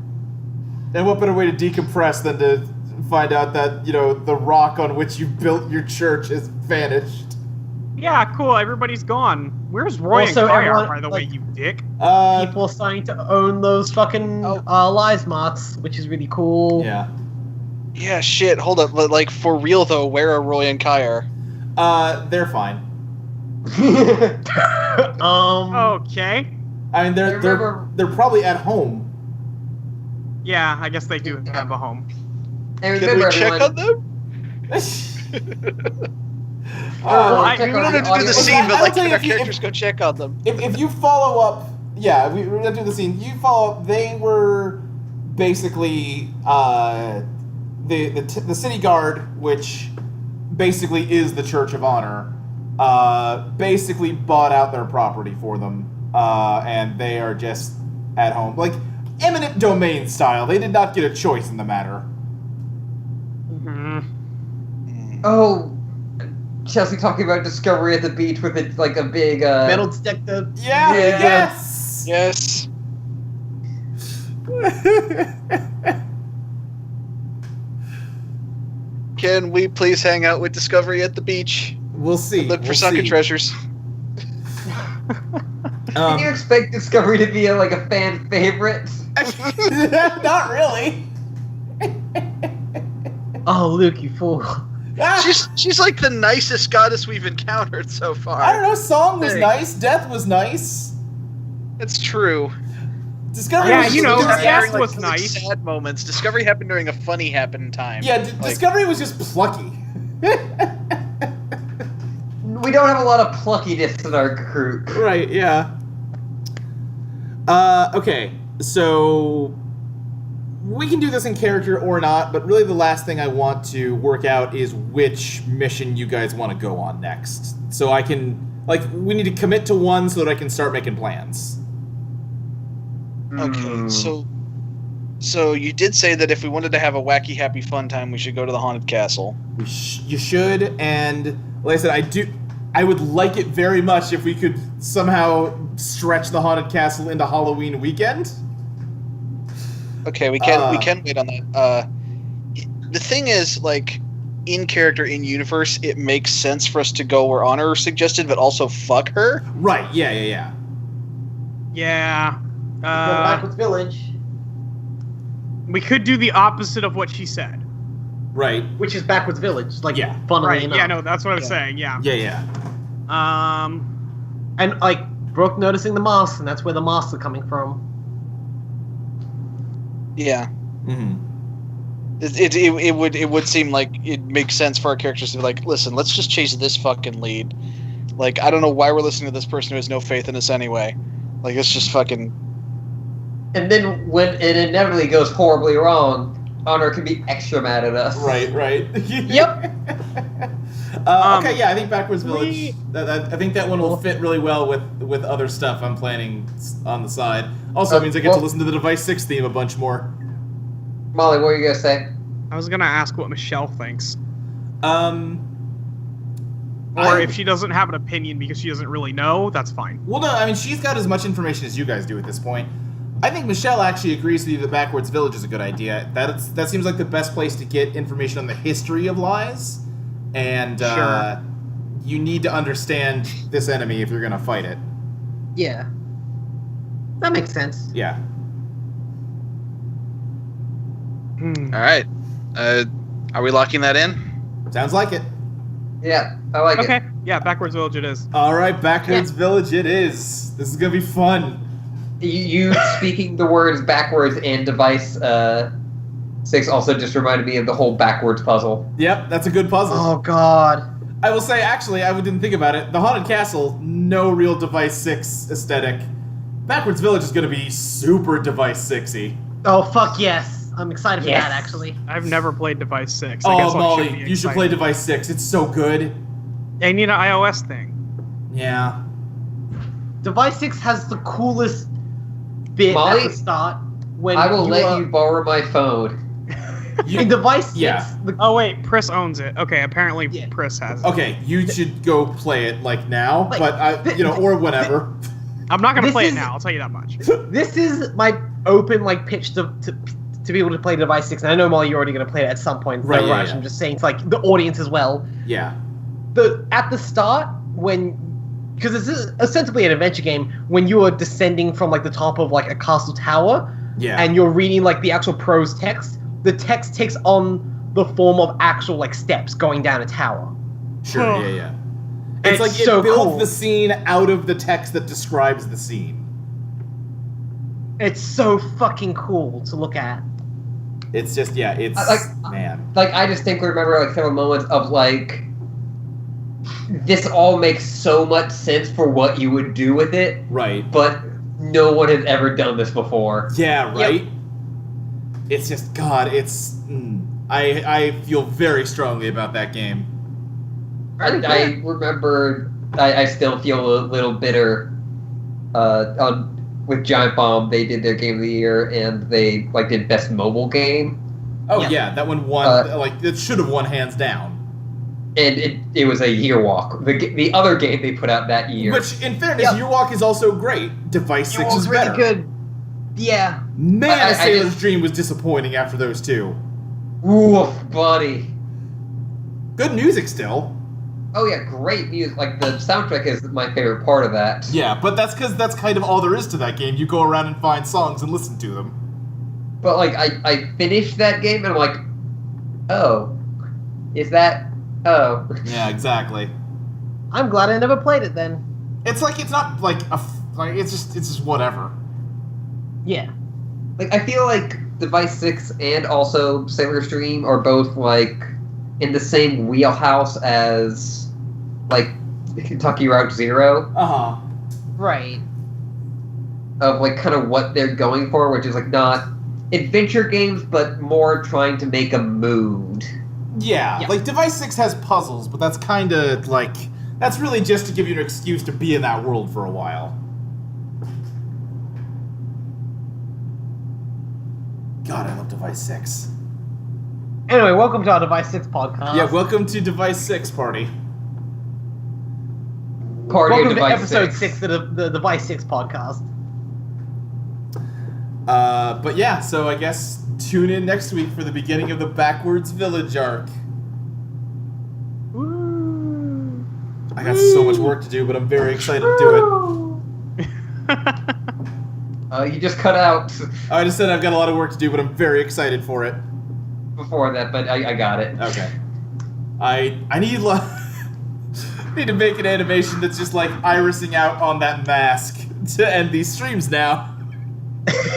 S1: And what better way to decompress than to find out that, the rock on which you built your church has vanished.
S2: Yeah, cool. Everybody's gone. Where's Roy
S5: Also,
S2: and Kayar,
S5: everyone,
S2: by the way,
S5: like-
S2: you dick?
S5: People are starting to own those fucking lies marks, which is really cool.
S1: Yeah.
S4: Yeah, shit, hold up. Like, for real though, where are Roy and Kyer?
S1: They're fine.
S2: Okay.
S1: I mean, they're probably at home.
S2: Yeah, I guess they do have a home.
S6: And
S4: Can
S6: remember,
S4: we check
S6: everyone,
S4: on them?
S2: I-
S6: check
S4: We
S6: on
S4: don't have to do the
S6: audience-
S4: scene,
S1: I'll
S4: but like,
S1: tell
S4: can
S1: you
S4: our
S1: if you-
S4: characters go check on them?
S1: If you follow up, yeah, we're gonna do the scene. You follow up. They were basically the city guard, which basically is the Church of Honor, basically bought out their property for them, and they are just at home, like eminent domain style. They did not get a choice in the matter.
S2: Mhm.
S6: Oh, Chelsea talking about Discovery at the beach with a big
S5: Metal detector.
S1: Yeah.
S6: Yeah.
S1: Yes.
S4: Yes. Can we please hang out with Discovery at the beach?
S1: We'll see.
S4: Look for
S1: We'll
S4: sunken
S1: see.
S4: treasures.
S6: Can you expect Discovery to be a fan favorite?
S1: Not really.
S5: Oh, Luke, you fool.
S4: She's like the nicest goddess we've encountered so far.
S1: I don't know. Song was
S4: Hey.
S1: nice. Death was nice.
S4: It's true.
S1: Discovery
S2: Yeah,
S1: was
S2: you
S1: just
S2: know,
S1: enthusiastic.
S2: Yes
S4: During,
S2: was
S4: like,
S2: nice.
S4: Sad moments. Discovery happened during a funny happened time.
S1: Yeah,
S4: Like,
S1: Discovery was just plucky.
S6: We don't have a lot of pluckiness in our group.
S1: Right, yeah. Okay, so we can do this in character or not, but really the last thing I want to work out is which mission you guys want to go on next. So I can, we need to commit to one so that I can start making plans.
S4: Okay, so you did say that if we wanted to have a wacky, happy, fun time, we should go to the haunted castle.
S1: You should, and like I said, I would like it very much if we could somehow stretch the Haunted Castle into Halloween weekend.
S4: Okay, we can wait on that. The thing is, like, in character, in universe, it makes sense for us to go where Honor suggested, but also fuck her.
S1: Right, yeah.
S2: Yeah.
S5: Go backwards village,
S2: We could do the opposite of what she said.
S1: Right.
S5: which is backwards village. Like,
S1: Yeah.
S5: funnily
S2: Right.
S5: enough.
S2: Yeah, no, that's what I was saying. Yeah.
S1: Yeah.
S5: And like Brooke noticing the masks, and that's where the masks are coming from.
S4: Yeah.
S1: Mm-hmm.
S4: It would seem like it makes sense for our characters to be like, listen, let's just chase this fucking lead. Like, I don't know why we're listening to this person who has no faith in us anyway. Like, it's just fucking...
S6: And then when it inevitably goes horribly wrong, Honor can be extra mad at us.
S1: Right.
S6: Yep.
S1: Okay, yeah, I think Backwards Village. I think that one will fit really well with other stuff I'm planning on the side. Also, it means I get to listen to the Device 6 theme a bunch more.
S6: Molly, what were you gonna say?
S2: I was gonna ask what Michelle thinks,
S1: Or
S2: or if she doesn't have an opinion because she doesn't really know. That's fine.
S1: Well, no, I mean, she's got as much information as you guys do at this point. I think Michelle actually agrees with you that Backwards Village is a good idea. That seems like the best place to get information on the history of Lies. And
S2: Sure.
S1: you need to understand this enemy if you're going to fight it.
S5: Yeah, that makes sense.
S1: Yeah.
S4: All right. Are we locking that in?
S1: Sounds like it.
S6: Yeah, I like
S2: Okay.
S6: it.
S2: Yeah, backwards village it is.
S1: All right, Backwards Village it is. This is going to be fun.
S6: You speaking the words backwards and Device 6 also just reminded me of the whole backwards puzzle.
S1: Yep, that's a good puzzle.
S5: Oh God.
S1: I will say, actually, I didn't think about it. The Haunted Castle, no real Device 6 aesthetic. Backwards Village is going to be super Device 6-y.
S5: Oh fuck yes. I'm excited for
S6: Yes.
S5: that actually.
S2: I've never played Device 6. I guess
S1: Oh,
S2: I
S1: Molly,
S2: should be
S1: you should
S2: excited.
S1: play Device 6. It's so good.
S2: I need an iOS thing.
S1: Yeah.
S5: Device 6 has the coolest bit
S6: Molly,
S5: at the start when
S6: I will let
S5: are-
S6: you borrow my phone.
S5: in Device 6.
S1: Yeah.
S2: Oh wait, Pris owns it. Okay, apparently
S5: Yeah.
S2: Pris has it.
S1: Okay, you should go play it, like, now,
S5: Like,
S1: but, or whenever.
S2: I'm not gonna
S5: This
S2: play
S5: is-
S2: it now. I'll tell you that much.
S5: This is my open like pitch to be able to play Device 6. And I know Molly, you're already going to play it at some point.
S1: Right,
S5: No
S1: yeah,
S5: rush.
S1: yeah.
S5: I'm just saying, it's like the audience as well.
S1: Yeah.
S5: At the start because this is ostensibly an adventure game, when you are descending from like the top of like a castle tower,
S1: Yeah.
S5: and you're reading like the actual prose text, the text takes on the form of actual like steps going down a tower.
S1: Sure, yeah. It's
S5: It's
S1: like it
S5: so
S1: builds
S5: cool.
S1: the scene out of the text that describes the scene.
S5: It's so fucking cool to look at.
S1: It's just, yeah, it's, man.
S6: Like, I distinctly remember like several moments of like, this all makes so much sense for what you would do with it,
S1: Right.
S6: but no one has ever done this before.
S1: Yeah, right? It's just, God, it's, I feel very strongly about that game.
S6: I remember, I still feel a little bitter. With Giant Bomb, they did their Game of the Year, and they like did Best Mobile Game,
S1: Oh,
S5: Yeah.
S1: yeah, that one won, it should have won hands down.
S6: and it was a year walk. The other game they put out that year.
S1: Which, in fairness,
S5: Yep.
S1: Your Walk is also great. Device 6 is
S5: really
S1: better.
S5: good. Yeah.
S1: Man,
S6: I
S1: A Sailor's
S6: just-
S1: Dream was disappointing after those two.
S6: Oof, buddy.
S1: Good music still.
S6: Oh yeah, great music. Like the soundtrack is my favorite part of that.
S1: Yeah, but that's because that's kind of all there is to that game. You go around and find songs and listen to them.
S6: But like I finished that game and I'm like, oh, is that? Oh.
S1: Yeah, exactly.
S5: I'm glad I never played it then.
S1: It's like it's not like it's just whatever.
S5: Yeah.
S6: Like I feel like Device 6 and also Sailor's Dream are both like in the same wheelhouse as like Kentucky Route Zero
S1: Uh-huh.
S5: Right.
S6: of like kind of what they're going for, which is like not adventure games but more trying to make a mood.
S1: Yeah,
S5: Yeah.
S1: like Device 6 has puzzles, but that's kind of like that's really just to give you an excuse to be in that world for a while. God, I love Device 6.
S5: Anyway, welcome to our Device 6 podcast.
S1: Yeah, welcome to Device 6 party.
S3: Cardio
S5: Welcome to
S3: Device
S5: episode
S3: 6.
S5: 6 of the Device 6 podcast.
S1: But yeah, so I guess tune in next week for the beginning of the Backwards Village arc.
S2: Woo.
S1: I got so much work to do, but I'm very excited to do it.
S3: You just cut out
S1: I just said I've got a lot of work to do, but I'm very excited for it.
S3: before that, but I got it.
S1: Okay. I need need to make an animation that's just like irising out on that mask to end these streams now.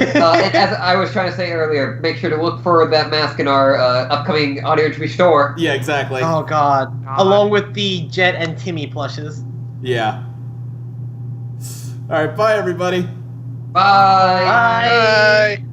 S3: And as I was trying to say earlier, make sure to look for that mask in our upcoming Audio Entry store.
S1: Yeah, exactly.
S5: Oh god. Along with the Jet and Timmy plushes.
S1: Yeah. All right, bye everybody.
S3: Bye.
S5: Bye.
S4: Bye.